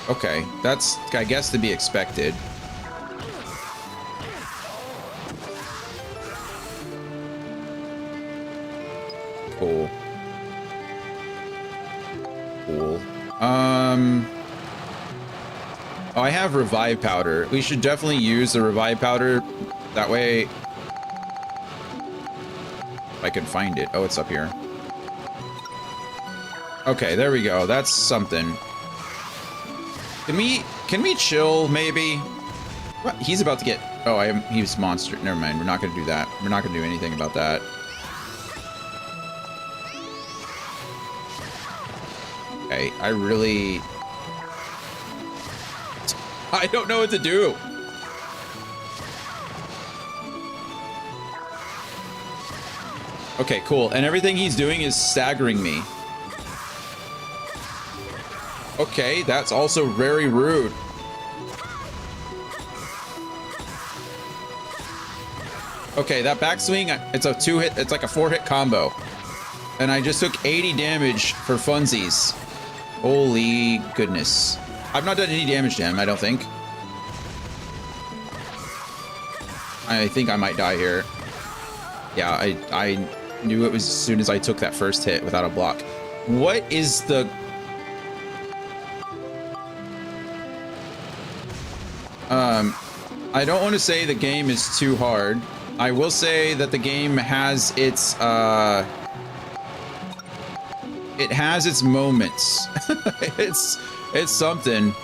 Okay, that's, I guess, to be expected. Cool. Cool. Oh, I have revive powder. We should definitely use the revive powder. That way... If I can find it. Oh, it's up here. Okay, there we go. That's something. Can we chill, maybe? What? He's about to get... Oh, he's monster. Never mind. We're not going to do that. We're not going to do anything about that. Okay, I really... I don't know what to do. Okay, cool. And everything he's doing is staggering me. Okay, that's also very rude. Okay, that backswing, it's a 2-hit, it's like a 4-hit combo. And I just took 80 damage for funsies. Holy goodness. I've not done any damage to him, I don't think. I think I might die here. Yeah, I knew it was as soon as I took that first hit without a block. What is the... I don't want to say the game is too hard. I will say that the game has its, it has its moments. It's something.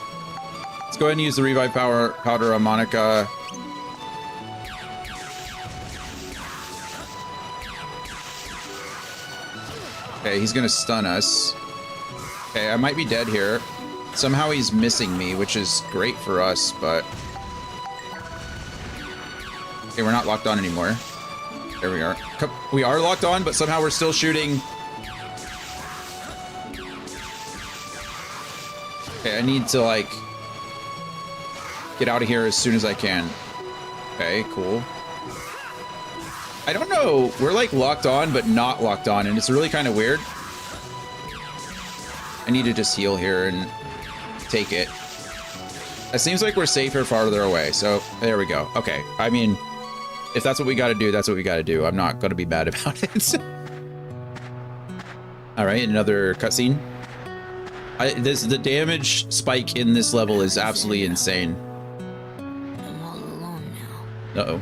Let's go ahead and use the revive powder on Monica. Okay, he's gonna stun us. Okay, I might be dead here. Somehow he's missing me, which is great for us, but... Okay, we're not locked on anymore. There we are. We are locked on, but somehow we're still shooting. Okay, I need to, like, get out of here as soon as I can. Okay, cool. I don't know. We're, like, locked on, but not locked on, and it's really kind of weird. I need to just heal here and take it. It seems like we're safer farther away, so there we go. Okay, I mean... If that's what we gotta do, that's what we gotta do. I'm not gonna be bad about it. Alright, another cutscene. The damage spike in this level is absolutely insane. I'm all alone now. Uh-oh.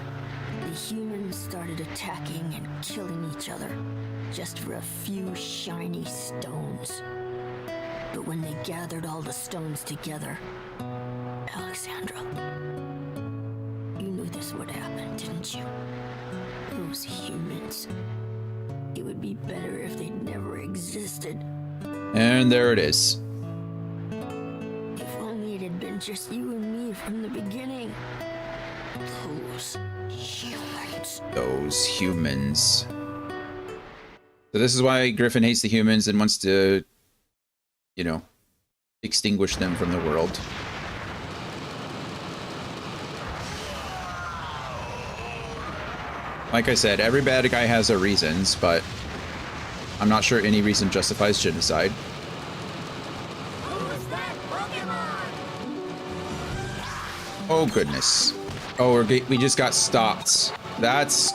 The humans started attacking and killing each other just for a few shiny stones. But when they gathered all the stones together, Alexandra, you knew this would happen, didn't you? Those humans. It would be better if they never existed. And there it is. If only it had been just you and me from the beginning. Those humans. Those humans. So this is why Griffin hates the humans and wants to, you know, extinguish them from the world. Like I said, every bad guy has their reasons, but I'm not sure any reason justifies genocide. Oh goodness. Oh, we just got stopped. That's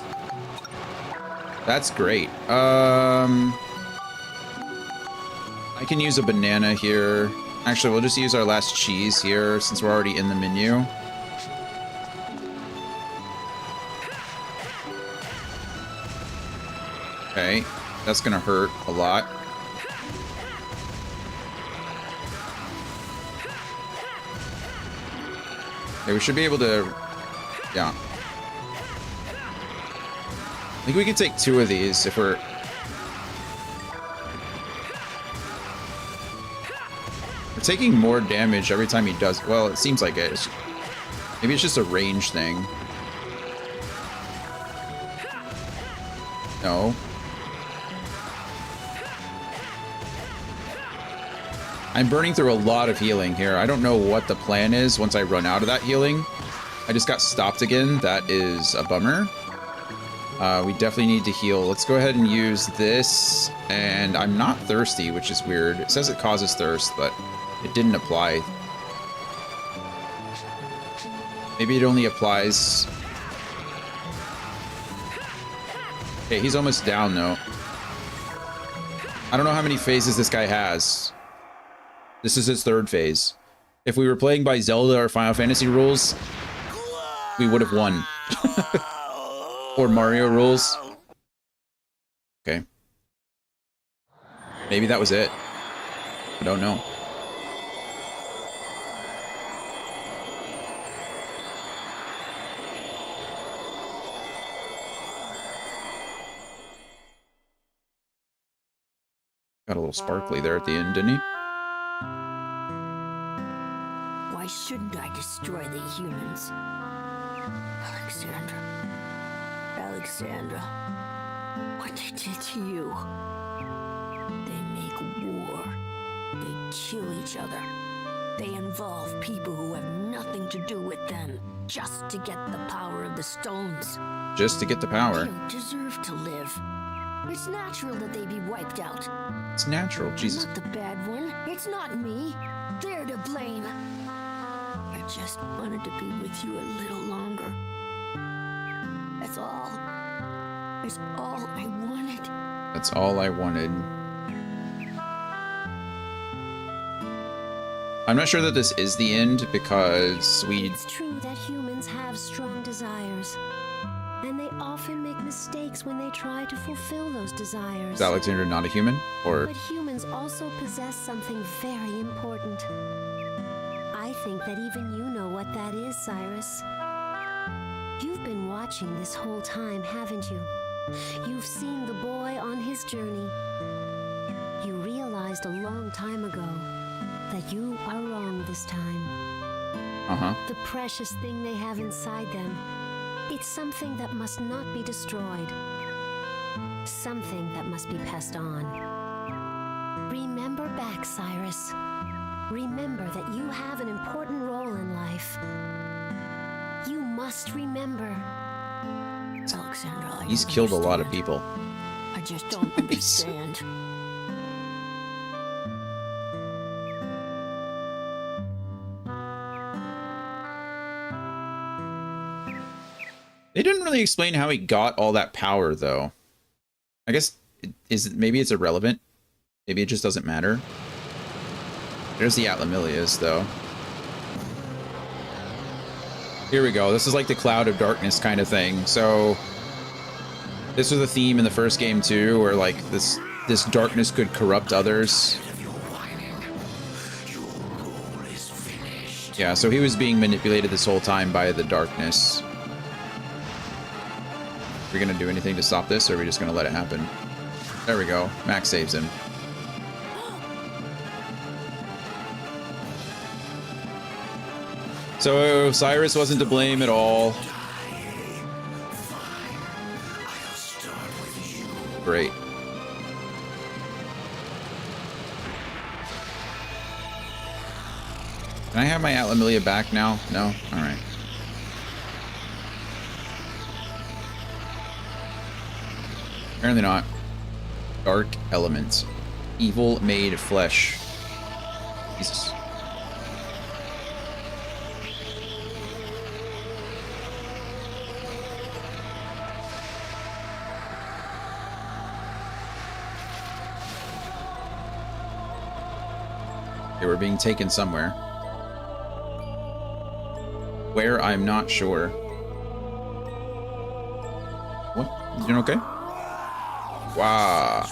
great. I can use a banana here. Actually, we'll just use our last cheese here since we're already in the menu. Okay, that's gonna hurt a lot. Okay, we should be able to, yeah. I think we can take 2 of these if we're... We're taking more damage every time he does... Well, it seems like it. Maybe it's just a range thing. No. I'm burning through a lot of healing here. I don't know what the plan is once I run out of that healing. I just got stopped again. That is a bummer. We definitely need to heal. Let's go ahead and use this. And I'm not thirsty, which is weird. It says it causes thirst, but it didn't apply. Maybe it only applies... Okay, he's almost down, though. I don't know how many phases this guy has. This is his 3rd phase. If we were playing by Zelda or Final Fantasy rules, we would have won. Or Mario rules. Okay. Maybe that was it. I don't know. Got a little sparkly there at the end, didn't he? Why shouldn't I destroy the humans? Alexandra, what they did to you. They make war. They kill each other. They involve people who have nothing to do with them, just to get the power of the stones. Just to get the power. They don't deserve to live. It's natural that they be wiped out. It's natural, Jesus. I'm not the bad one. It's not me. They're to blame. I just wanted to be with you a little longer. That's all. That's all I wanted. That's all I wanted. I'm not sure that this is the end because It's true that humans have strong desires. And they often make mistakes when they try to fulfill those desires. Is Alexander not a human? Or... But humans also possess something very important. I think that even you know what that is, Cyrus. You've been watching this whole time, haven't you? You've seen the boy on his journey. You realized a long time ago that you are wrong this time. Uh-huh. The precious thing they have inside them, it's something that must not be destroyed. Something that must be passed on. Remember back, Cyrus. Remember that you have an important role in life. You must remember. Alexandra, He's killed a lot of people. I just don't understand. They didn't really explain how he got all that power, though. I guess maybe it's irrelevant. Maybe it just doesn't matter. There's the Atlamilias, though. Here we go. This is like the Cloud of Darkness kind of thing. So this was a theme in the first game too, where like this darkness could corrupt others. Yeah, so he was being manipulated this whole time by the darkness. Are we gonna do anything to stop this, or are we just gonna let it happen? There we go. Max saves him. So Cyrus wasn't to blame at all. Great. Can I have my Atlamillia back now? No? Alright. Apparently not. Dark element. Evil made flesh. Jesus. They were being taken somewhere. Where, I'm not sure. What? You doing okay? Wow.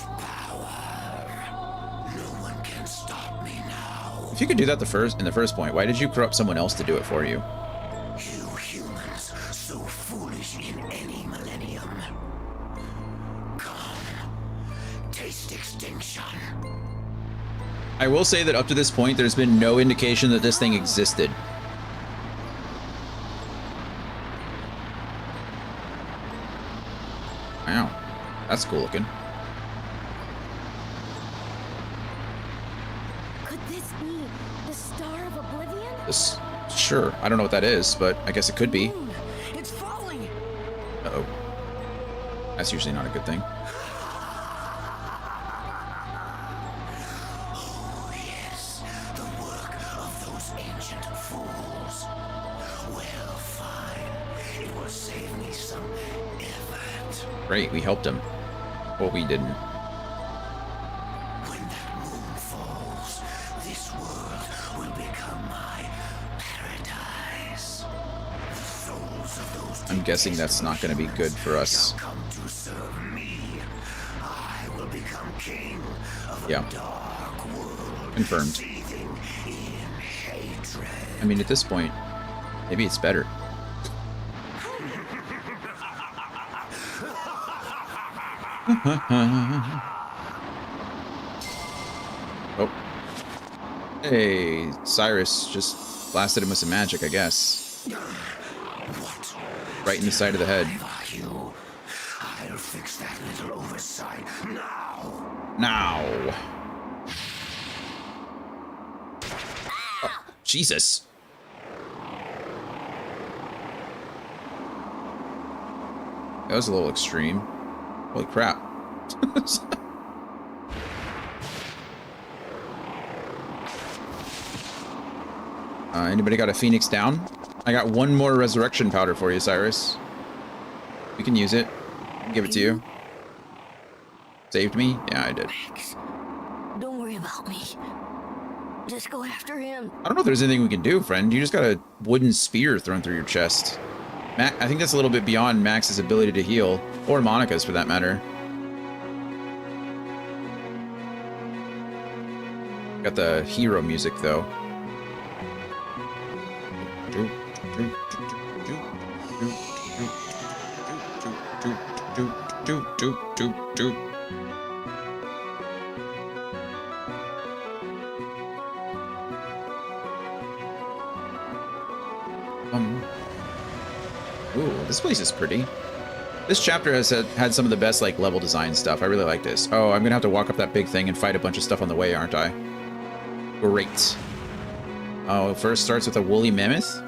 If you could do that in the first point, why did you corrupt someone else to do it for you? You humans, so foolish in any millennium. Come, taste extinction. I will say that up to this point, there's been no indication that this thing existed. Wow, that's cool looking. Could this be the Star of Oblivion? This, sure, I don't know what that is, but I guess it could be. It's falling. Uh-oh. That's usually not a good thing. Oh yes, the work of those ancient fools. Well, fine. It will save me some effort. Great, we helped him. Well, we didn't. When that moon falls, this world will become my paradise. The souls of those I'm guessing that's not going to be good for us. shall come to serve me. I will become king of Yeah. a dark world. Confirmed. Seething in hatred. I mean, at this point, maybe it's better. Oh. Hey, Cyrus just blasted him with some magic, I guess. What? Right in the side of the head. Are you? I'll fix that little oversight now. Now. Oh, Jesus. That was a little extreme. Holy crap. Anybody got a Phoenix down? I got one more resurrection powder for you, Cyrus. You can use it. I'll give it to you. Saved me? Yeah, I did. Max, don't worry about me. Just go after him. I don't know if there's anything we can do, friend. You just got a wooden spear thrown through your chest. I think that's a little bit beyond Max's ability to heal, or Monica's for that matter. Got the hero music though. Ooh, this place is pretty. This chapter has had some of the best like level design stuff. I really like this. Oh, I'm gonna have to walk up that big thing and fight a bunch of stuff on the way, aren't I? Great. Oh, it first starts with a woolly mammoth.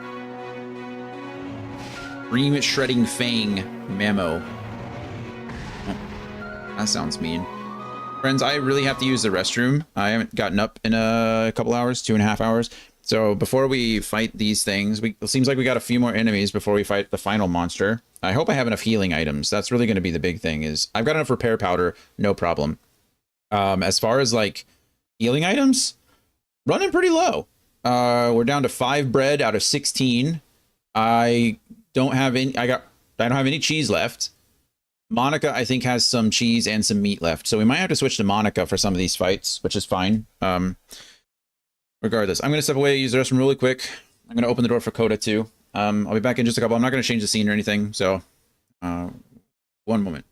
Cream shredding fang mammo. Oh, that sounds mean. Friends, I really have to use the restroom. I haven't gotten up in a couple hours, 2.5 hours. So before we fight these things, it seems like we got a few more enemies before we fight the final monster. I hope I have enough healing items. That's really going to be the big thing. Is I've got enough repair powder, no problem. As far as like healing items, running pretty low. We're down to 5 bread out of 16. I don't have any. I don't have any cheese left. Monica, I think, has some cheese and some meat left, so we might have to switch to Monica for some of these fights, which is fine. Regardless, I'm going to step away, use the restroom really quick. I'm going to open the door for Coda too. I'll be back in just a couple. I'm not going to change the scene or anything, so one moment.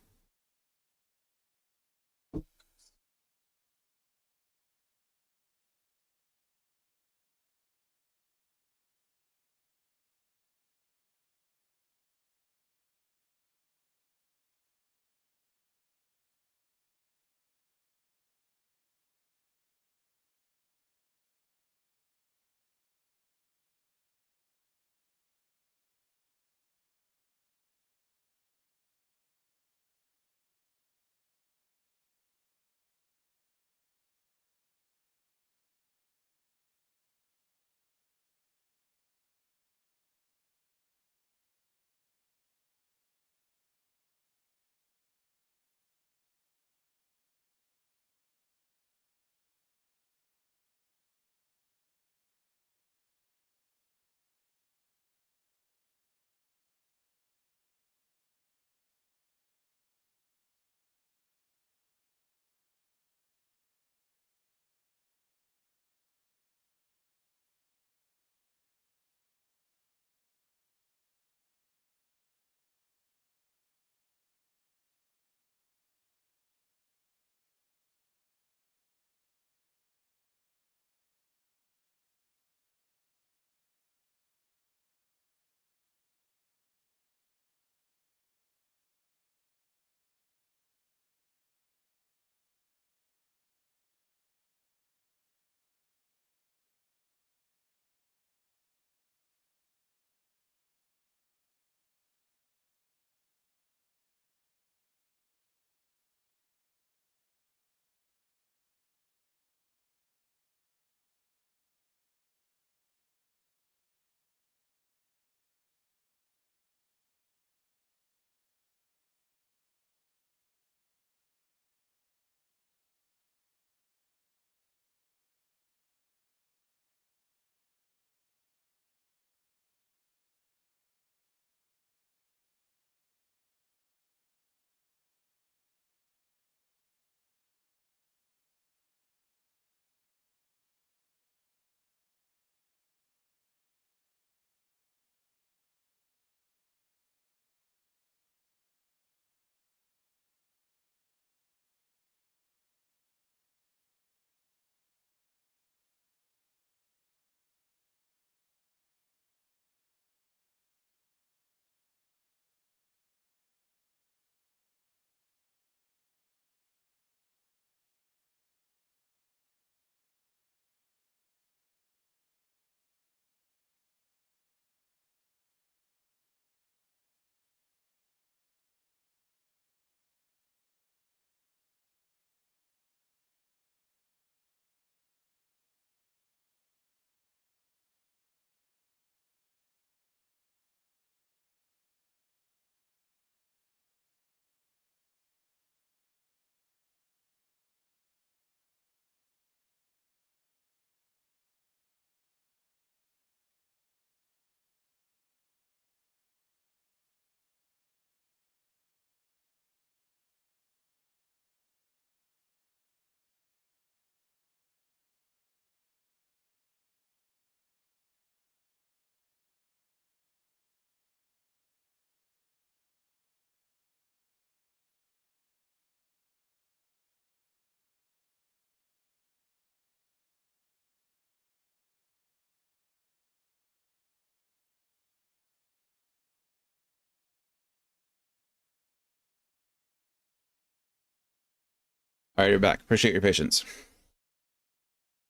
All right, you're back. Appreciate your patience.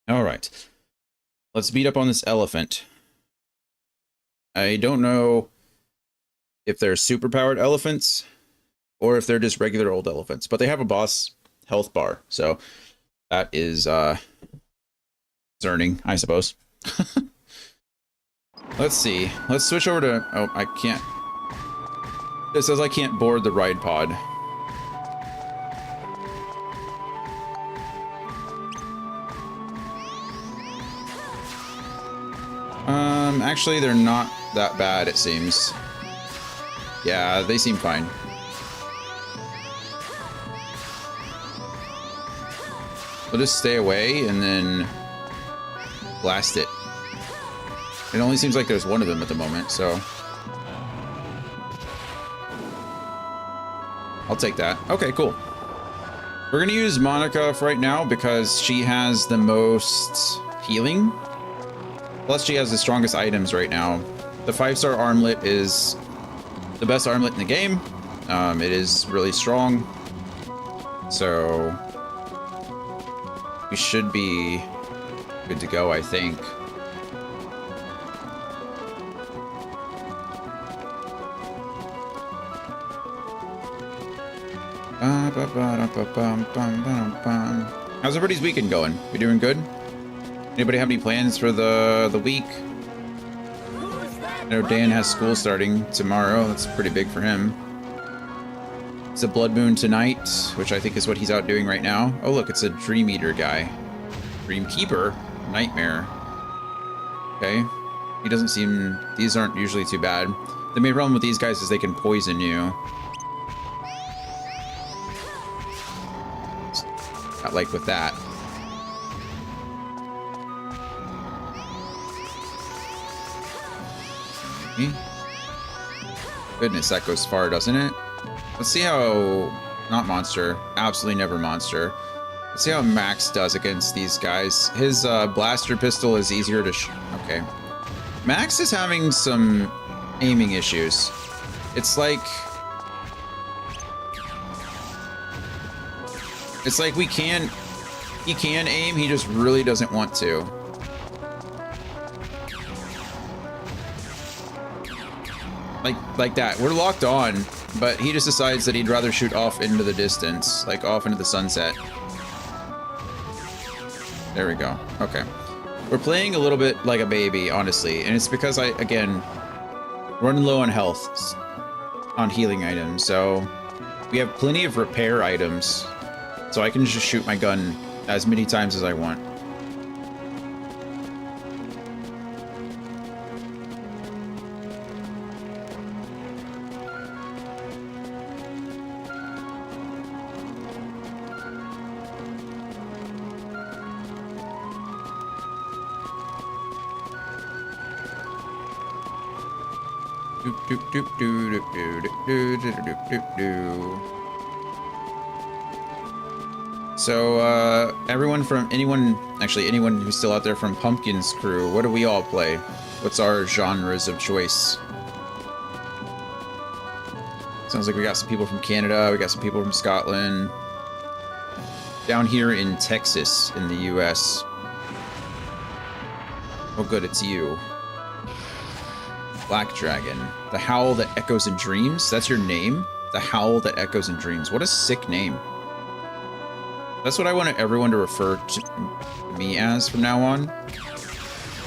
All right. Let's beat up on this elephant. I don't know if they're superpowered elephants or if they're just regular old elephants, but they have a boss health bar, so that is concerning, I suppose. Let's see. Let's switch over to... Oh, I can't... It says I can't board the ride pod. Actually, they're not that bad, it seems. Yeah, they seem fine. We'll just stay away and then blast it. It only seems like there's one of them at the moment, so... I'll take that. Okay, cool. We're gonna use Monica for right now because she has the most healing. Plus, she has the strongest items right now. The 5-star armlet is the best armlet in the game. It is really strong. So we should be good to go, I think. How's everybody's weekend going? You doing good? Anybody have any plans for the week? I know Dan has school starting tomorrow. That's pretty big for him. It's a blood moon tonight, which I think is what he's out doing right now. Oh, look, it's a Dream Eater guy. Dream Keeper? Nightmare. Okay. He doesn't seem... These aren't usually too bad. The main problem with these guys is they can poison you. Not like with that. Goodness, that goes far, doesn't it? Let's see how... Not monster. Absolutely never monster. Let's see how Max does against these guys. His blaster pistol is easier to okay. Max is having some aiming issues. It's like... It's like we can... He can aim, he just really doesn't want to. Like that. We're locked on, but he just decides that he'd rather shoot off into the distance, like off into the sunset. There we go. Okay. We're playing a little bit like a baby, honestly, and it's because I, again, running low on health, on healing items, so we have plenty of repair items, so I can just shoot my gun as many times as I want. So, everyone who's still out there from Pumpkin's crew, what do we all play? What's our genres of choice? Sounds like we got some people from Canada, we got some people from Scotland. Down here in Texas, in the US. Oh good, it's you. Black Dragon. The Howl That Echoes in Dreams? That's your name? The Howl That Echoes in Dreams. What a sick name. That's what I want everyone to refer to me as from now on.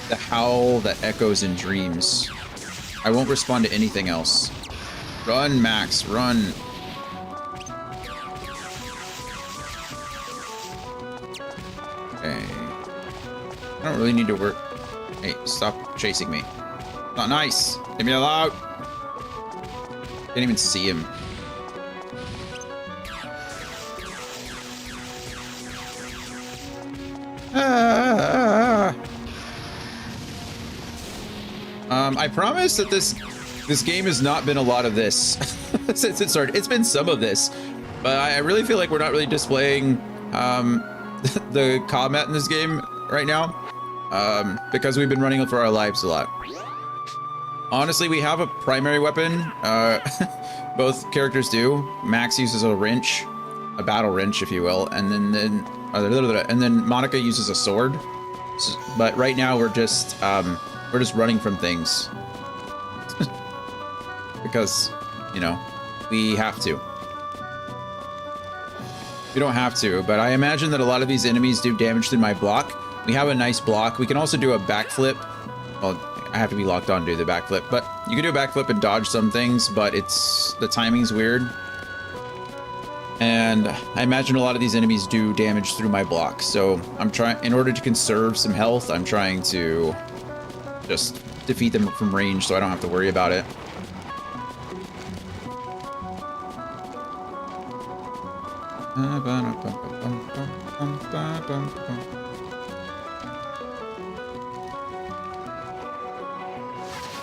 The Howl That Echoes in Dreams. I won't respond to anything else. Run, Max, run. Okay. I don't really need to work. Hey, stop chasing me. Not nice. Leave me alone. Can't even see him. I promise that this game has not been a lot of this since it started. It's been some of this, but I really feel like we're not really displaying the combat in this game right now because we've been running for our lives a lot. Honestly, we have a primary weapon. Both characters do. Max uses a wrench. a battle wrench, if you will, and then Monica uses a sword. But right now we're just running from things because, you know, we have to. We don't have to, but I imagine that a lot of these enemies do damage through my block. We have a nice block. We can also do a backflip. Well, I have to be locked on to do the backflip, but you can do a backflip and dodge some things, but the timing's weird. And I imagine a lot of these enemies do damage through my block. So I'm trying, in order to conserve some health, I'm trying to just defeat them from range so I don't have to worry about it.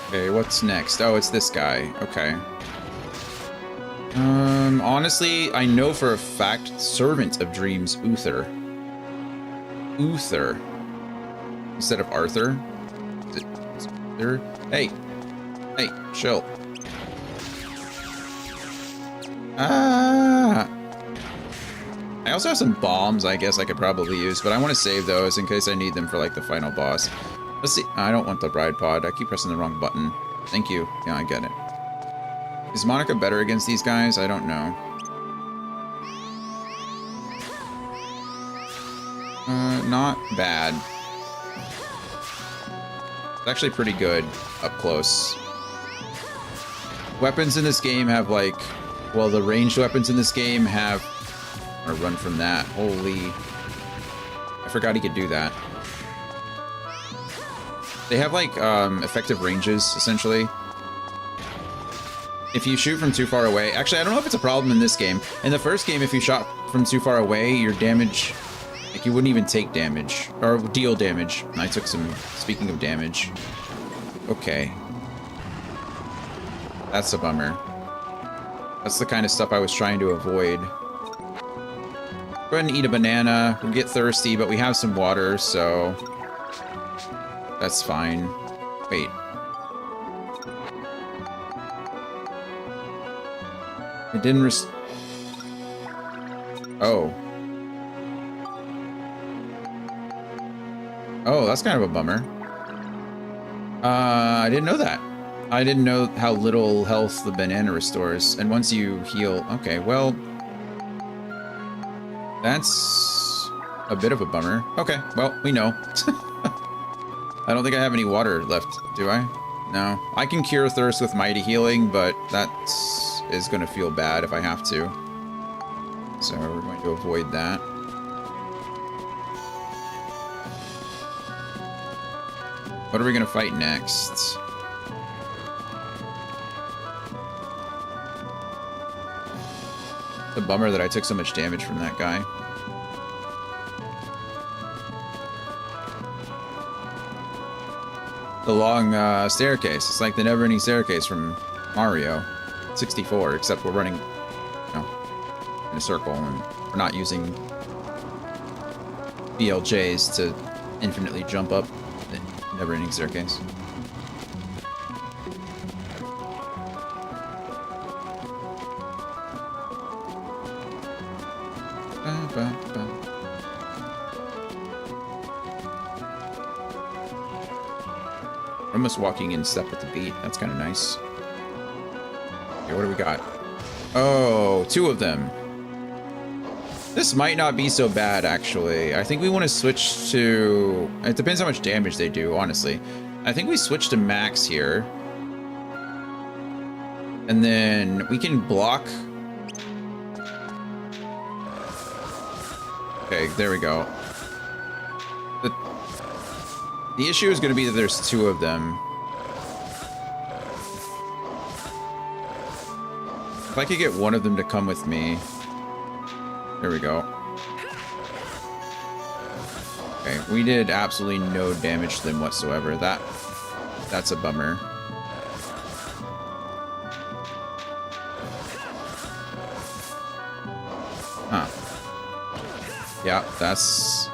Okay, what's next? Oh, it's this guy. Okay. Honestly, I know for a fact, Servant of Dreams, Uther. Uther. Instead of Arthur. Is it Uther? Hey. Hey, chill. Ah! I also have some bombs I guess I could probably use, but I want to save those in case I need them for, like, the final boss. Let's see. I don't want the Bride Pod. I keep pressing the wrong button. Thank you. Yeah, I get it. Is Monica better against these guys? I don't know. Not bad. It's actually pretty good up close. Weapons in this game have, like... Well, the ranged weapons in this game have... Or run from that. Holy... I forgot he could do that. They have, like, effective ranges, essentially. If you shoot from too far away... Actually, I don't know if it's a problem in this game. In the first game, if you shot from too far away, your damage... Like, you wouldn't even take damage. Or deal damage. I took some... Speaking of damage. Okay. That's a bummer. That's the kind of stuff I was trying to avoid. Go ahead and eat a banana. We'll get thirsty, but we have some water, so... That's fine. Wait. It didn't Oh. Oh, that's kind of a bummer. I didn't know that. I didn't know how little health the banana restores. And once you heal... Okay, well... That's a bit of a bummer. Okay, well, we know. I don't think I have any water left, do I? No. I can cure thirst with mighty healing, but that is going to feel bad if I have to. So we're going to avoid that. What are we going to fight next? It's a bummer that I took so much damage from that guy. The long staircase. It's like the never-ending staircase from Mario 64, except we're running, you know, in a circle and we're not using BLJs to infinitely jump up the never-ending staircase. Almost walking in step with the beat. That's kind of nice. Okay, what do we got? Oh, 2 of them. This might not be so bad, actually. I think we want to switch to... It depends how much damage they do, honestly. I think we switch to max here. And then we can block... Okay, there we go. The issue is going to be that there's 2 of them. If I could get one of them to come with me. There we go. Okay, we did absolutely no damage to them whatsoever. That's a bummer. Huh. Yeah, that's...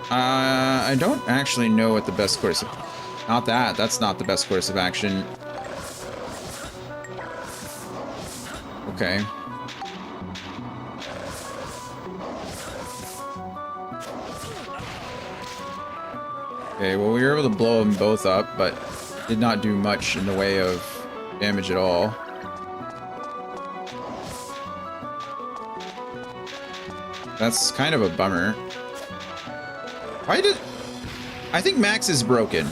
I don't actually know what the best course... Not that. That's not the best course of action. Okay. Okay, well, we were able to blow them both up, but did not do much in the way of damage at all. That's kind of a bummer. Why did... I think Max is broken.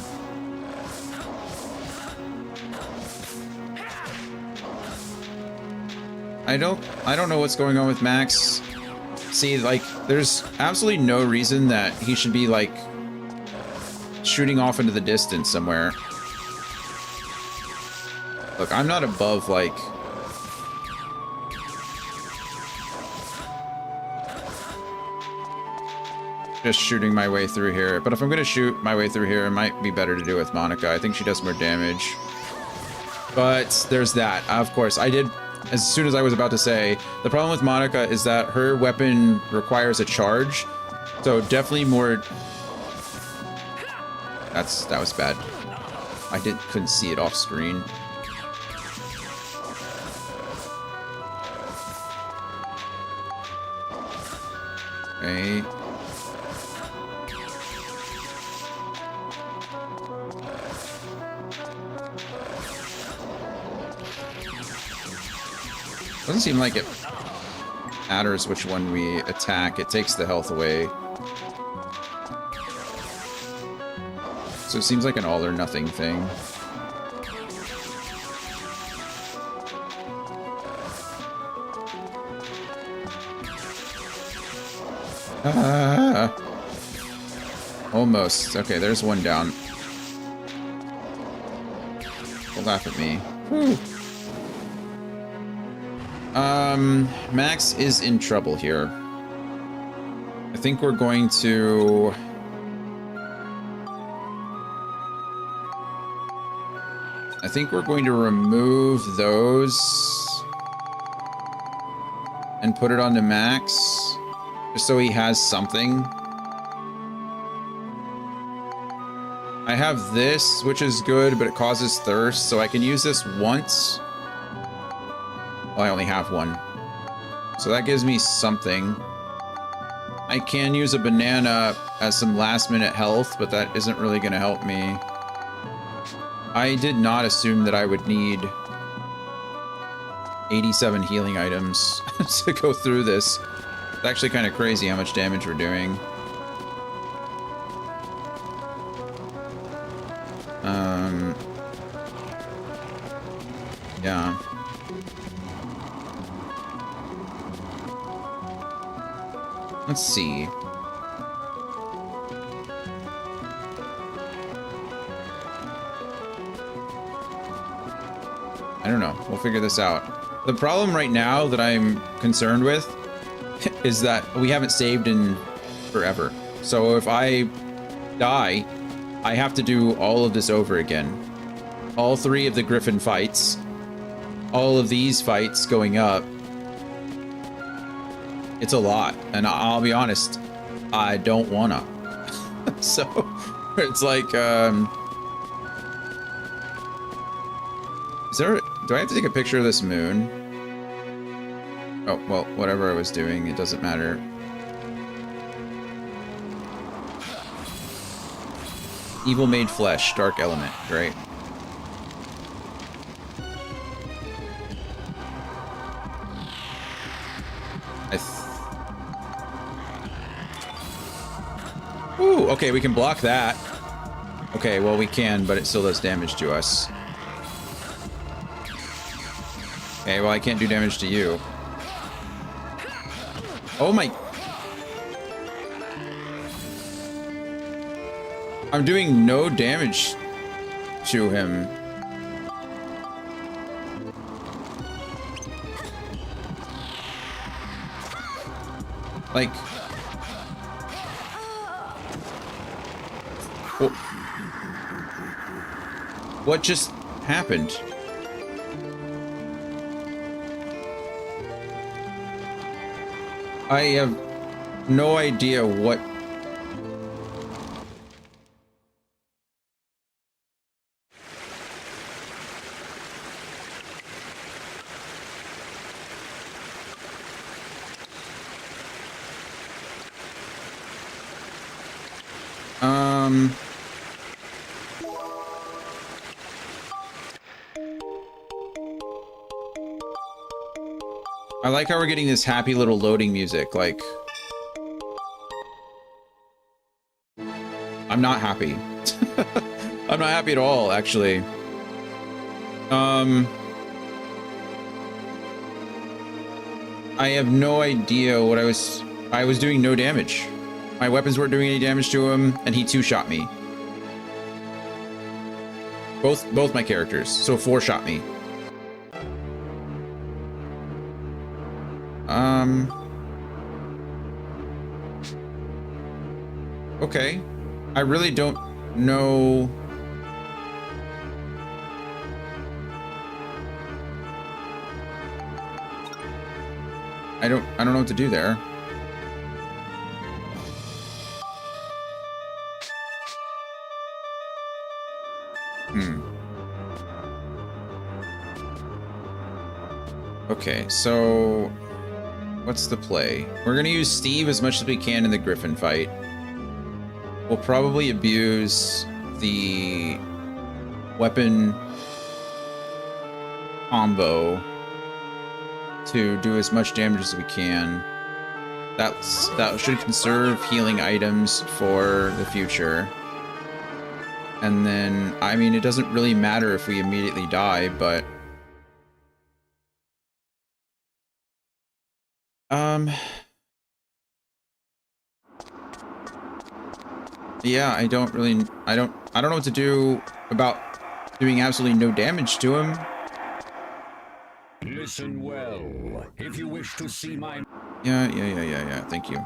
I don't know what's going on with Max. See, like, there's absolutely no reason that he should be, like, shooting off into the distance somewhere. Look, I'm not above, like... just shooting my way through here. But if I'm going to shoot my way through here, it might be better to do with Monica. I think she does more damage. But there's that. Of course, I did... as soon as I was about to say, the problem with Monica is that her weapon requires a charge. So definitely more... That was bad. I couldn't see it off screen. Okay. Doesn't seem like it matters which one we attack. It takes the health away. So it seems like an all or nothing thing. Ah, almost. Okay, there's one down. Don't laugh at me. Whew. Max is in trouble here. I think we're going to... I think we're going to remove those and put it onto Max, just so he has something. I have this, which is good, but it causes thirst, so I can use this once. Well, I only have one. So that gives me something. I can use a banana as some last-minute health, but that isn't really going to help me. I did not assume that I would need 87 healing items to go through this. It's actually kind of crazy how much damage we're doing. Yeah. Let's see. I don't know. We'll figure this out. The problem right now that I'm concerned with is that we haven't saved in forever. So if I die, I have to do all of this over again. All 3 of the Griffin fights. All of these fights going up. It's a lot. And I'll be honest, I don't wanna. So it's like, is there... Do I have to take a picture of this moon? Oh, well, whatever I was doing, it doesn't matter. Evil made flesh, dark element, great. Ooh, okay, we can block that. Okay, well, we can, but it still does damage to us. Okay, well, I can't do damage to you. Oh my... I'm doing no damage to him. Like... What just happened? I have no idea what I like how we're getting this happy little loading music, like... I'm not happy. I'm not happy at all, actually. I have no idea what I was doing no damage. My weapons weren't doing any damage to him, and he two-shot me. Both my characters, so 4-shot me. Okay. I really don't know. I don't know what to do there. Okay, so what's the play? We're gonna use Steve as much as we can in the Griffin fight. We'll probably abuse the weapon combo to do as much damage as we can. That should conserve healing items for the future. And then, I mean, it doesn't really matter if we immediately die, but... Yeah, I don't know what to do about doing absolutely no damage to him. Listen well. If you wish to see my... Yeah, thank you.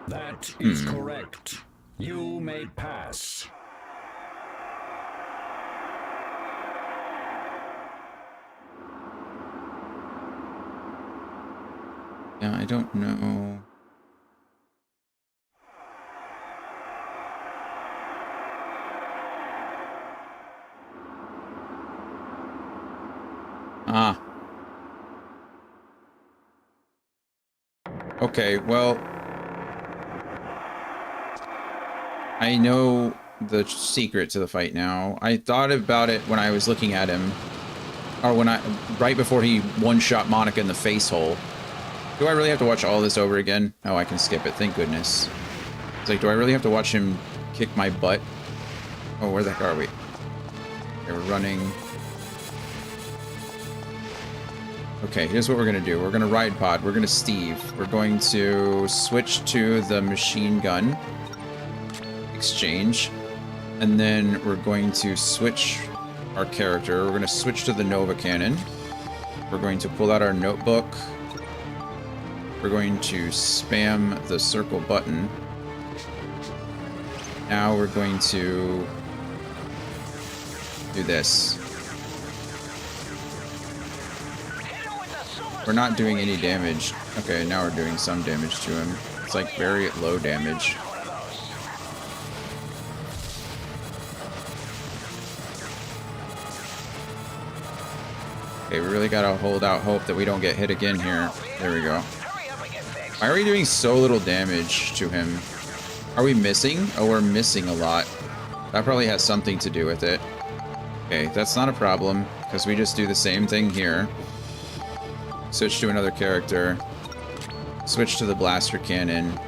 That is correct. You may pass. Yeah, I don't know. Ah. Okay, well... I know the secret to the fight now. I thought about it when I was looking at him. Or right before he one-shot Monica in the face hole. Do I really have to watch all this over again? Oh, I can skip it, thank goodness. It's like, do I really have to watch him kick my butt? Oh, where the heck are we? Okay, we're running. Okay, here's what we're gonna do. We're gonna ride pod, we're gonna Steve. We're going to switch to the machine gun. Exchange, and then we're going to switch our character. We're going to switch to the Nova Cannon. We're going to pull out our notebook. We're going to spam the circle button. Now we're going to do this. We're not doing any damage. Okay, now we're doing some damage to him. It's like very low damage. Okay, we really gotta hold out hope that we don't get hit again here. There we go. Why are we doing so little damage to him? Are we missing? Oh, we're missing a lot. That probably has something to do with it. Okay, that's not a problem, because we just do the same thing here. Switch to another character. Switch to the blaster cannon.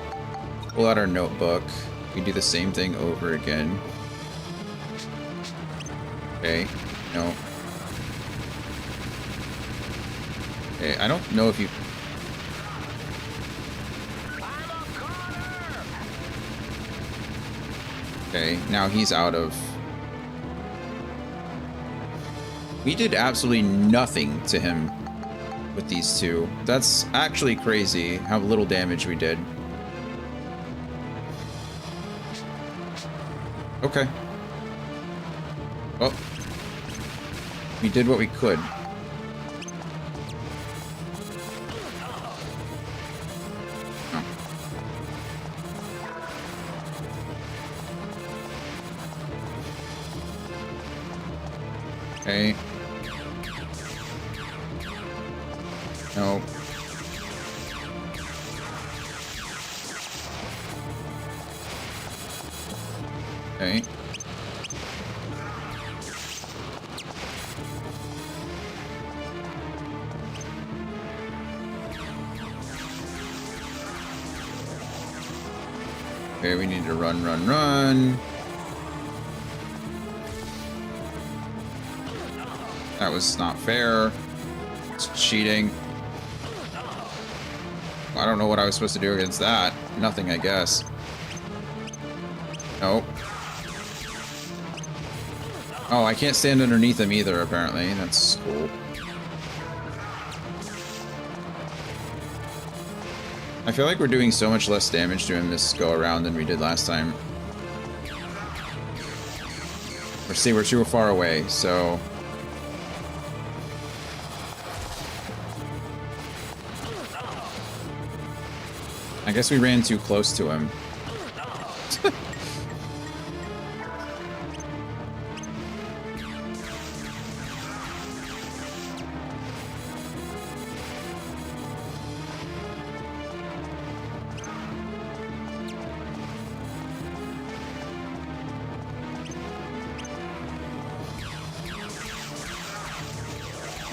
Pull out our notebook. We do the same thing over again. Okay, no. Okay, I don't know if you... Okay, now he's out of... We did absolutely nothing to him with these two. That's actually crazy how little damage we did. Okay. Well, we did what we could. Okay. No. Okay. Okay, we need to run, run, run. That was not fair. It's cheating. I don't know what I was supposed to do against that. Nothing, I guess. Nope. Oh, I can't stand underneath him either, apparently. That's cool. I feel like we're doing so much less damage to him this go around than we did last time. We're too far away, so... I guess we ran too close to him.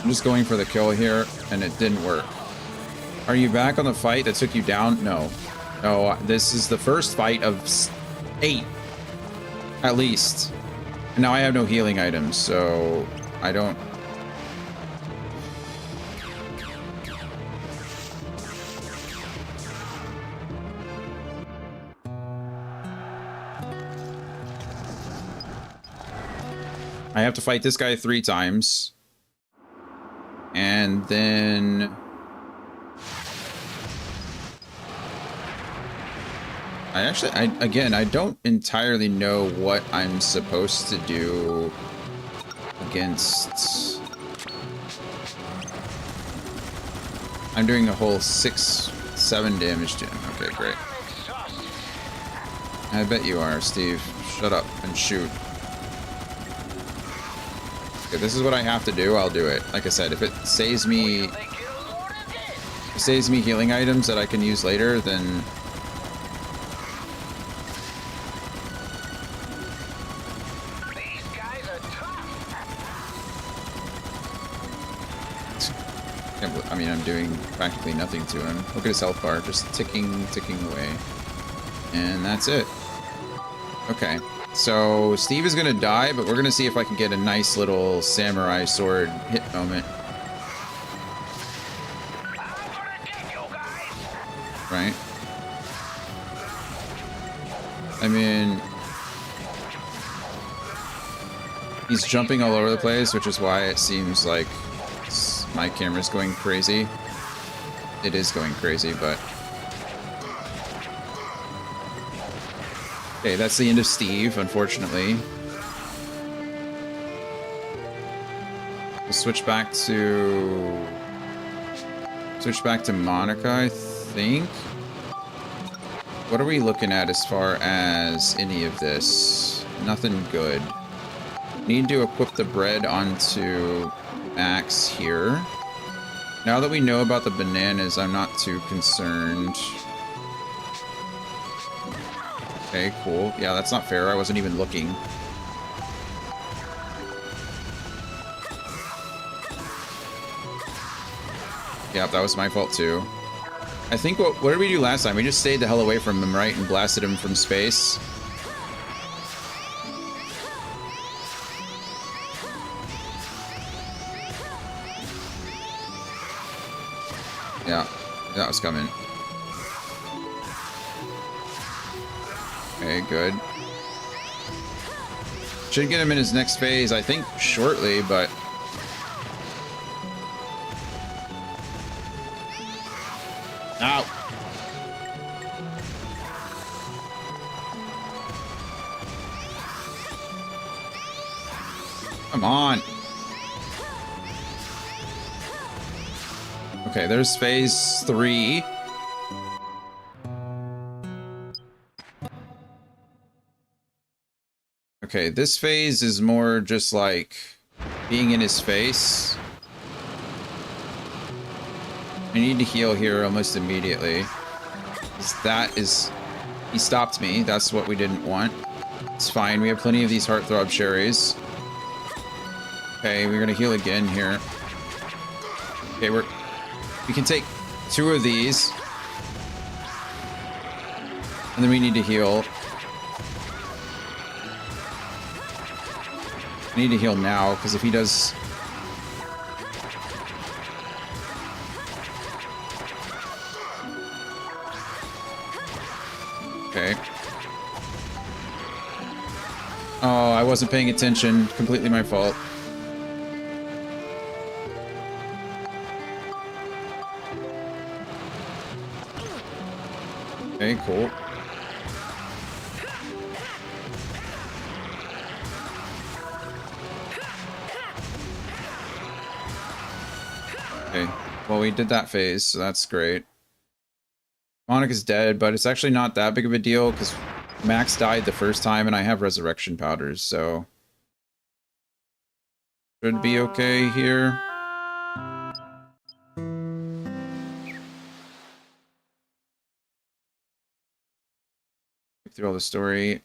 I'm just going for the kill here, and it didn't work. Are you back on the fight that took you down? No. No, this is the first fight of 8. At least. And now I have no healing items, so I don't... I have to fight this guy 3 times. And then... I don't entirely know what I'm supposed to do against... I'm doing a whole 6-7 damage to him. Okay, great. I bet you are, Steve. Shut up and shoot. Okay, this is what I have to do. I'll do it. Like I said, if it saves me healing items that I can use later, then... I mean, I'm doing practically nothing to him. Look at his health bar, just ticking away. And that's it. Okay, so Steve is gonna die, but we're gonna see if I can get a nice little samurai sword hit moment. Right? I mean... he's jumping all over the place, which is why it seems like my camera's going crazy. It is going crazy, but... Okay, that's the end of Steve, unfortunately. We'll switch back to... Monica, I think. What are we looking at as far as any of this? Nothing good. Need to equip the bread onto Max here. Now that we know about the bananas, I'm not too concerned. Okay, cool. Yeah, that's not fair. I wasn't even looking. Yeah, that was my fault too. I think what did we do last time? We just stayed the hell away from him, right? And blasted him from space. Yeah, that was coming. Okay, good. Should get him in his next phase, I think, shortly, but... Ow! Come on! Okay, there's phase 3. Okay, this phase is more just like being in his face. I need to heal here almost immediately. That is... He stopped me. That's what we didn't want. It's fine. We have plenty of these Heartthrob cherries. Okay, we're gonna heal again here. Okay, we can take 2 of these. And then we need to heal. I need to heal now, because if he does... Okay. Oh, I wasn't paying attention. Completely my fault. Okay, cool. Okay, well, we did that phase, so that's great. Monica's dead, but it's actually not that big of a deal, because Max died the first time, and I have resurrection powders, so... Should be okay here. Through all the story.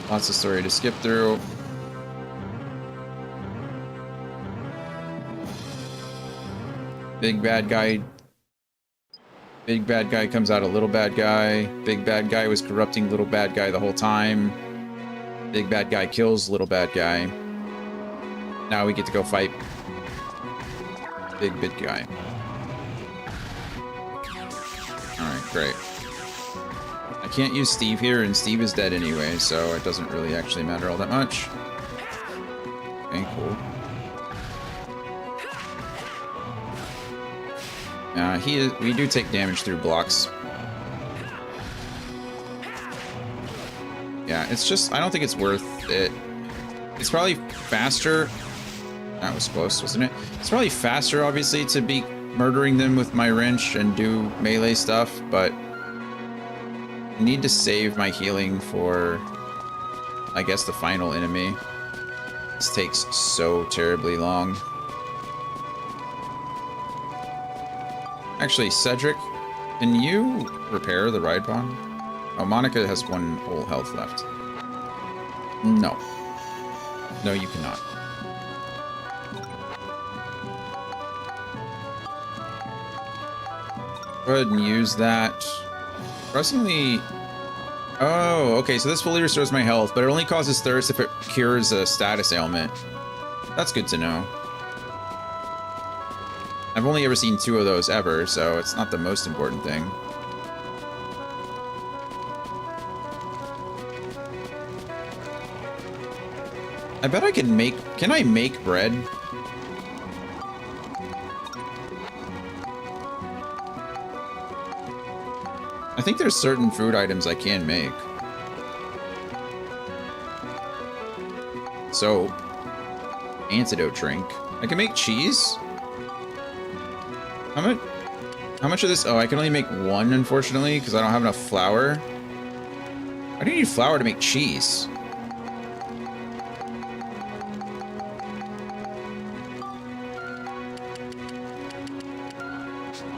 Lots of story to skip through. Big bad guy. Big bad guy comes out a little bad guy. Big bad guy was corrupting little bad guy the whole time. Big bad guy kills little bad guy. Now we get to go fight big guy. Alright, great. I can't use Steve here, and Steve is dead anyway, so it doesn't really actually matter all that much. Okay, cool. We do take damage through blocks. Yeah, it's just, I don't think it's worth it. It's probably faster. That was close, wasn't it? It's probably faster, obviously, to be murdering them with my wrench and do melee stuff, but I need to save my healing for, I guess, the final enemy. This takes so terribly long. Actually, Cedric, can you repair the ride bomb? Oh, Monica has 1 whole health left. No. No, you cannot. Go ahead and use that. Surprisingly... Oh, okay, so this fully restores my health, but it only causes thirst if it cures a status ailment. That's good to know. I've only ever seen 2 of those ever, so it's not the most important thing. I bet I can make... Can I make bread? I think there's certain food items I can make. So, antidote drink. I can make cheese? How much of this? Oh, I can only make 1, unfortunately, because I don't have enough flour. Why do you need flour to make cheese?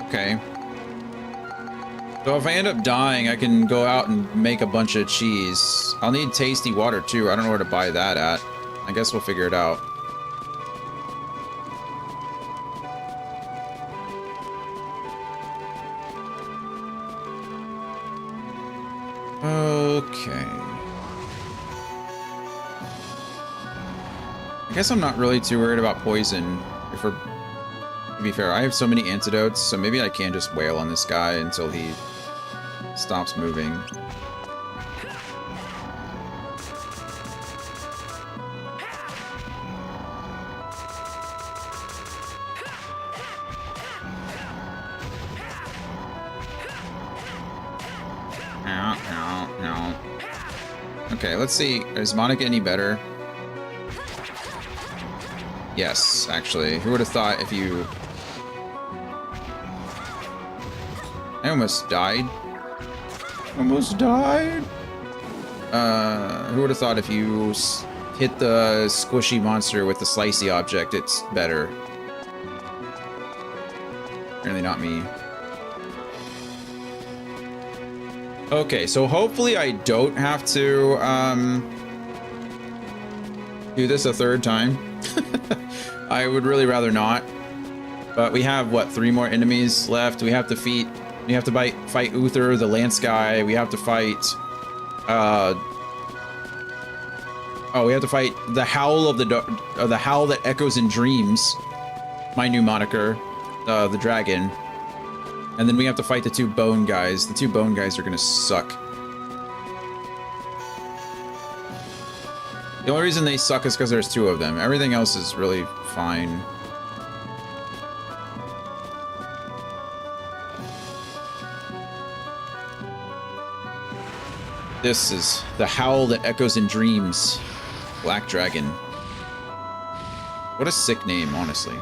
Okay. So if I end up dying, I can go out and make a bunch of cheese. I'll need tasty water, too. I don't know where to buy that at. I guess we'll figure it out. Okay. I guess I'm not really too worried about poison. If we're, to be fair, I have so many antidotes, so maybe I can just wail on this guy until he stops moving. Okay, let's see. Is Monica any better? Yes, actually. Who would have thought if you... I almost died. Almost died. Who would have thought if you hit the squishy monster with the slicey object, it's better. Apparently not me. Okay, so hopefully I don't have to do this a third time. I would really rather not. But we have, what, 3 more enemies left? We have to fight Uther, the Lance guy. We have to fight... we have to fight the Howl of the Howl that Echoes in Dreams. My new moniker. The dragon. And then we have to fight the 2 bone guys. The 2 bone guys are gonna suck. The only reason they suck is because there's 2 of them. Everything else is really fine. This is the Howl that Echoes in Dreams. Black Dragon. What a sick name, honestly.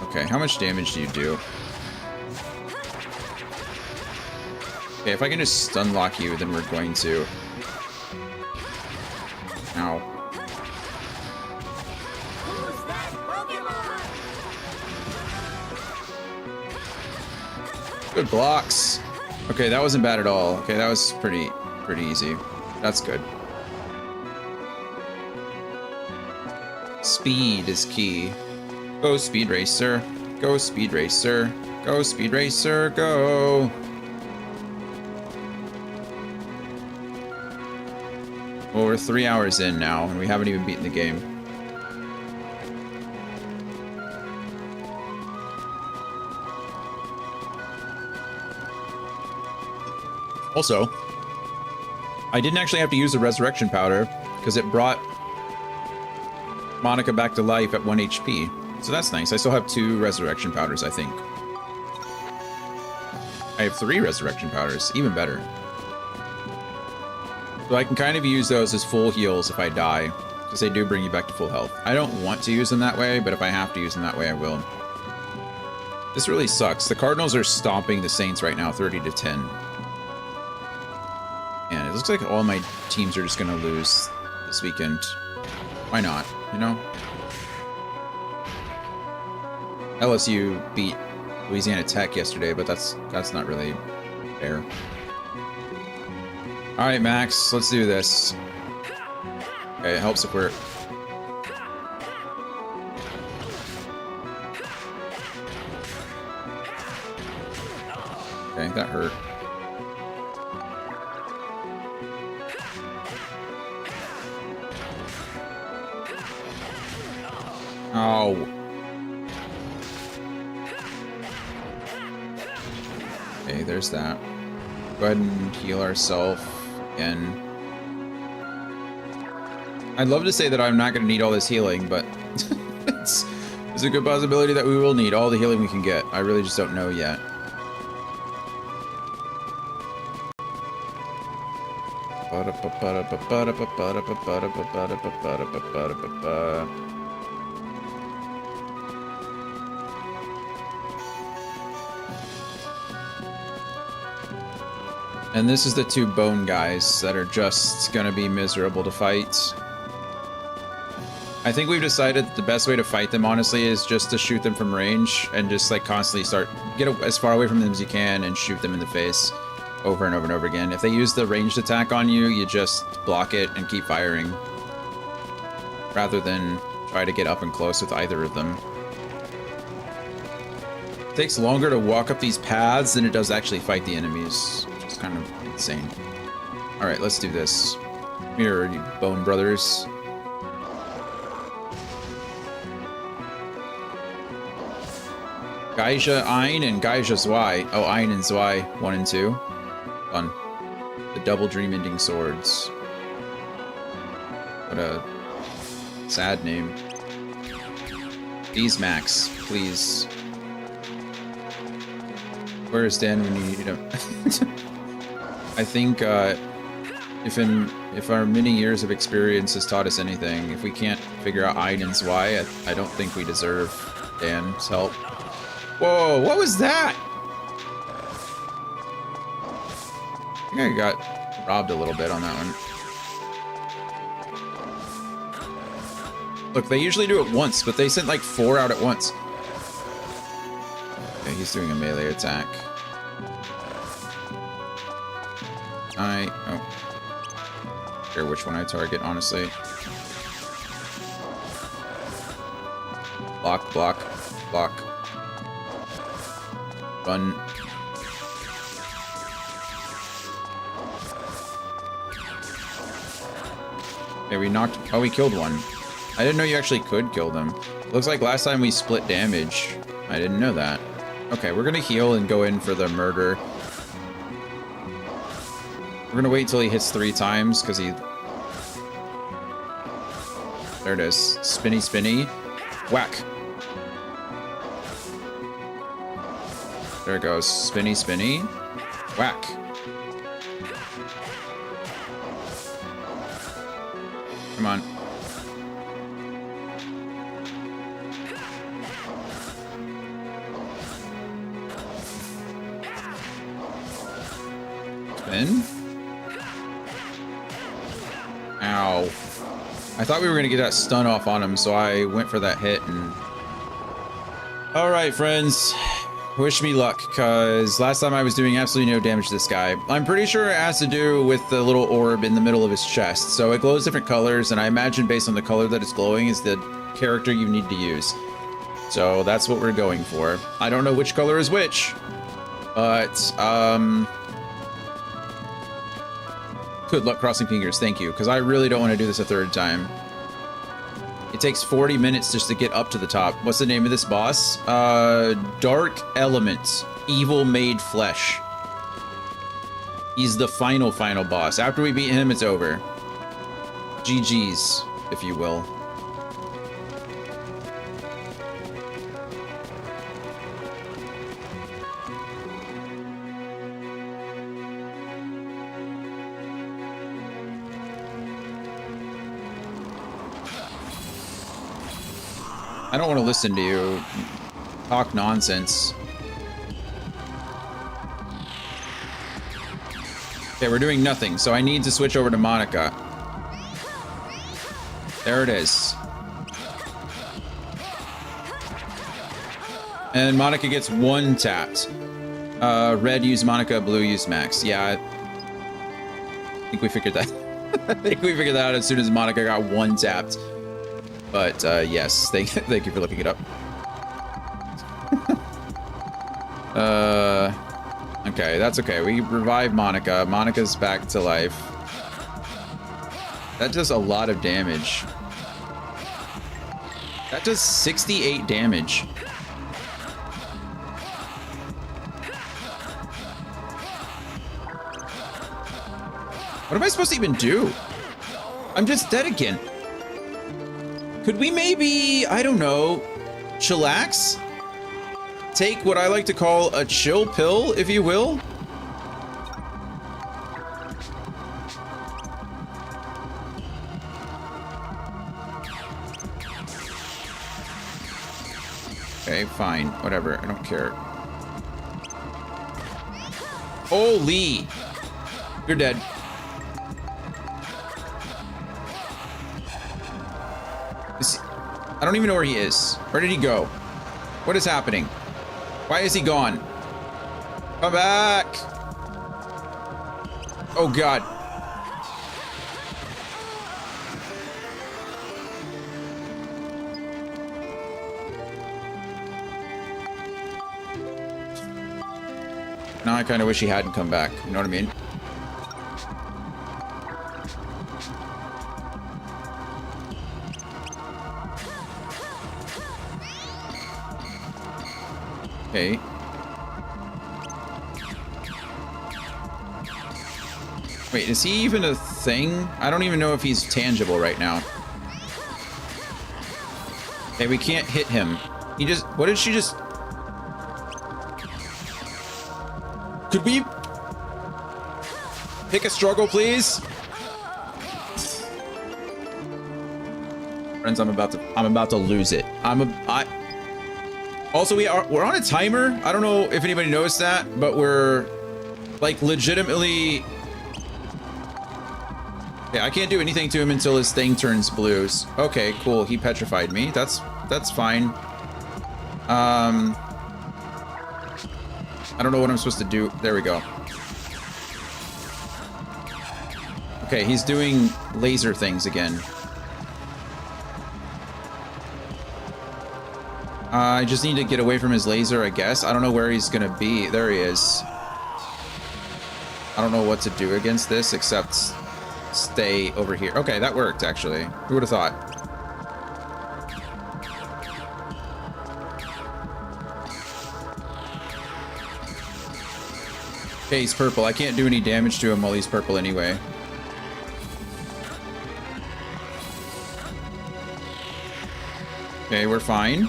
Okay, how much damage do you do? Okay, if I can just stun lock you, then we're going to. Ow. Good blocks. Okay, that wasn't bad at all. Okay, that was pretty easy. That's good. Speed is key. Go Speed Racer. Go Speed Racer. Go Speed Racer. Go. Well, we're 3 hours in now, and we haven't even beaten the game. Also, I didn't actually have to use the resurrection powder because it brought Monica back to life at 1 HP. So that's nice. I still have 2 resurrection powders, I think. I have 3 resurrection powders, even better. So I can kind of use those as full heals if I die, because they do bring you back to full health. I don't want to use them that way, but if I have to use them that way, I will. This really sucks. The Cardinals are stomping the Saints right now, 30-10. And it looks like all my teams are just going to lose this weekend. Why not, you know? LSU beat Louisiana Tech yesterday, but that's not really fair. All right, Max, let's do this. Okay, it helps if we're... Okay, that hurt. Oh. Okay, there's that. Go ahead and heal ourselves again. I'd love to say that I'm not going to need all this healing, but it's a good possibility that we will need all the healing we can get. I really just don't know yet. And this is the 2 bone guys that are just gonna be miserable to fight. I think we've decided that the best way to fight them, honestly, is just to shoot them from range and just like constantly get as far away from them as you can and shoot them in the face over and over and over again. If they use the ranged attack on you, you just block it and keep firing, rather than try to get up and close with either of them. It takes longer to walk up these paths than it does actually fight the enemies. Kind of insane. All right, let's do this. Here, you bone brothers. Gaija Ein and Gaija Zwei. Oh, Ein and Zwei, 1 and 2. Fun. The double dream ending swords. What a sad name. Please, Max, please. Where's Dan when you need him? I think if our many years of experience has taught us anything, if we can't figure out Ein and Zwei, I don't think we deserve Dan's help. Whoa, what was that? think I got robbed a little bit on that one. Look, they usually do it once, but they sent like 4 out at once. Okay, he's doing a melee attack. Oh. Care which one I target, honestly. Block, block, block. Run. Okay, we knocked... Oh, we killed one. I didn't know you actually could kill them. Looks like last time we split damage. I didn't know that. Okay, we're gonna heal and go in for the murder. We're gonna wait till he hits 3 times, because he... There it is. Spinny, spinny. Whack. There it goes. Spinny, spinny. Whack. Come on. Spin. Ow. I thought we were going to get that stun off on him, so I went for that hit and... Alright, friends. Wish me luck, because last time I was doing absolutely no damage to this guy. I'm pretty sure it has to do with the little orb in the middle of his chest. So it glows different colors, and I imagine based on the color that it's glowing is the character you need to use. So that's what we're going for. I don't know which color is which, but, good luck crossing fingers, thank you, because I really don't want to do this a 3rd time. It takes 40 minutes just to get up to the top. What's the name of this boss? Dark Element. Evil Made Flesh. He's the final boss. After we beat him, it's over. GG's, if you will. I don't want to listen to you talk nonsense. Okay, we're doing nothing, so I need to switch over to Monica. There it is. And Monica gets 1 tapped. Red used Monica, blue used Max. Yeah, I think we figured that. I think we figured that out as soon as Monica got 1 tapped. But, yes, thank you for looking it up. Okay, that's okay. We revive Monica. Monica's back to life. That does a lot of damage. That does 68 damage. What am I supposed to even do? I'm just dead again. Could we maybe, I don't know, chillax? Take what I like to call a chill pill, if you will? Okay, fine, whatever, I don't care. Holy! You're dead. I don't even know where he is. Where did he go? What is happening? Why is he gone? Come back! Oh God. Now I kind of wish he hadn't come back. You know what I mean? Okay. Wait, is he even a thing? I don't even know if he's tangible right now. Okay, we can't hit him. He just... What did she just... Could we... pick a struggle, please? Friends, I'm about to lose it. Also, we're on a timer. I don't know if anybody noticed that, but we're like legitimately Okay, I can't do anything to him until his thing turns blues. Okay, cool. He petrified me. That's fine. I don't know what I'm supposed to do. There we go. Okay, he's doing laser things again. I just need to get away from his laser, I guess. I don't know where he's gonna be. There he is. I don't know what to do against this except stay over here. Okay, that worked, actually. Who would have thought? Okay, he's purple. I can't do any damage to him while he's purple anyway. Okay, we're fine.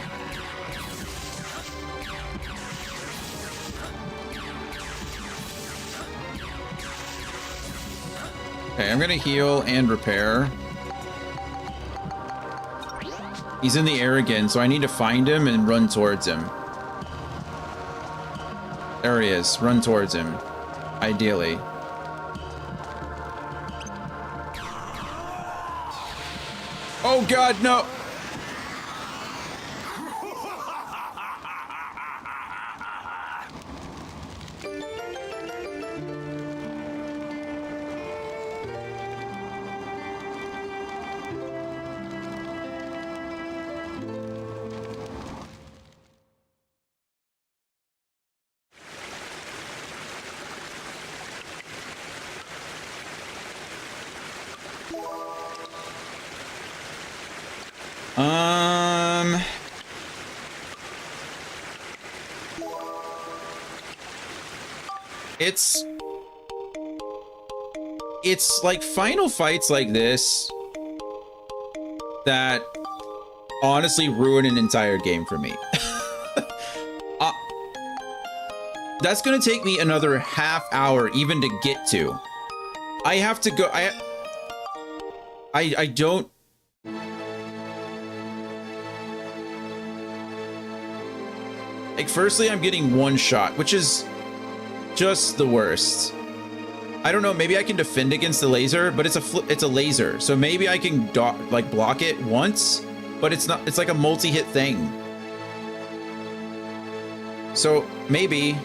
Okay, I'm gonna heal and repair. He's in the air again, so I need to find him and run towards him. There he is. Run towards him. Ideally. Oh god, no! It's like final fights like this that honestly ruin an entire game for me. That's gonna take me another half hour even to get to. I have to go. I don't. Like, firstly, I'm getting one shot, which is just the worst. I don't know, maybe I can defend against the laser, but it's a laser. So maybe I can like block it once, but it's not, it's like a multi-hit thing. So maybe,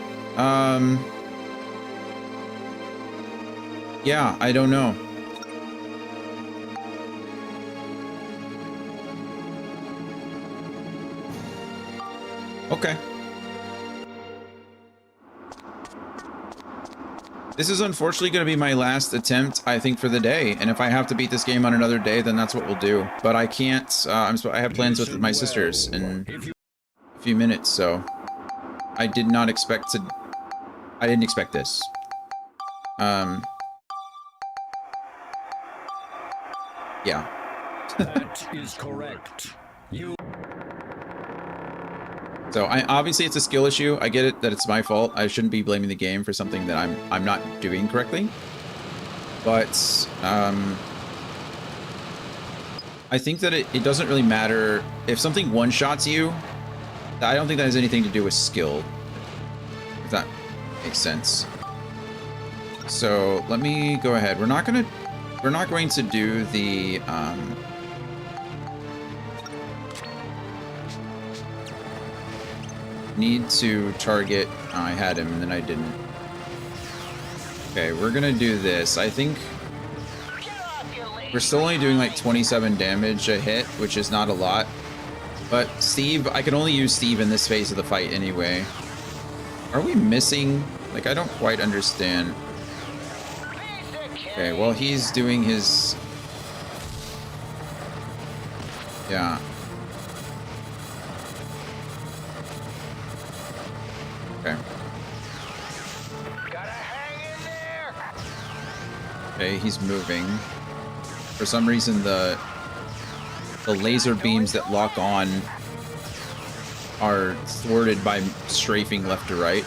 yeah, I don't know. Okay. This is unfortunately going to be my last attempt, I think, for the day. And if I have to beat this game on another day, then that's what we'll do. But I can't. I have plans with my sisters in a few minutes, so I did not expect to. I didn't expect this. Yeah. That is correct. So obviously it's a skill issue. I get it that it's my fault. I shouldn't be blaming the game for something that I'm not doing correctly. But I think that it doesn't really matter if something one-shots you. I don't think that has anything to do with skill, if that makes sense. So let me go ahead. We're not going to do the need to target. Oh, I had him and then I didn't. Okay, we're gonna do this. I think we're still only doing like 27 damage a hit, which is not a lot. But Steve, I can only use Steve in this phase of the fight anyway. Are we missing? Like, I don't quite understand. Okay, well, he's doing his... Yeah. Okay. Okay, he's moving. For some reason, the laser beams that lock on are thwarted by strafing left to right.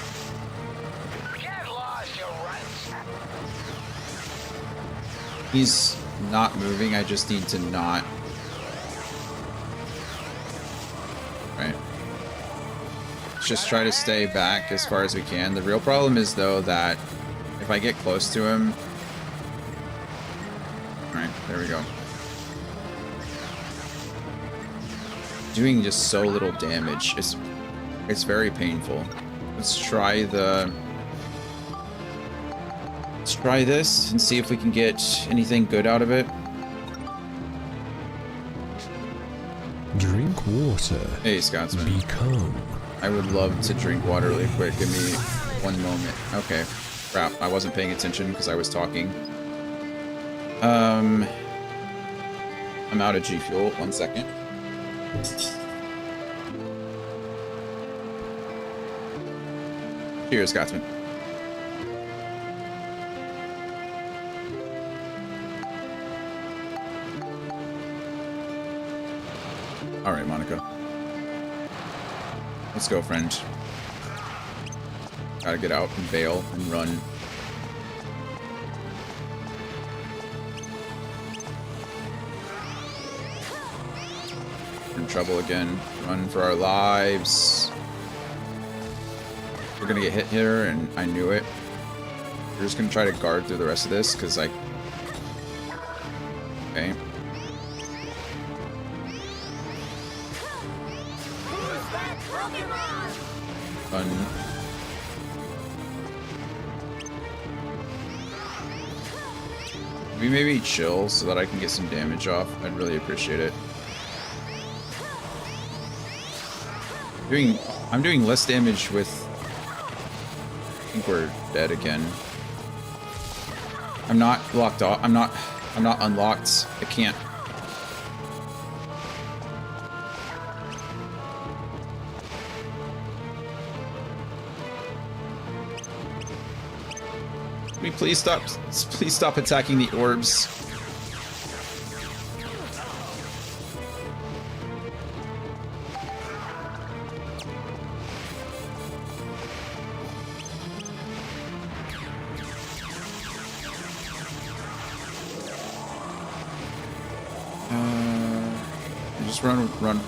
He's not moving. I just need to not. Right. Let's just try to stay back as far as we can. The real problem is, though, that if I get close to him, Alright, there we go. Doing just so little damage. It's very painful. Let's try this and see if we can get anything good out of it. Drink water. Hey, Scotsman. Become. I would love to drink water really quick. Give me one moment. Okay. Crap, I wasn't paying attention because I was talking. I'm out of G Fuel. 1 second. Cheers, Scotsman. All right, Monica. Let's go, friend. Gotta get out and bail and run. We're in trouble again. Run for our lives. We're gonna get hit here, and I knew it. We're just gonna try to guard through the rest of this, because I... Okay. Run. We maybe chill so that I can get some damage off. I'd really appreciate it. I'm doing less damage with... I think we're dead again. I'm not locked off. I'm not unlocked. I can't. Can we please stop attacking the orbs? Just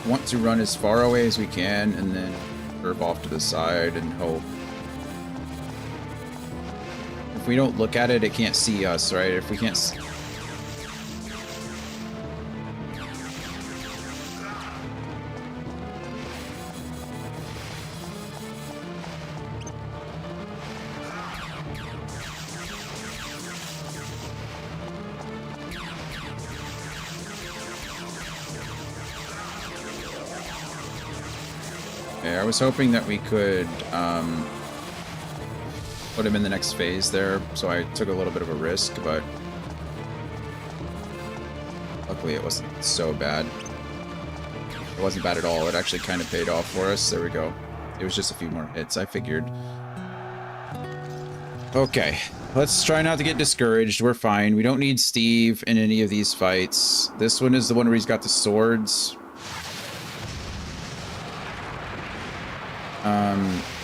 want to run as far away as we can and then curve off to the side and hope. If we don't look at it, it can't see us, right? If we can't... Okay, I was hoping that we could put him in the next phase there, so I took a little bit of a risk, but luckily it wasn't so bad. It wasn't bad at all. It actually kind of paid off for us. There we go. It was just a few more hits, I figured. Okay, let's try not to get discouraged. We're fine. We don't need Steve in any of these fights. This one is the one where he's got the swords.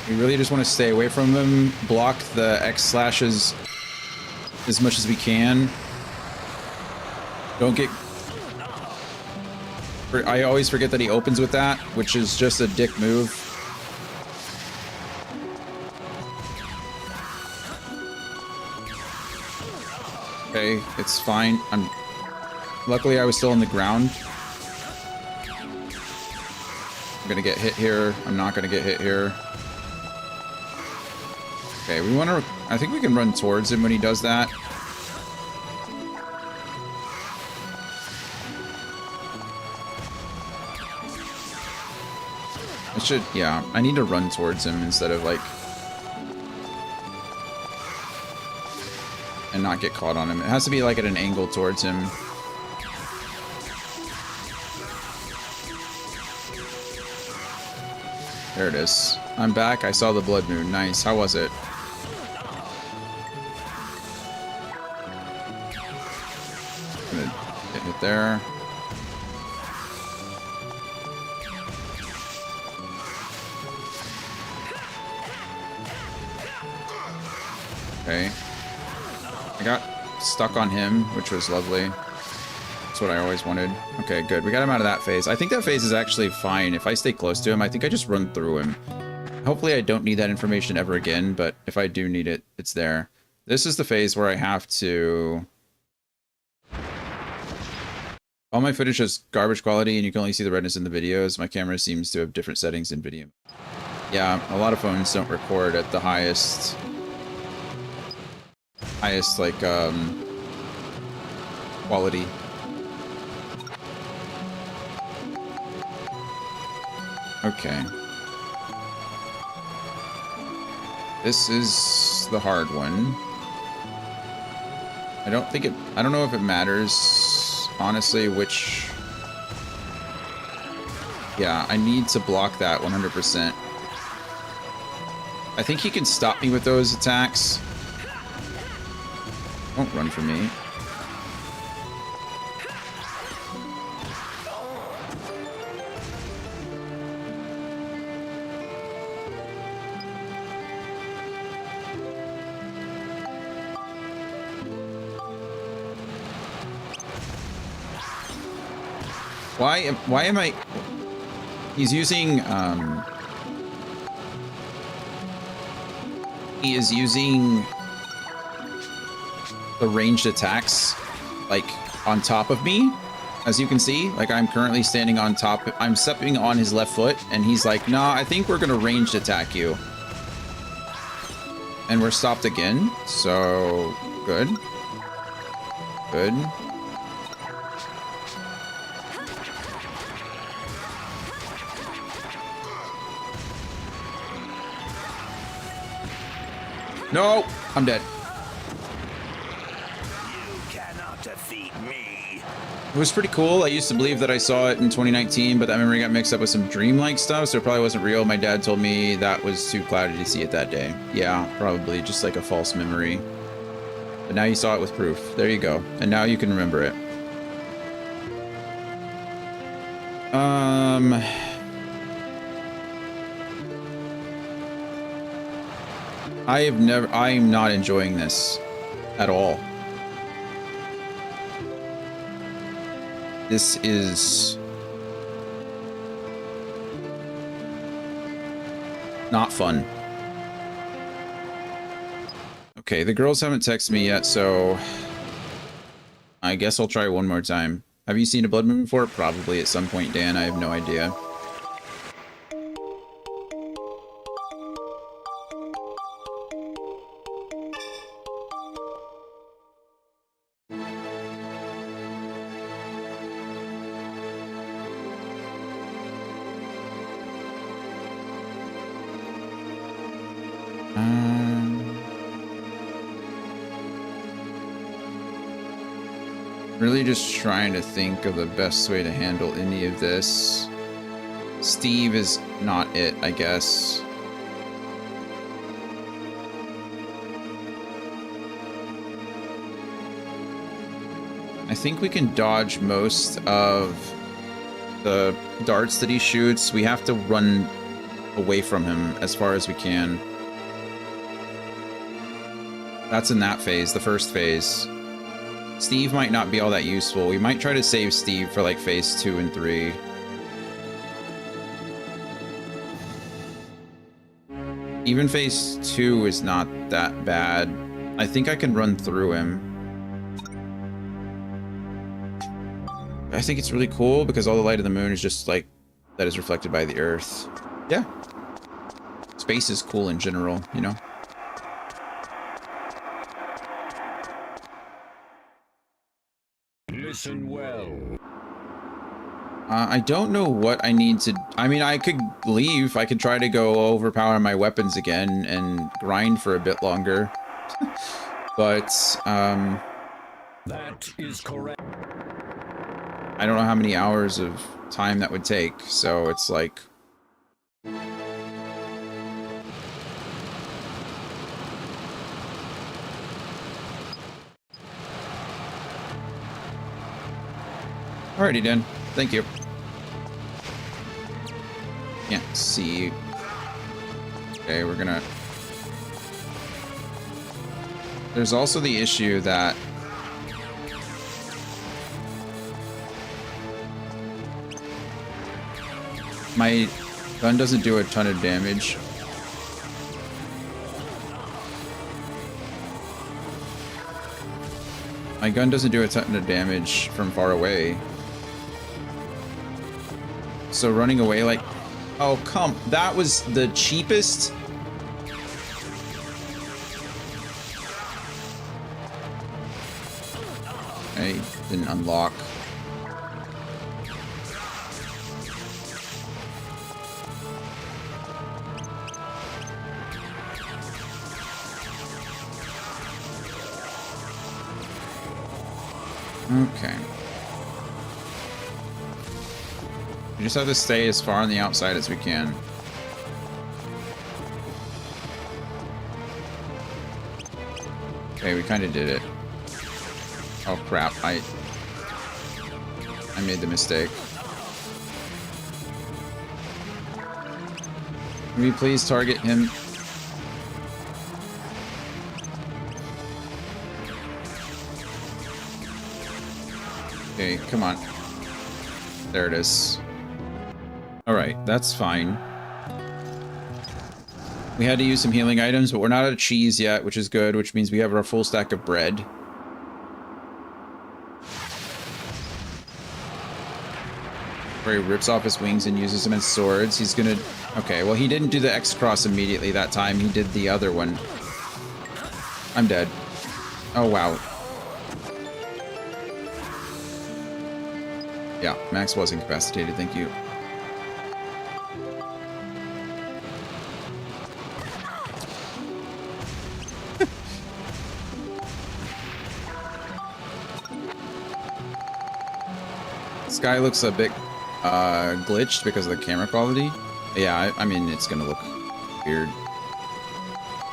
We really just want to stay away from him, block the X slashes as much as we can. Don't get... I always forget that he opens with that, which is just a dick move. Okay, it's fine. Luckily I was still on the ground. I'm gonna get hit here. I'm not gonna get hit here. Okay, we want to... I think we can run towards him when he does that. It should... Yeah, I need to run towards him instead of, like... and not get caught on him. It has to be, like, at an angle towards him. There it is. I'm back. I saw the blood moon. Nice. How was it? Gonna get hit there. Okay. I got stuck on him, which was lovely. That's what I always wanted. Okay, good. We got him out of that phase. I think that phase is actually fine. If I stay close to him, I think I just run through him. Hopefully I don't need that information ever again, but if I do need it, it's there. This is the phase where I have to All my footage is garbage quality and you can only see the redness in the videos. My camera seems to have different settings in video. Yeah, a lot of phones don't record at the highest like quality. Okay. This is the hard one. I don't know if it matters, honestly, which... Yeah, I need to block that 100%. I think he can stop me with those attacks. Won't run from me. Why am I... He's using, he is using the ranged attacks, like, on top of me, as you can see. Like, I'm currently standing on top. I'm stepping on his left foot, and he's like, nah, I think we're gonna ranged attack you. And we're stopped again, so... Good. Good. No, I'm dead. You cannot defeat me. It was pretty cool. I used to believe that I saw it in 2019, but that memory got mixed up with some dreamlike stuff, so it probably wasn't real. My dad told me that was too cloudy to see it that day. Yeah, probably just like a false memory. But now you saw it with proof. There you go. And now you can remember it. I'm not enjoying this at all. This is not fun. Okay, the girls haven't texted me yet, so I guess I'll try one more time. Have you seen a blood moon before? Probably at some point, Dan. I have no idea. Really just trying to think of the best way to handle any of this. Steve is not it, I guess. I think we can dodge most of the darts that he shoots. We have to run away from him as far as we can. That's in that phase, the first phase. Steve might not be all that useful. We might try to save Steve for like phase 2 and 3. Even phase 2 is not that bad. I think I can run through him. I think it's really cool because all the light of the moon is just like that is reflected by the earth. Yeah. Space is cool in general, you know? Listen well. I don't know what I need to... I mean, I could leave. I could try to go overpower my weapons again and grind for a bit longer. But, That is correct. I don't know how many hours of time that would take, so it's like... Alrighty, Dan. Thank you. Can't see. Okay, we're gonna... There's also the issue that... my gun doesn't do a ton of damage. My gun doesn't do a ton of damage from far away. So running away like... Oh, come. That was the cheapest... I didn't unlock. Okay. We just have to stay as far on the outside as we can. Okay, we kind of did it. Oh crap, I made the mistake. Can we please target him? Okay, come on. There it is. Alright, that's fine. We had to use some healing items, but we're not out of cheese yet, which is good, which means we have our full stack of bread. Where he rips off his wings and uses them as swords. He's gonna... Okay, well he didn't do the X-Cross immediately that time. He did the other one. I'm dead. Oh, wow. Yeah, Max was incapacitated, thank you. This guy looks a bit glitched because of the camera quality. Yeah, I mean, it's gonna look weird.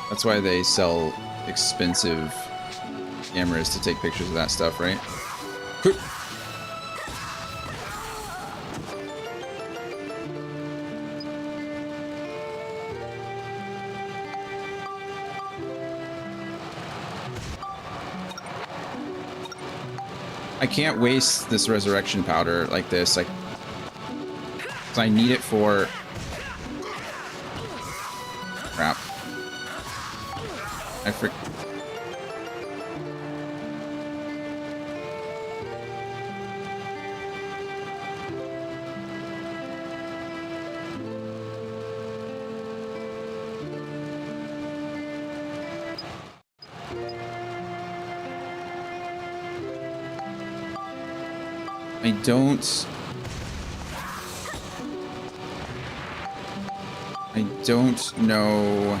That's why they sell expensive cameras to take pictures of that stuff, right? I can't waste this resurrection powder like this. Like, 'cause I need it for... Crap. I don't know.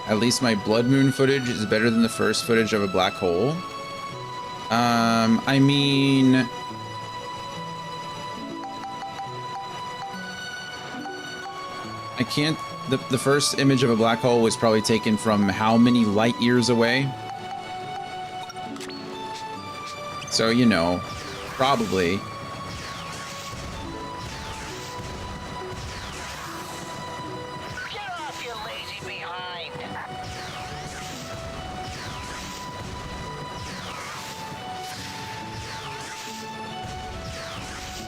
At least my Blood Moon footage is better than the first footage of a black hole. I mean... I can't... The first image of a black hole was probably taken from how many light years away? So, you know, probably. Get off, you lazy behind!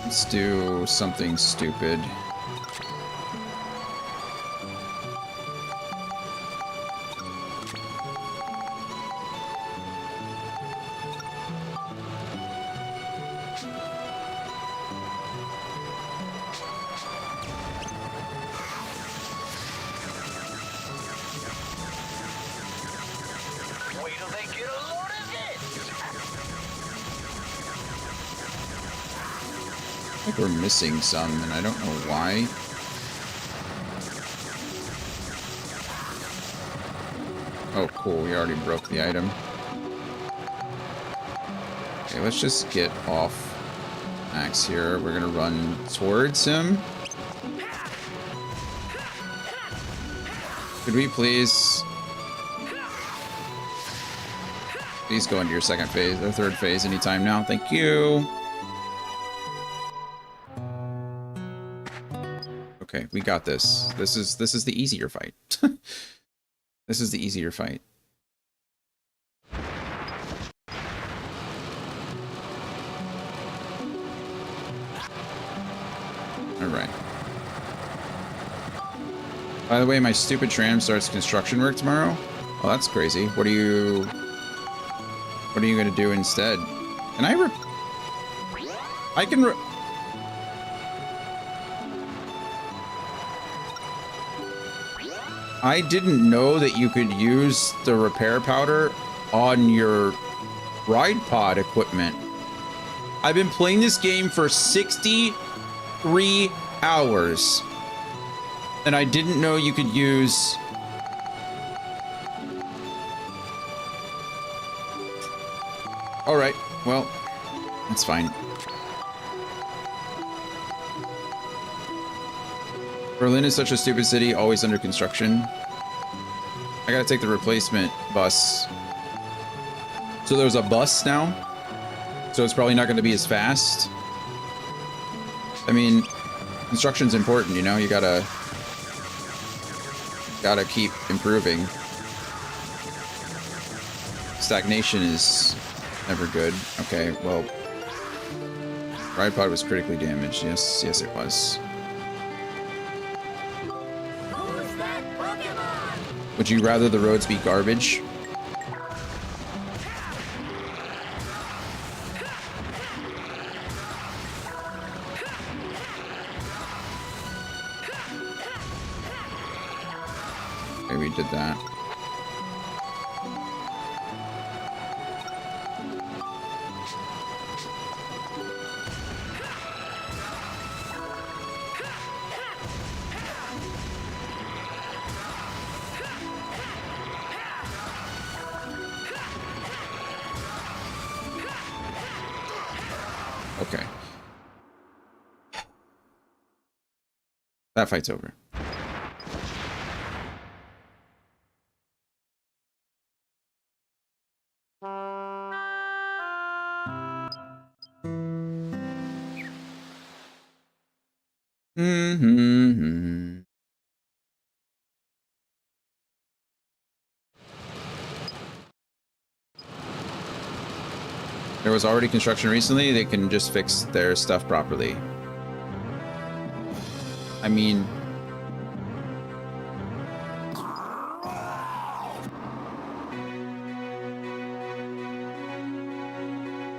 Let's do something stupid. Wait till they get a load of this! I think we're missing some, and I don't know why. Oh, cool. We already broke the item. Okay, let's just get off Max here. We're gonna run towards him. Could we please go into your second phase or third phase anytime now? Thank you. Okay, we got this. This is the easier fight. This is the easier fight. All right. By the way, my stupid tram starts construction work tomorrow. Oh, that's crazy. What are you gonna do instead? Can I can I didn't know that you could use the repair powder on your ride pod equipment. I've been playing this game for 63 hours. And I didn't know you could use... Alright, well, that's fine. Berlin is such a stupid city, always under construction. I gotta take the replacement bus. So there's a bus now? So it's probably not gonna be as fast. I mean, construction's important, you know? You gotta keep improving. Stagnation is never good. Okay, well, ride pod was critically damaged. Yes, it was. Would you rather the roads be garbage? Okay, we did that. Okay. That fight's over. There was already construction recently. They can just fix their stuff properly. I mean...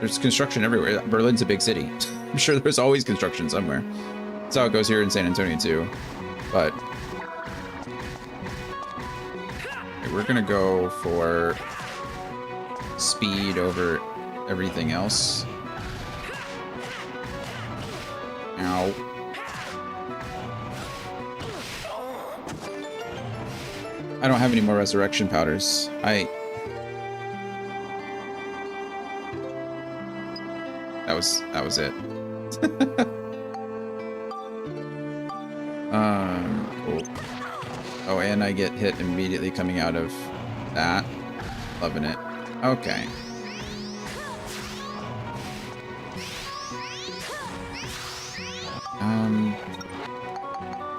There's construction everywhere. Berlin's a big city. I'm sure there's always construction somewhere. That's how it goes here in San Antonio too. But... Okay, we're gonna go for... speed over everything else. Ow. I don't have any more resurrection powders. That was it. Cool. Oh, and I get hit immediately coming out of that. Loving it. Okay.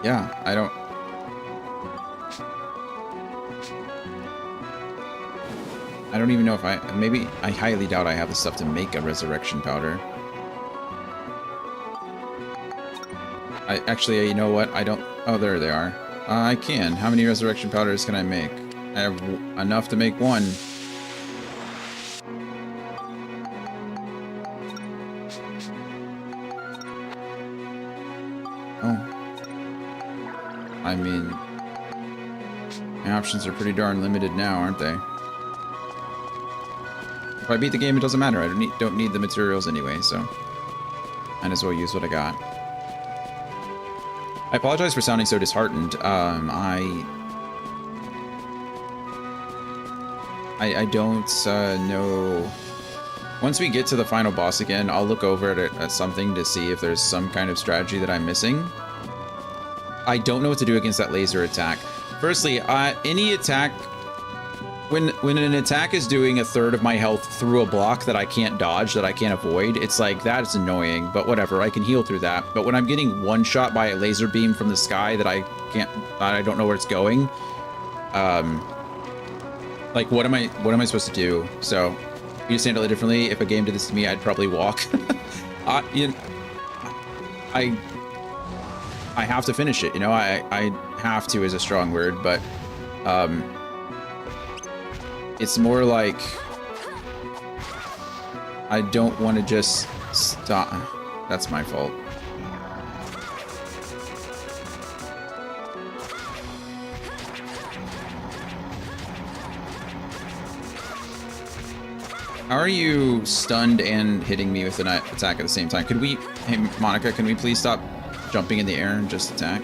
Yeah, I don't even know if maybe I highly doubt I have the stuff to make a resurrection powder. Actually, you know what? I don't... Oh, there they are. I can. How many resurrection powders can I make? I have enough to make one. Oh. I mean... my options are pretty darn limited now, aren't they? If I beat the game, it doesn't matter. I don't need the materials anyway, so... might as well use what I got. I apologize for sounding so disheartened. I don't know... Once we get to the final boss again, I'll look over at something to see if there's some kind of strategy that I'm missing. I don't know what to do against that laser attack. Firstly, any attack... When an attack is doing a third of my health through a block that I can't dodge, that I can't avoid, it's like, that's annoying, but whatever, I can heal through that. But when I'm getting one shot by a laser beam from the sky that I don't know where it's going, like, what am I supposed to do? So, you just handle it differently. If a game did this to me, I'd probably walk. I have to finish it, you know. I have to is a strong word, but it's more like I don't want to just stop. That's my fault. How are you stunned and hitting me with an attack at the same time? Could we, hey Monica, can we please stop jumping in the air and just attack?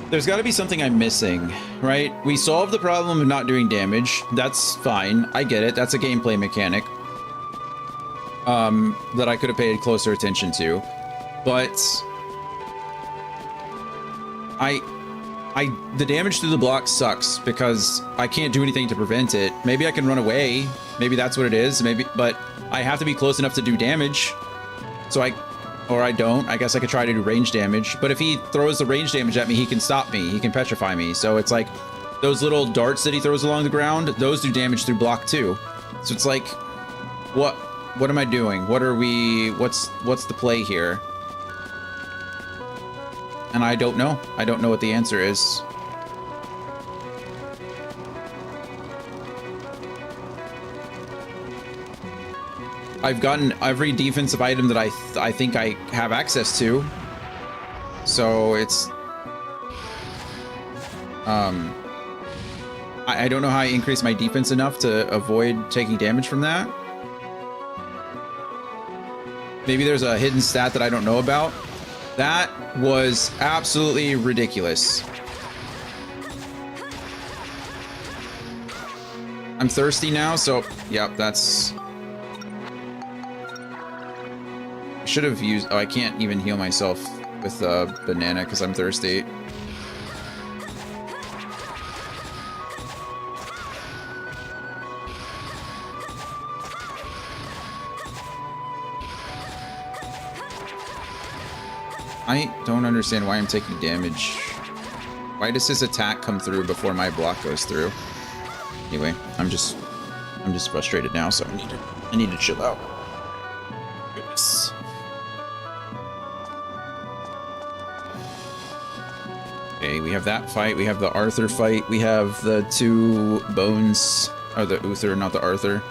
There's got to be something I'm missing, right? We solved the problem of not doing damage. That's fine. I get it. That's a gameplay mechanic that I could have paid closer attention to. But the damage through the block sucks because I can't do anything to prevent it. Maybe I can run away. Maybe that's what it is. Maybe, but I have to be close enough to do damage. So or I don't. I guess I could try to do range damage. But if he throws the range damage at me, he can stop me. He can petrify me. So it's like those little darts that he throws along the ground, those do damage through block too. So it's like, what am I doing? What's the play here? And I don't know. I don't know what the answer is. I've gotten every defensive item that I think I have access to. So it's... I don't know how I increase my defense enough to avoid taking damage from that. Maybe there's a hidden stat that I don't know about. That was absolutely ridiculous. I'm thirsty now, so yep, that's... I should have used... Oh, I can't even heal myself with a banana because I'm thirsty. I don't understand why I'm taking damage. Why does his attack come through before my block goes through? Anyway, I'm just frustrated now, so I need to chill out. Goodness. Okay, we have that fight. We have the Arthur fight. We have the two bones, or the Uther, not the Arthur.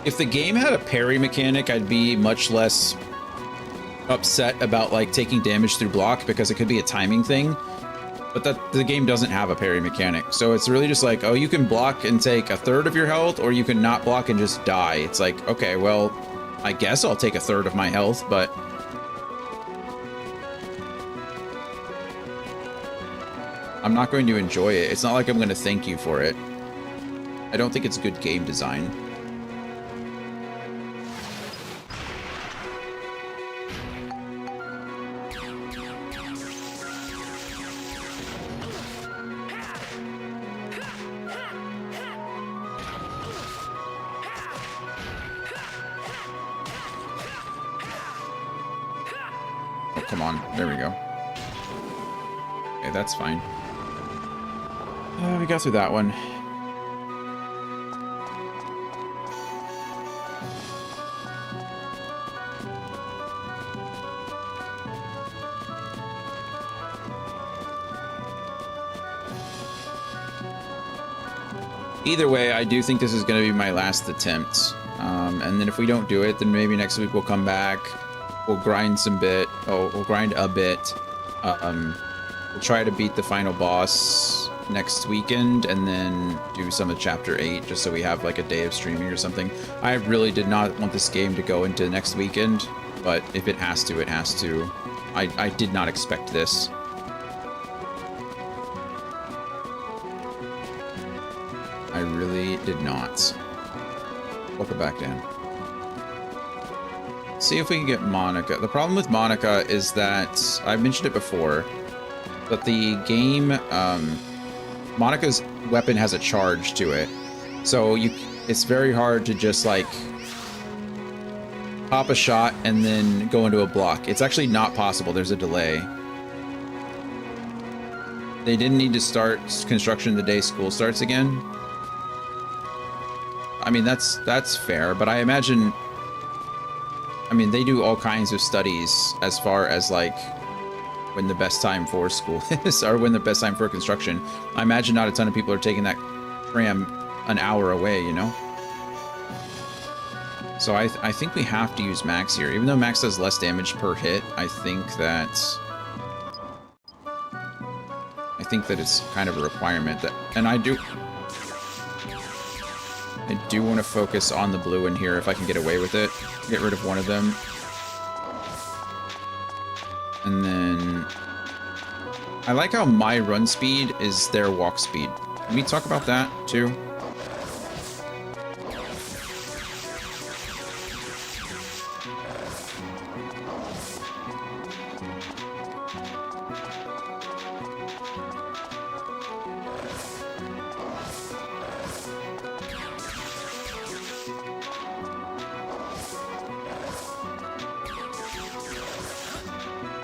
If the game had a parry mechanic, I'd be much less upset about like taking damage through block because it could be a timing thing. But the game doesn't have a parry mechanic. So it's really just like, oh, you can block and take a third of your health, or you can not block and just die. It's like, okay, well, I guess I'll take a third of my health, but I'm not going to enjoy it. It's not like I'm going to thank you for it. I don't think it's good game design. Come on, there we go. Okay, that's fine. We got through that one. Either way, I do think this is going to be my last attempt. And then if we don't do it, then maybe next week we'll come back. We'll grind we'll grind a bit. We'll try to beat the final boss next weekend and then do some of chapter 8 just so we have like a day of streaming or something. I really did not want this game to go into next weekend, but if it has to, it has to. I did not expect this. I really did not. Welcome back, Dan. See if we can get Monica. The problem with Monica is that I've mentioned it before, but the game, Monica's weapon has a charge to it, so it's very hard to just like pop a shot and then go into a block. It's actually not possible. There's a delay. they didn't need to start construction the day school starts again. I mean, that's fair, but I imagine, I mean, they do all kinds of studies as far as like when the best time for school is or when the best time for construction. I imagine not a ton of people are taking that tram an hour away, you know? So I think we have to use Max here. Even though Max does less damage per hit, I think that it's kind of a requirement that, and I do want to focus on the blue in here if I can get away with it. Get rid of one of them. And then I like how my run speed is their walk speed. Can we talk about that too?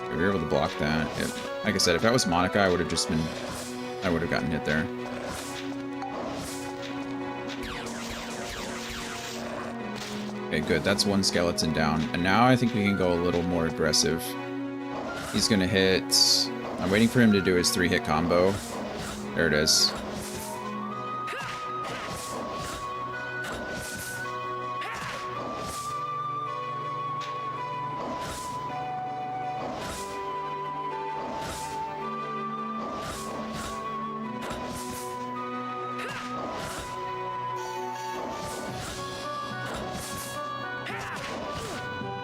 We were able to block that. Like I said, if that was Monica, I would have gotten hit there. Okay, good. That's one skeleton down. And now I think we can go a little more aggressive. He's gonna hit... I'm waiting for him to do his 3-hit combo. There it is.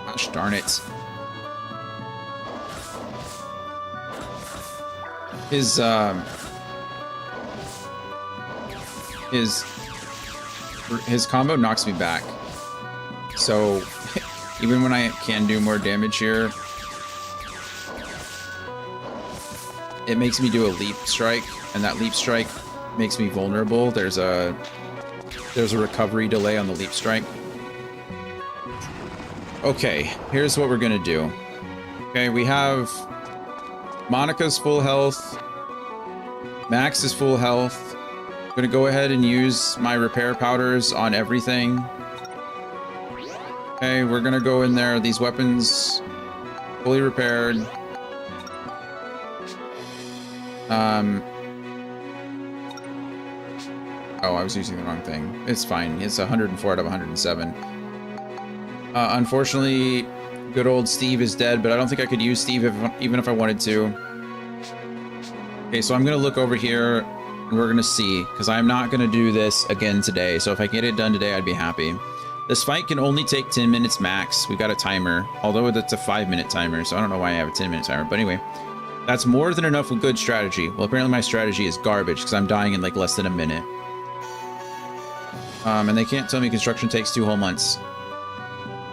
Gosh darn it. His combo knocks me back. So even when I can do more damage here, it makes me do a leap strike, and that leap strike makes me vulnerable. There's a recovery delay on the leap strike. Okay, here's what we're gonna do. Okay, we have Monica's full health. Max is full health. I'm gonna go ahead and use my repair powders on everything. Okay, we're gonna go in there. These weapons fully repaired. Oh, I was using the wrong thing. It's fine. It's 104 out of 107. Unfortunately, good old Steve is dead, but I don't think I could use Steve even if I wanted to. Okay, so I'm gonna look over here, and we're gonna see, because I'm not gonna do this again today. So if I get it done today, I'd be happy. This fight can only take 10 minutes max. We got a timer, although it's a 5-minute timer, so I don't know why I have a 10-minute timer. But anyway, that's more than enough with good strategy. Well, apparently my strategy is garbage, because I'm dying in like less than a minute. And they can't tell me construction takes 2 whole months.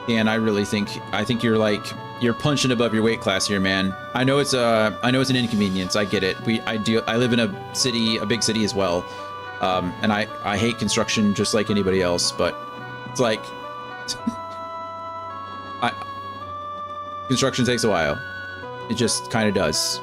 And I think you're punching above your weight class here, man. I know it's an inconvenience. I get it. I live in a city, a big city as well. And I hate construction just like anybody else, but it's like construction takes a while. It just kind of does.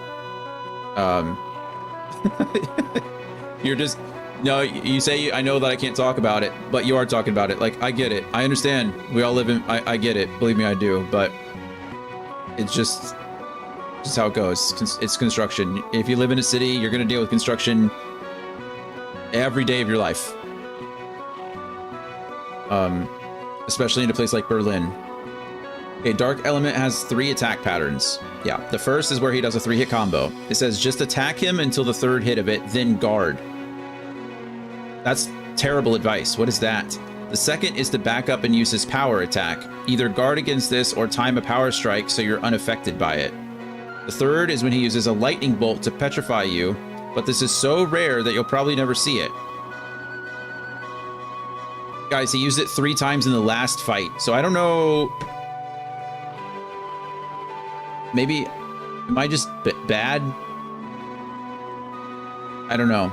You're just no, you say I know that I can't talk about it, but you are talking about it. Like, I get it. I understand. We all live in I get it. Believe me, I do. But it's just how it goes. It's construction. If you live in a city, you're going to deal with construction every day of your life. Especially in a place like Berlin. Okay, Dark Element has 3 attack patterns. Yeah, the first is where he does a 3-hit combo. It says just attack him until the 3rd hit of it, then guard. That's terrible advice. What is that? The second is to back up and use his power attack. Either guard against this or time a power strike so you're unaffected by it. The third is when he uses a lightning bolt to petrify you, but this is so rare that you'll probably never see it. Guys, he used it 3 times in the last fight, so I don't know. Maybe, am I just bad? I don't know.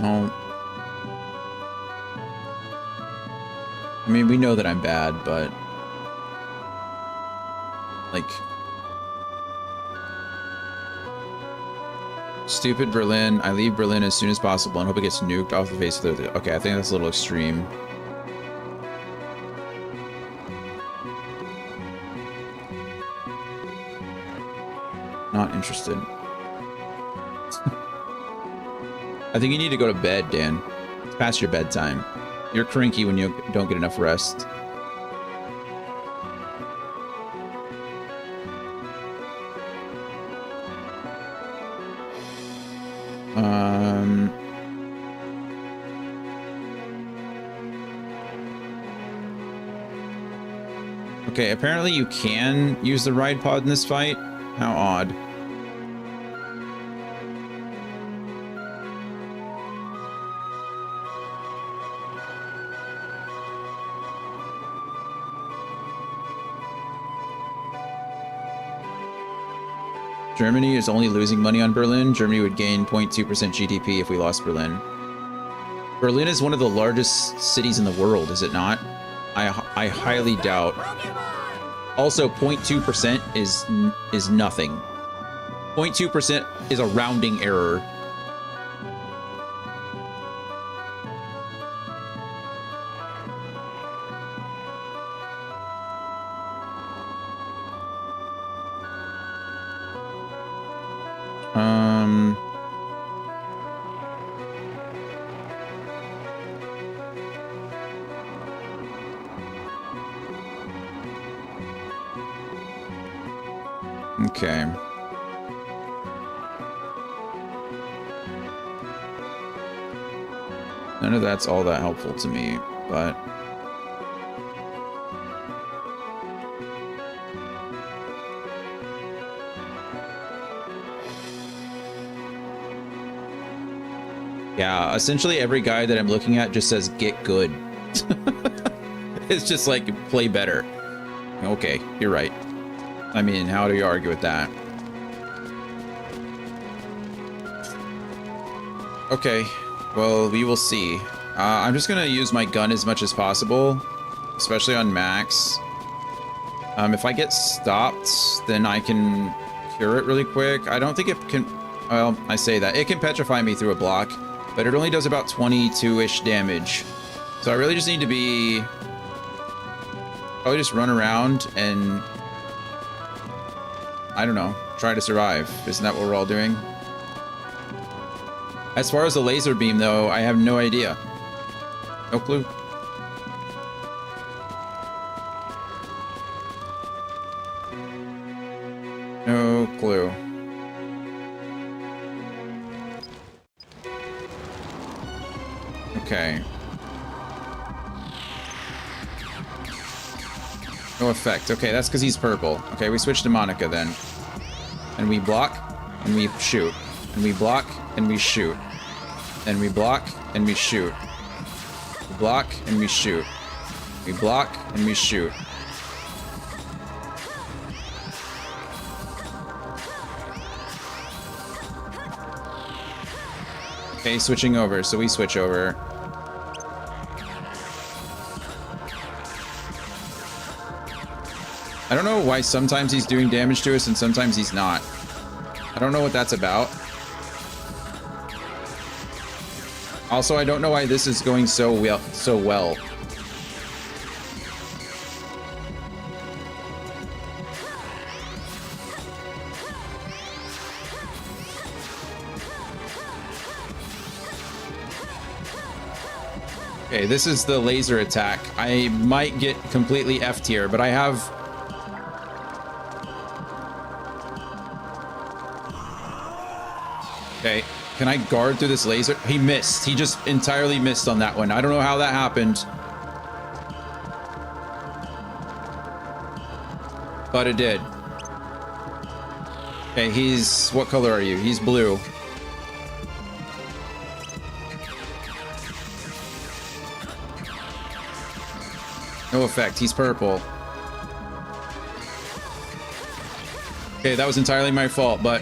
Oh, mean, we know that I'm bad, but like, stupid Berlin. I leave Berlin as soon as possible and hope it gets nuked off the face of the earth. Okay, I think that's a little extreme. Not interested. I think you need to go to bed, Dan. It's past your bedtime. You're cranky when you don't get enough rest. Okay, apparently you can use the ride pod in this fight. How odd. Germany is only losing money on Berlin. Germany would gain 0.2% GDP if we lost Berlin. Berlin is one of the largest cities in the world, is it not? I highly doubt. Also, 0.2% is nothing. 0.2% is a rounding error. Okay. None of that's all that helpful to me, but yeah, essentially every guide that I'm looking at just says get good. It's just like play better. Okay, you're right. I mean, how do you argue with that? Okay, well, we will see. I'm just gonna use my gun as much as possible, especially on max. If I get stopped, then I can cure it really quick. I don't think it can, well, I say that. It can petrify me through a block, but it only does about 22-ish damage. So I really just need to be, probably just run around and, I don't know, try to survive. Isn't that what we're all doing? As far as the laser beam, though, I have no idea. No clue. No clue. Okay. No effect. Okay, that's because he's purple. Okay, we switch to Monica then. And we block, and we shoot. And we block, and we shoot. And we block, and we shoot. We block, and we shoot. We block, and we shoot. Okay, switching over, so we switch over. I don't know why sometimes he's doing damage to us and sometimes he's not. I don't know what that's about. Also, I don't know why this is going so well. Okay, this is the laser attack. I might get completely F'd here, but I have... Okay, can I guard through this laser? He missed. He just entirely missed on that one. I don't know how that happened. But it did. Okay, he's... What color are you? He's blue. No effect. He's purple. Okay, that was entirely my fault, but...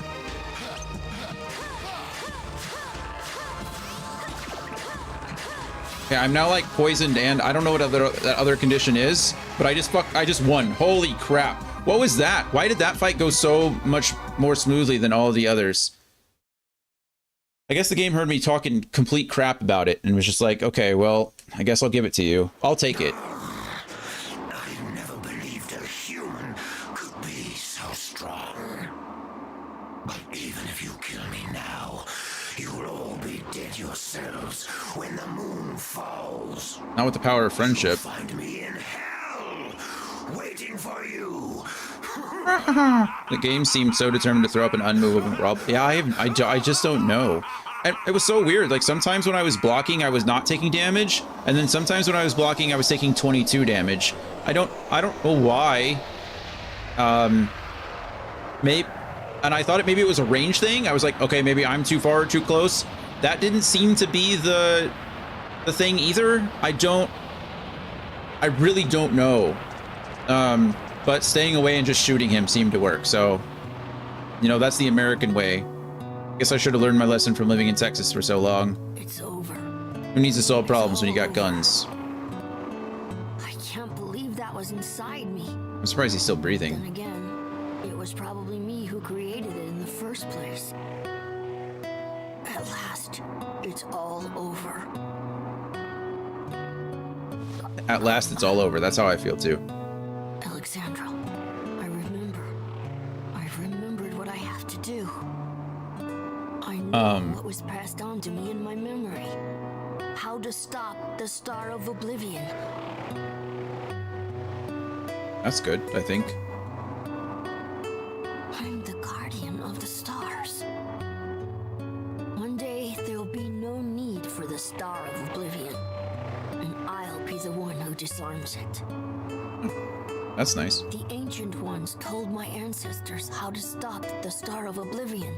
Yeah, I'm now like poisoned, and I don't know what that other condition is, but I just won. Holy crap. What was that? Why did that fight go so much more smoothly than all the others? I guess the game heard me talking complete crap about it and was just like, okay, well, I guess I'll give it to you. I'll take it. I never believed a human could be so strong. But even if you kill me now, you will all be dead yourselves when the moon falls. Not with the power of friendship. Find me in hell, waiting for you. The game seemed so determined to throw up an unmovable problem. Yeah, I just don't know. And it was so weird. Like sometimes when I was blocking, I was not taking damage, and then sometimes when I was blocking, I was taking 22 damage. I don't know why. Maybe, and I thought maybe it was a range thing. I was like, okay, maybe I'm too far or too close. That didn't seem to be the thing either. I really don't know. But staying away and just shooting him seemed to work. So, you know, that's the American way. I guess I should have learned my lesson from living in Texas for so long. It's over. Who needs to solve problems when you got guns? I can't believe that was inside me. I'm surprised he's still Then breathing. again, it was probably me who created it in the first place. At last, it's all over. At last, it's all over. That's how I feel too. Alexandra, I remember. I've remembered what I have to do. I know what was passed on to me in my memory. How to stop the Star of Oblivion. That's good, I think. I'm the guardian of the stars. One day, there'll be no need for the Star of Oblivion. And I'll be the one who disarms it. That's nice. The Ancient Ones told my ancestors how to stop the Star of Oblivion,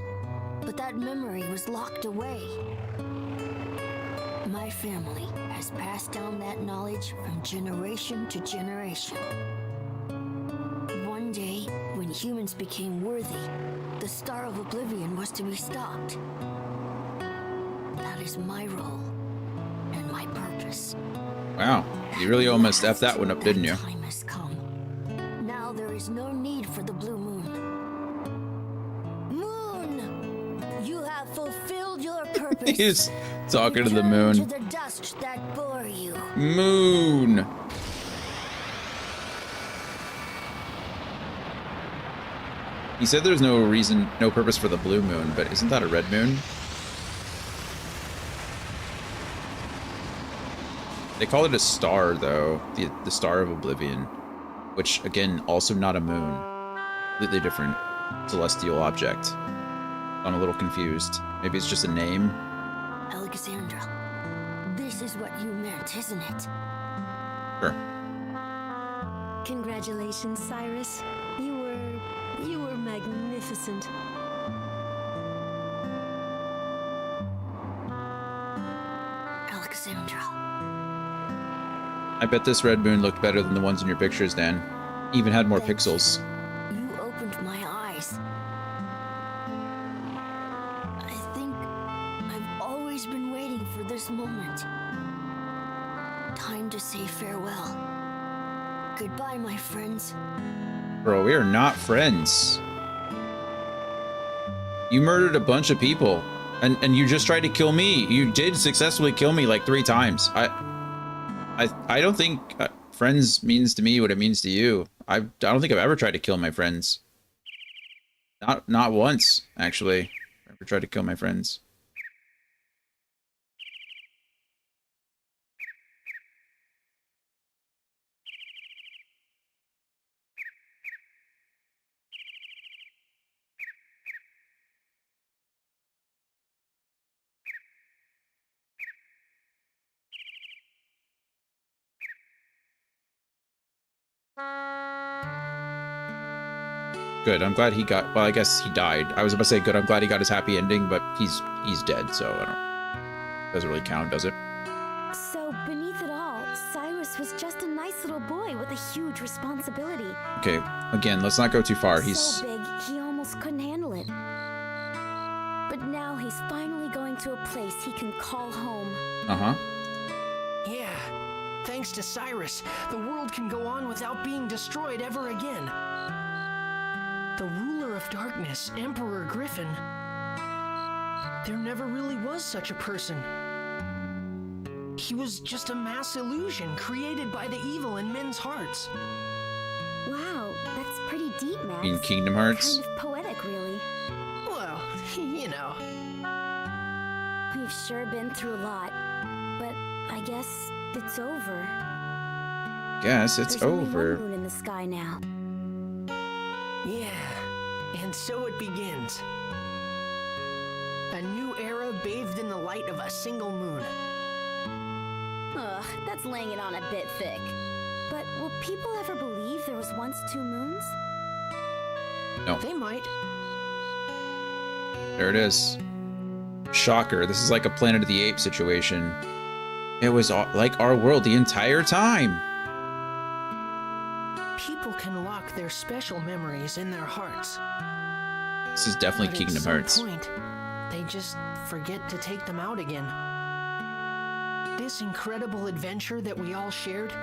but that memory was locked away. My family has passed down that knowledge from generation to generation. One day, when humans became worthy, the Star of Oblivion was to be stopped. That is my role and my purpose. Wow, you really almost effed that one up, didn't you? Time has come. Now there is no need for the blue moon. Moon! You have fulfilled your purpose. He's talking to the Return moon. To the dust that bore you. Moon. He said there's no reason, no purpose for the blue moon, but isn't that a red moon? They call it a star, though. The Star of Oblivion. Which, again, also not a moon. Completely different celestial object. I'm a little confused. Maybe it's just a name? Alexandra, this is what you meant, isn't it? Sure. Congratulations, Cyrus. You were magnificent. Alexandra. I bet this red moon looked better than the ones in your pictures, Dan. Even had more pixels. You opened my eyes. I think I've always been waiting for this moment. Time to say farewell. Goodbye, my friends. Bro, we are not friends. You murdered a bunch of people. And you just tried to kill me. You did successfully kill me like 3 times. I don't think friends means to me what it means to you. I don't think I've ever tried to kill my friends. Not once, actually. I've never tried to kill my friends. Good. I'm glad he got. Well, I guess he died. I was about to say good. I'm glad he got his happy ending, but he's dead. So I don't. Doesn't really count, does it? So beneath it all, Cyrus was just a nice little boy with a huge responsibility. Okay. Again, let's not go too far. He's So big, he almost couldn't handle it. But now he's finally going to a place he can call home. Uh-huh. thanks to Cyrus, the world can go on without being destroyed ever again. The ruler of darkness, Emperor Griffin, there never really was such a person. He was just a mass illusion created by the evil in men's hearts. Wow, that's pretty deep, Max. In Kingdom Hearts? Kind of poetic, really. Well, you know. We've sure been through a lot, but I guess it's over. Guess it's There's only over. one moon in the sky now. Yeah, and so it begins. A new era bathed in the light of a single moon. Ugh, that's laying it on a bit thick. But will people ever believe there was once 2 moons? No. They might. There it is. Shocker. This is like a Planet of the Apes situation. It was like our world the entire time. People can lock their special memories in their hearts. This is definitely But Kingdom at some Hearts. point, they just forget to take them out again. This incredible adventure that we all shared,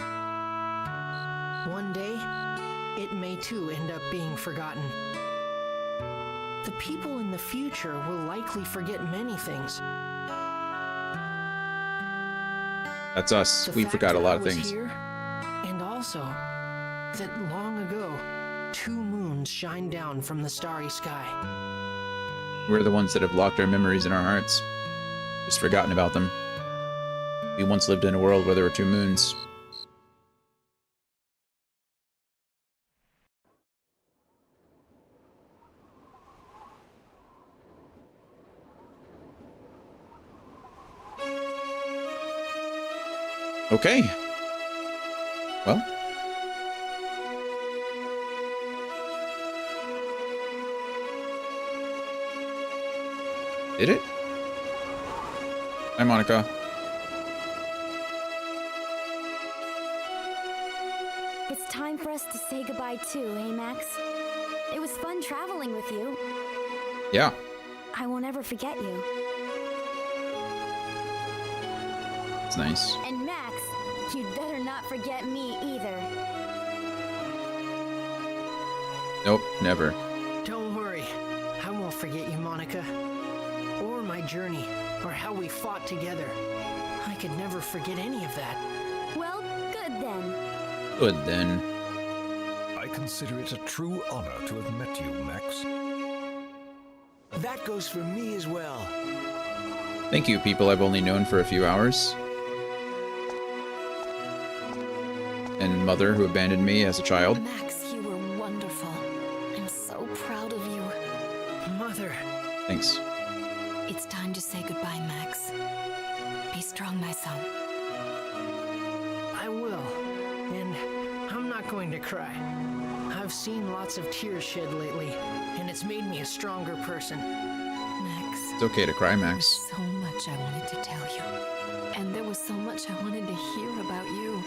one day, it may too end up being forgotten. The people in the future will likely forget many things. That's us. The We fact forgot a that lot I of was things. here, and also that long ago, 2 moons shined down from the starry sky. We're the ones that have locked our memories in our hearts. Just forgotten about them. We once lived in a world where there were 2 moons. Okay. Well. Did it? Hi, Monica. It's time for us to say goodbye too, eh, Max? It was fun traveling with you. Yeah. I won't ever forget you. It's nice. And Max, you'd better not forget me either. Nope, never. Don't worry, I won't forget you, Monica. Or my journey, or how we fought together. I could never forget any of that. Well, good then. Good then. I consider it a true honor to have met you, Max. That goes for me as well. Thank you, people I've only known for a few hours. And mother who abandoned me as a child. Max, you were wonderful. I'm so proud of you. Mother. Thanks. It's time to say goodbye, Max. Be strong, my son. I will. And I'm not going to cry. I've seen lots of tears shed lately, and it's made me a stronger person. Max. It's okay to cry, There Max. was so much I wanted to tell you. And there was so much I wanted to hear about you.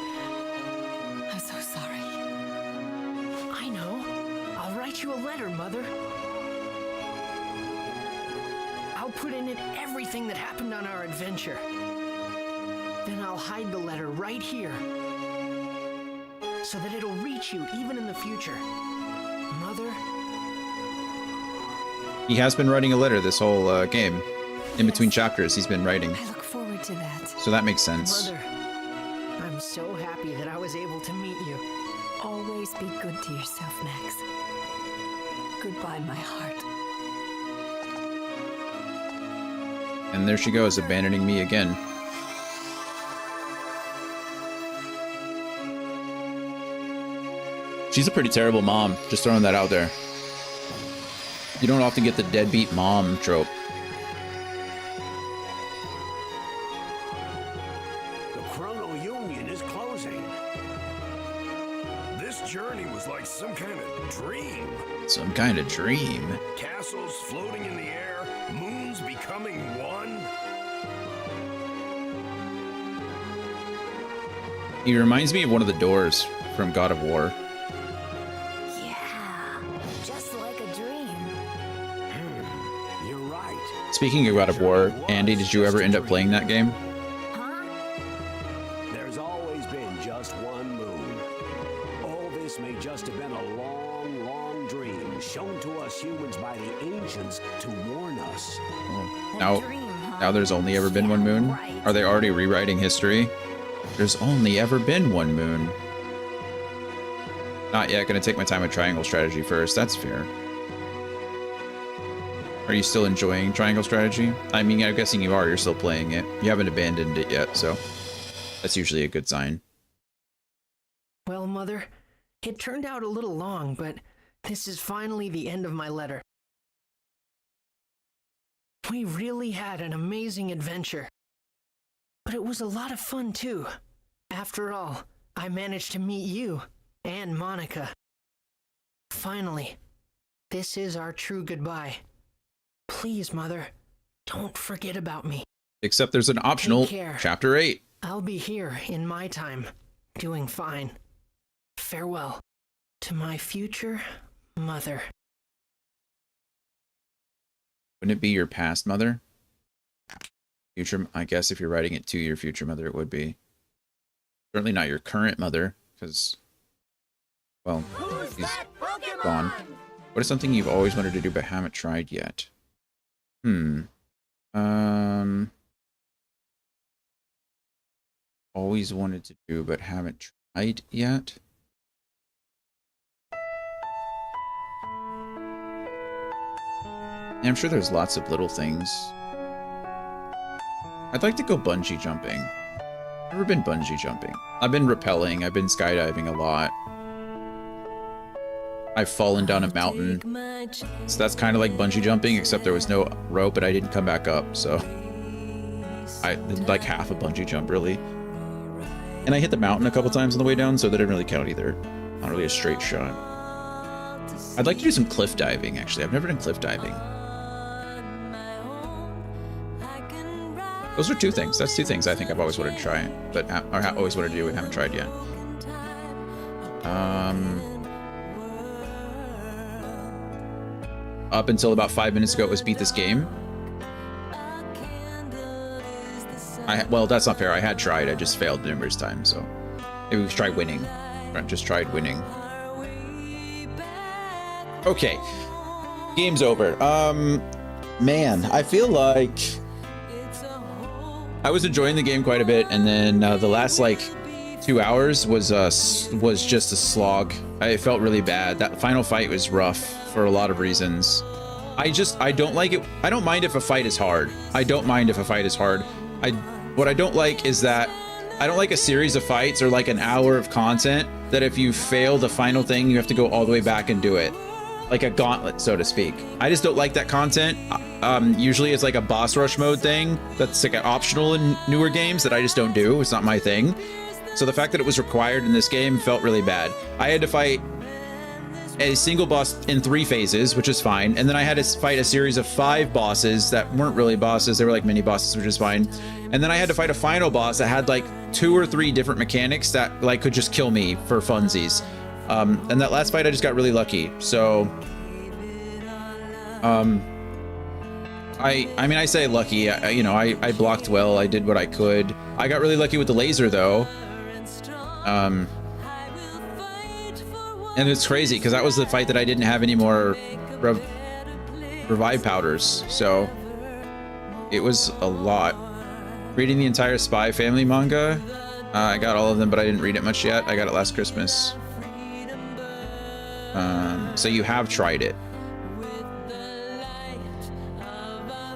I'm so sorry. I know. I'll write you a letter, Mother. I'll put in it everything that happened on our adventure. Then I'll hide the letter right here, so that it'll reach you even in the future. Mother? He has been writing a letter this whole game. In between chapters, he's been writing. I look forward to that. So that makes sense. Mother, I'm so happy that I was able to meet you. Always be good to yourself, Max. Goodbye, my heart. And there she goes, abandoning me again. She's a pretty terrible mom, just throwing that out there. You don't often get the deadbeat mom trope. The Chrono Union is closing. This journey was like some kind of dream. Some kind of dream. Castles floating in the air, moons becoming one. He reminds me of one of the doors from God of War. Yeah, just like a dream. You're right. Speaking of God of War, Andy, did you ever end up playing that game? Huh? There's always been now there's only ever been one moon? Are they already rewriting history? There's only ever been one moon. Not yet. Gonna take my time with Triangle Strategy first. That's fair. Are you still enjoying Triangle Strategy? I mean, I'm guessing you are. You're still playing it. You haven't abandoned it yet, so that's usually a good sign. Well, Mother, it turned out a little long, but this is finally the end of my letter. We really had an amazing adventure. But it was a lot of fun, too. After all, I managed to meet you and Monica. Finally, this is our true goodbye. Please, Mother, don't forget about me. Except there's an optional Chapter 8. I'll be here in my time, doing fine. Farewell to my future mother. Wouldn't it be your past mother? Future, I guess if you're writing it to your future mother, it would be. Certainly not your current mother, because, well, she's gone. What is something you've always wanted to do but haven't tried yet? Always wanted to do but haven't tried yet? Yeah, I'm sure there's lots of little things. I'd like to go bungee jumping. Never been bungee jumping. I've been rappelling, I've been skydiving a lot. I've fallen down a mountain. So that's kind of like bungee jumping, except there was no rope and I didn't come back up, so I did like half a bungee jump, really. And I hit the mountain a couple times on the way down, so that didn't really count either. Not really a straight shot. I'd like to do some cliff diving, actually. I've never done cliff diving. Those are two things. That's two things I think I've always wanted to try, but or always wanted to do and haven't tried yet. Up until about 5 minutes ago, it was beat this game. Well, that's not fair. I had tried. I just failed numerous times, so maybe we should try winning. I just tried winning. Okay. Game's over. Man, I feel like I was enjoying the game quite a bit, and then the last like 2 hours was just a slog. I felt really bad. That final fight was rough for a lot of reasons. I don't like it. I don't mind if a fight is hard. I don't mind if a fight is hard. What I don't like is that I don't like a series of fights or like an hour of content that if you fail the final thing, you have to go all the way back and do it. Like a gauntlet, so to speak. I just don't like that content. Usually it's like a boss rush mode thing that's like an optional in newer games that I just don't do. It's not my thing. So the fact that it was required in this game felt really bad. I had to fight a single boss in 3 phases, which is fine. And then I had to fight a series of 5 bosses that weren't really bosses. They were like mini bosses, which is fine. And then I had to fight a final boss that had like 2 or 3 different mechanics that like could just kill me for funsies. And that last fight, I just got really lucky. So, I mean, I say lucky, I blocked well. I did what I could. I got really lucky with the laser though. And it's crazy because that was the fight that I didn't have any more revive powders. So it was a lot. Reading the entire Spy Family manga. I got all of them, but I didn't read it much yet. I got it last Christmas. So you have tried it.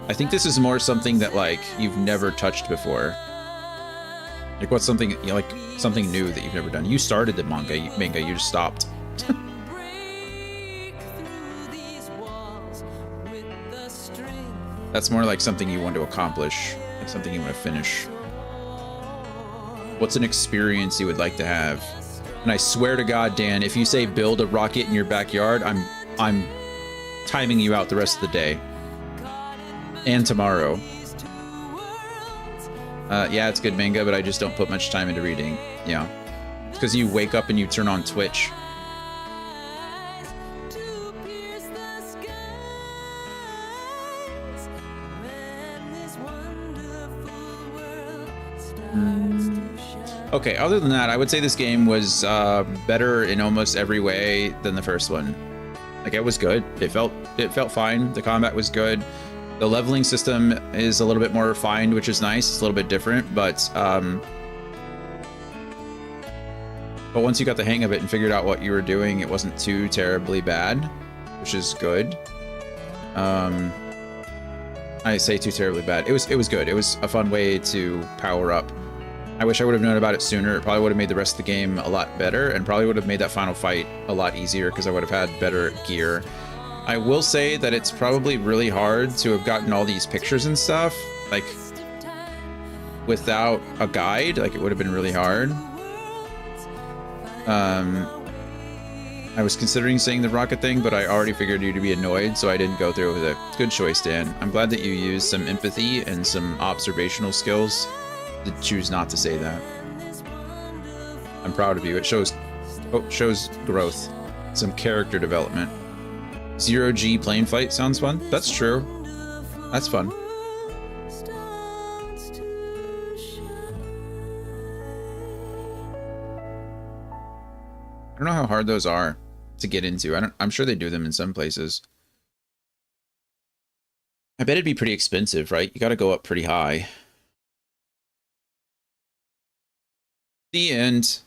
I think this is more something that like you've never touched before. Like what's something like something new that you've never done? You started the manga, you just stopped. That's more like something you want to accomplish, like something you want to finish. What's an experience you would like to have? And I swear to God, Dan, if you say build a rocket in your backyard, I'm timing you out the rest of the day. And tomorrow. Yeah, it's good manga, but I just don't put much time into reading. Yeah. It's because you wake up and you turn on Twitch. Okay, other than that, I would say this game was better in almost every way than the first one. Like, it was good. It felt fine. The combat was good. The leveling system is a little bit more refined, which is nice. It's a little bit different, but once you got the hang of it and figured out what you were doing, it wasn't too terribly bad, which is good. I say too terribly bad. It was good. It was a fun way to power up. I wish I would have known about it sooner. It probably would have made the rest of the game a lot better, and probably would have made that final fight a lot easier because I would have had better gear. I will say that it's probably really hard to have gotten all these pictures and stuff, like, without a guide. Like, it would have been really hard. I was considering saying the rocket thing, but I already figured you to be annoyed, so I didn't go through with it. Good choice, Dan. I'm glad that you used some empathy and some observational skills to choose not to say that. I'm proud of you. It shows growth, some character development. Zero G plane fight sounds fun. That's true. That's fun. I don't know how hard those are to get into. I'm sure they do them in some places. I bet it'd be pretty expensive, right? You got to go up pretty high. The end.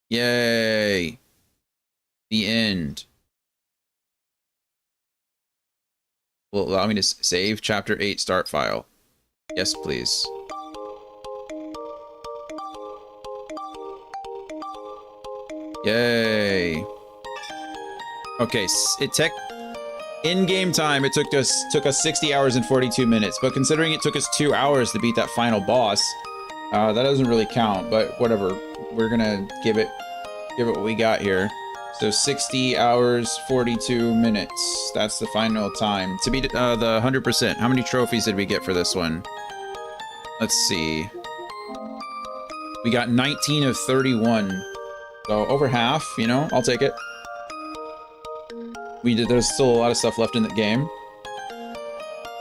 Yay. The end. Will allow me to save chapter 8 start file. Yes, please. Yay. Okay, in-game time, it took us 60 hours and 42 minutes, but considering it took us 2 hours to beat that final boss, that doesn't really count, but whatever. We're gonna give it what we got here. So 60 hours, 42 minutes. That's the final time. To beat the 100%, how many trophies did we get for this one? Let's see. We got 19 of 31. So over half, you know, I'll take it. There's still a lot of stuff left in the game.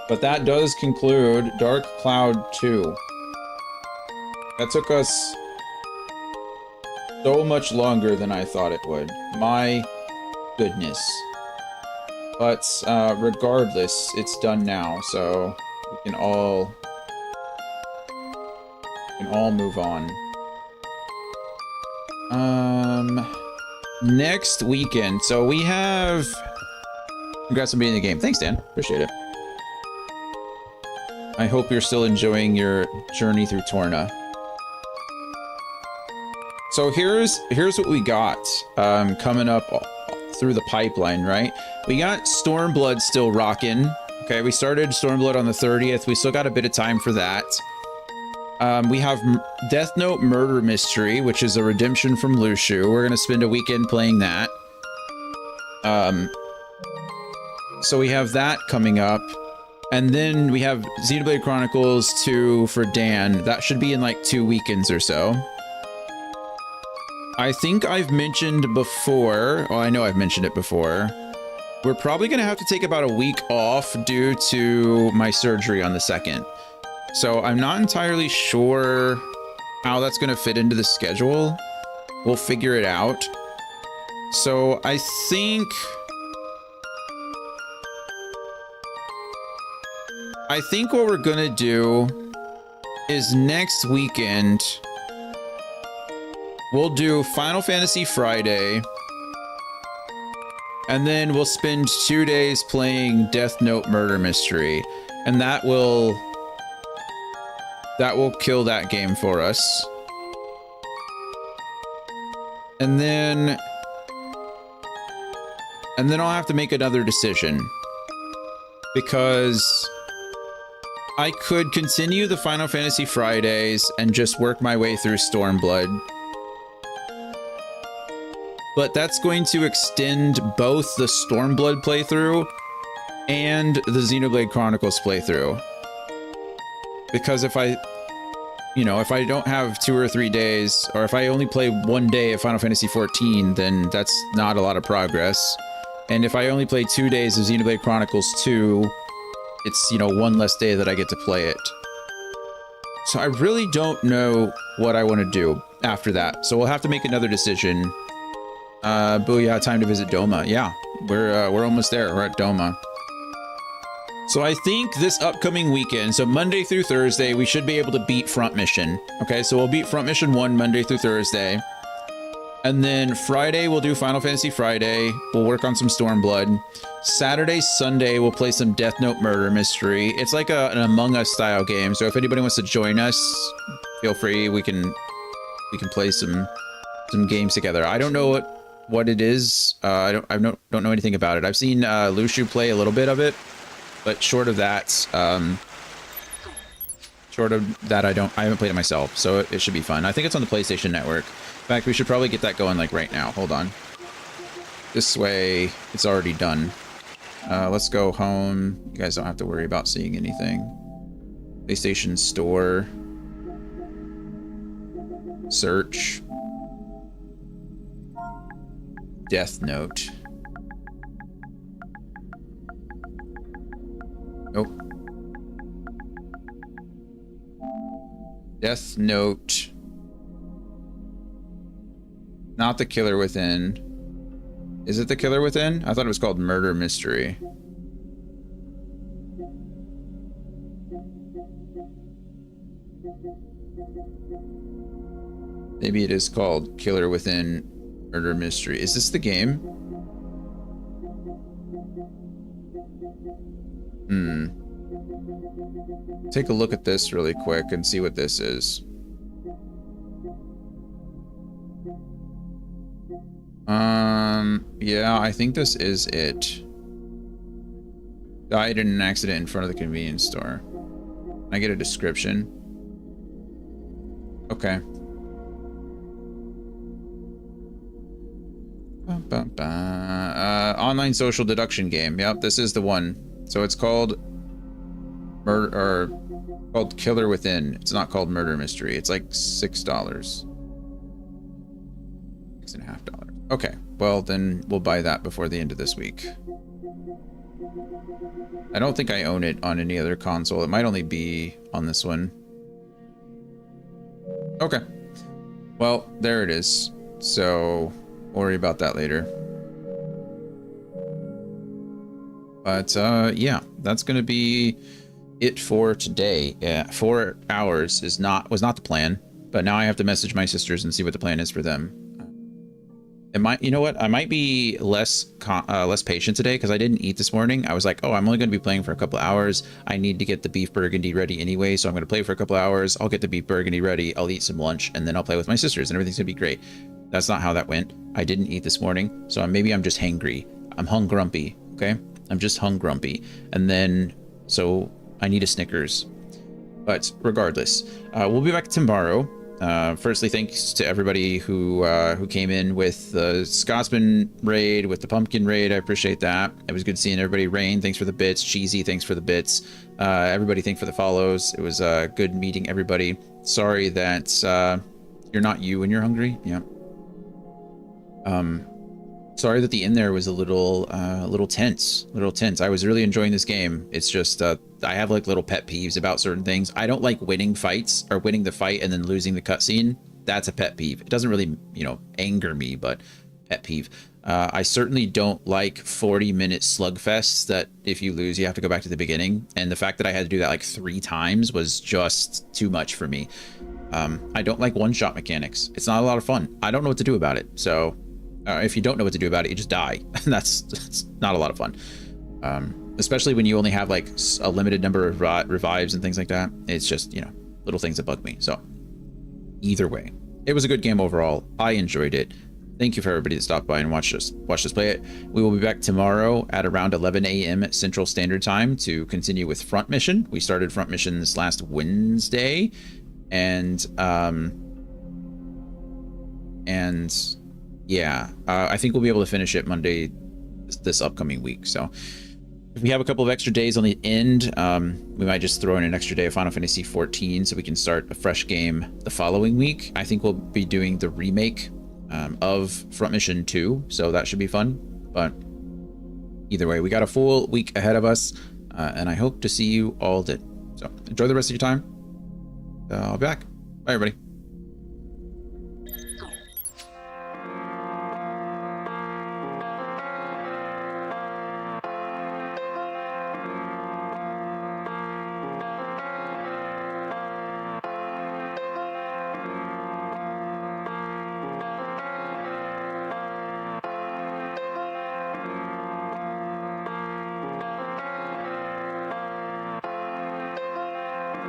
But that does conclude Dark Cloud 2. That took us so much longer than I thought it would. My goodness. But regardless, it's done now, so we can all move on. Next weekend. So we have... Congrats on beating the game. Thanks, Dan. Appreciate it. I hope you're still enjoying your journey through Torna. So here's what we got coming up through the pipeline, right? We got Stormblood still rocking. Okay, we started Stormblood on the 30th. We still got a bit of time for that. We have Death Note Murder Mystery, which is a redemption from Lushu. We're going to spend a weekend playing that. So we have that coming up. And then we have Xenoblade Chronicles 2 for Dan. That should be in like 2 weekends or so. I think I've mentioned before, well, I know I've mentioned it before, we're probably going to have to take about a week off due to my surgery on the 2nd. So I'm not entirely sure how that's going to fit into the schedule. We'll figure it out. So I think what we're going to do is next weekend, we'll do Final Fantasy Friday, and then we'll spend 2 days playing Death Note Murder Mystery, and that will kill that game for us. And then I'll have to make another decision, because I could continue the Final Fantasy Fridays and just work my way through Stormblood. But that's going to extend both the Stormblood playthrough and the Xenoblade Chronicles playthrough. Because if I don't have 2 or 3 days, or if I only play 1 day of Final Fantasy XIV, then that's not a lot of progress. And if I only play 2 days of Xenoblade Chronicles 2, it's, 1 less day that I get to play it. So I really don't know what I want to do after that. So we'll have to make another decision. Booyah, time to visit Doma. Yeah, we're almost there. We're at Doma. So I think this upcoming weekend, so Monday through Thursday, we should be able to beat Front Mission. Okay, so we'll beat Front Mission 1 Monday through Thursday. And then Friday, we'll do Final Fantasy Friday. We'll work on some Stormblood. Saturday, Sunday, we'll play some Death Note Murder Mystery. It's like an Among Us style game. So if anybody wants to join us, feel free. We can play some games together. I don't know what it is. I don't know anything about it. I've seen Lushu play a little bit of it, but short of that, I haven't played it myself. So it should be fun. I think it's on the PlayStation Network. In fact, we should probably get that going like right now. Hold on. This way, it's already done. Let's go home. You guys don't have to worry about seeing anything. PlayStation Store. Search. Death Note. Nope. Death Note. Not The Killer Within. Is it The Killer Within? I thought it was called Murder Mystery. Maybe it is called Killer Within Murder Mystery. Is this the game? Take a look at this really quick and see what this is. Yeah, I think this is it. Died in an accident in front of the convenience store. Can I get a description? Okay. Online social deduction game. Yep, this is the one. So it's called called Killer Within. It's not called Murder Mystery. It's like $6. $6.50. Okay, well then we'll buy that before the end of this week. I don't think I own it on any other console. It might only be on this one. Okay. Well, there it is. So, we'll worry about that later. But, yeah, that's going to be it for today. Yeah, 4 hours was not the plan, but now I have to message my sisters and see what the plan is for them. You know what? I might be less patient today because I didn't eat this morning. I was like, oh, I'm only going to be playing for a couple hours. I need to get the beef burgundy ready anyway, so I'm going to play for a couple hours. I'll get the beef burgundy ready. I'll eat some lunch, and then I'll play with my sisters, and everything's going to be great. That's not how that went. I didn't eat this morning, so maybe I'm just hangry. I'm hung-grumpy, okay? I'm just hung-grumpy. And then, so I need a Snickers. But regardless, we'll be back tomorrow. Firstly, thanks to everybody who came in with the Scotsman raid, with the pumpkin raid. I appreciate that. It was good seeing everybody. Rain, thanks for the bits. Cheesy, thanks for the bits. Everybody, thanks for the follows. It was good meeting everybody. Sorry that you're not you when you're hungry. Yeah. Sorry that the end there was a little tense. I was really enjoying this game. It's just I have like little pet peeves about certain things. I don't like winning fights or winning the fight and then losing the cutscene. That's a pet peeve. It doesn't really, anger me, but pet peeve. I certainly don't like 40-minute slugfests that if you lose, you have to go back to the beginning. And the fact that I had to do that like 3 times was just too much for me. I don't like one-shot mechanics. It's not a lot of fun. I don't know what to do about it. So if you don't know what to do about it, you just die. That's not a lot of fun. Especially when you only have like a limited number of revives and things like that. It's just, little things that bug me. So either way, it was a good game overall. I enjoyed it. Thank you for everybody that stopped by and watched us play it. We will be back tomorrow at around 11 a.m. Central Standard Time to continue with Front Mission. We started Front Mission this last Wednesday, and yeah, I think we'll be able to finish it Monday this upcoming week. So if we have a couple of extra days on the end, we might just throw in an extra day of Final Fantasy 14 so we can start a fresh game the following week. I think we'll be doing the remake of Front Mission 2, so that should be fun. But either way, we got a full week ahead of us, and I hope to see you all then. So enjoy the rest of your time. I'll be back. Bye, everybody.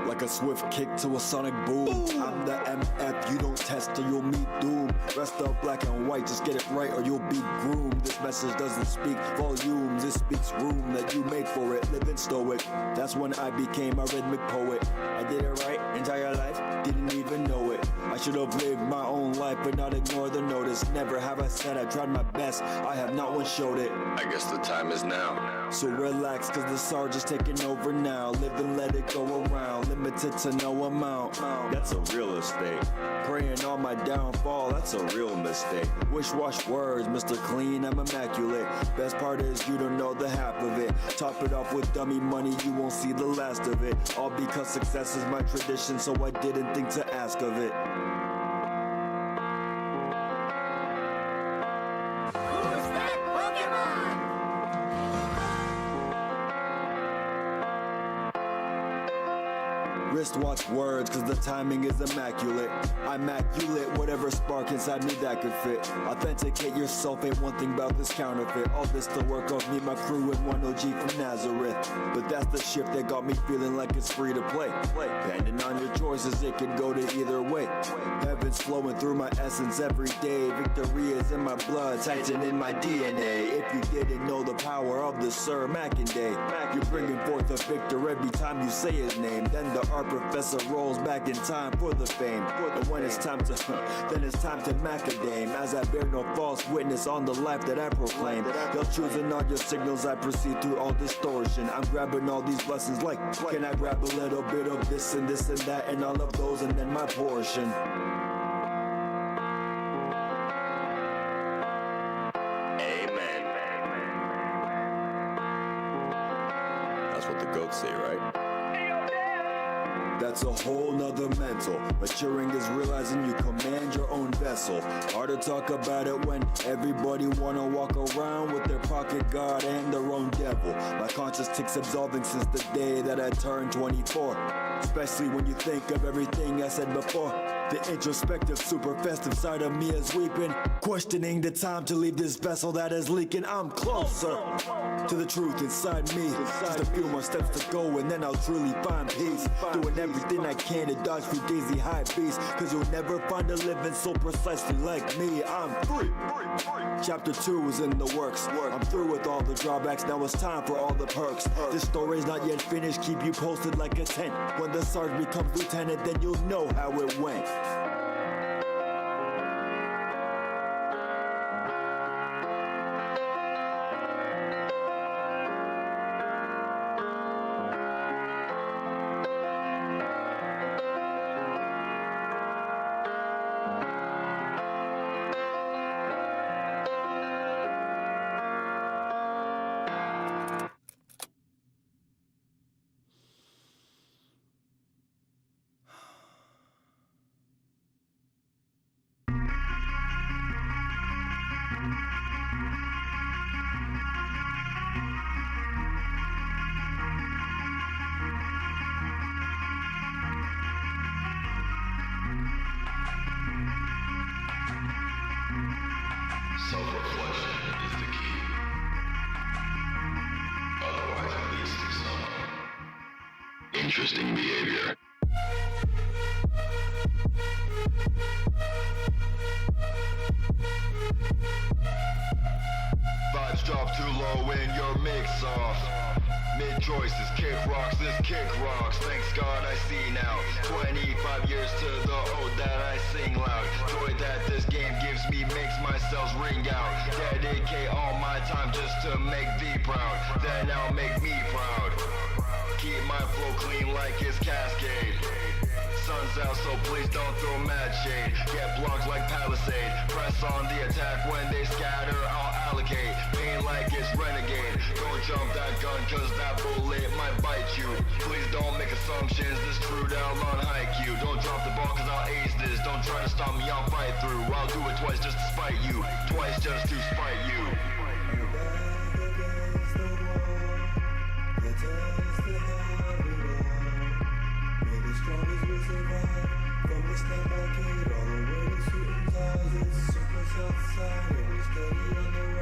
like a swift kick to a sonic boom. I'm the MF, you don't test or you'll meet doom. Rest of black and white, just get it right or you'll be groomed. This message doesn't speak volumes, it speaks room that you made for it. Living stoic, that's when I became a rhythmic poet. I did it right, entire life, didn't even know it. I should have lived my own life but not ignore the notice. Never have I said I tried my best, I have not once showed it. I guess the time is now. So relax, cause the surge is taking over now. Live and let it go around, limited to no amount. That's a real estate. Praying on my downfall, that's a real mistake. Wish-wash words, Mr. Clean, I'm immaculate. Best part is you don't know the half of it. Top it off with dummy money, you won't see the last of it. All because success is my tradition, so I didn't think to ask of it. Who's that Pokemon? Wristwatch words, cause the timing is immaculate. I'm immaculate, whatever spark inside me that could fit. Authenticate yourself, ain't one thing about this counterfeit. All this the work of me, my crew, and one OG from Nazareth. But that's the shift that got me feeling like it's free to play. Depending on your choices, it could go to either way. Heaven's flowing through my essence every day. Victory is in my blood, Titan in my DNA. If you didn't know the power of the Sir Mackinday, you're bringing forth a victor every time you say his name. Then the art professor rolls back in time for the fame. And when it's time to, then it's time to macadame. As I bear no false witness on the life that I proclaim. They'll choosing all your signals, I proceed through all distortion. I'm grabbing all these blessings like, can I grab a little bit of this and that and all of those and then my portion. Amen. That's what the goats say, right? That's a whole nother mental. Maturing is realizing you command your own vessel. Hard to talk about it when everybody wanna walk around with their pocket god and their own devil. My conscience ticks absolving since the day that I turned 24. Especially when you think of everything I said before. The introspective, super festive side of me is weeping, questioning the time to leave this vessel that is leaking. I'm closer to the truth inside me. Just a few more steps to go and then I'll truly find peace. Doing everything I can to dodge through daisy high beasts, cause you'll never find a living so precisely like me. I'm free. Chapter 2 is in the works. I'm through with all the drawbacks, now it's time for all the perks. This story's not yet finished, keep you posted like a tent. When the sergeant becomes lieutenant, then you'll know how it went. Self-reflection is the key. Otherwise, it leads to some interesting behavior. Vibes drop too low in your mix off. Mid choices, kick rocks, this kick rocks. Thanks God I see now. 25 years to the ode that I sing loud. Joy that this game gives me makes my cells ring out. Dedicate all my time just to make thee proud. Then I'll make me proud. Keep my flow clean like it's Cascade. Sun's out, so please don't throw mad shade. Get blocks like Palisade. Press on the attack when they scatter, I'll allocate. Pain like it's Renegade. Don't jump that gun, cause that bullet might bite you. Please don't make assumptions, this true down on Haikyuu. Don't drop the ball, cause I'll ace this. Don't try to stop me, I'll fight through. I'll do it twice just to spite you. Twice just to spite you. From the snap I all the way to suit and ties. It's super south side, every steady on the right.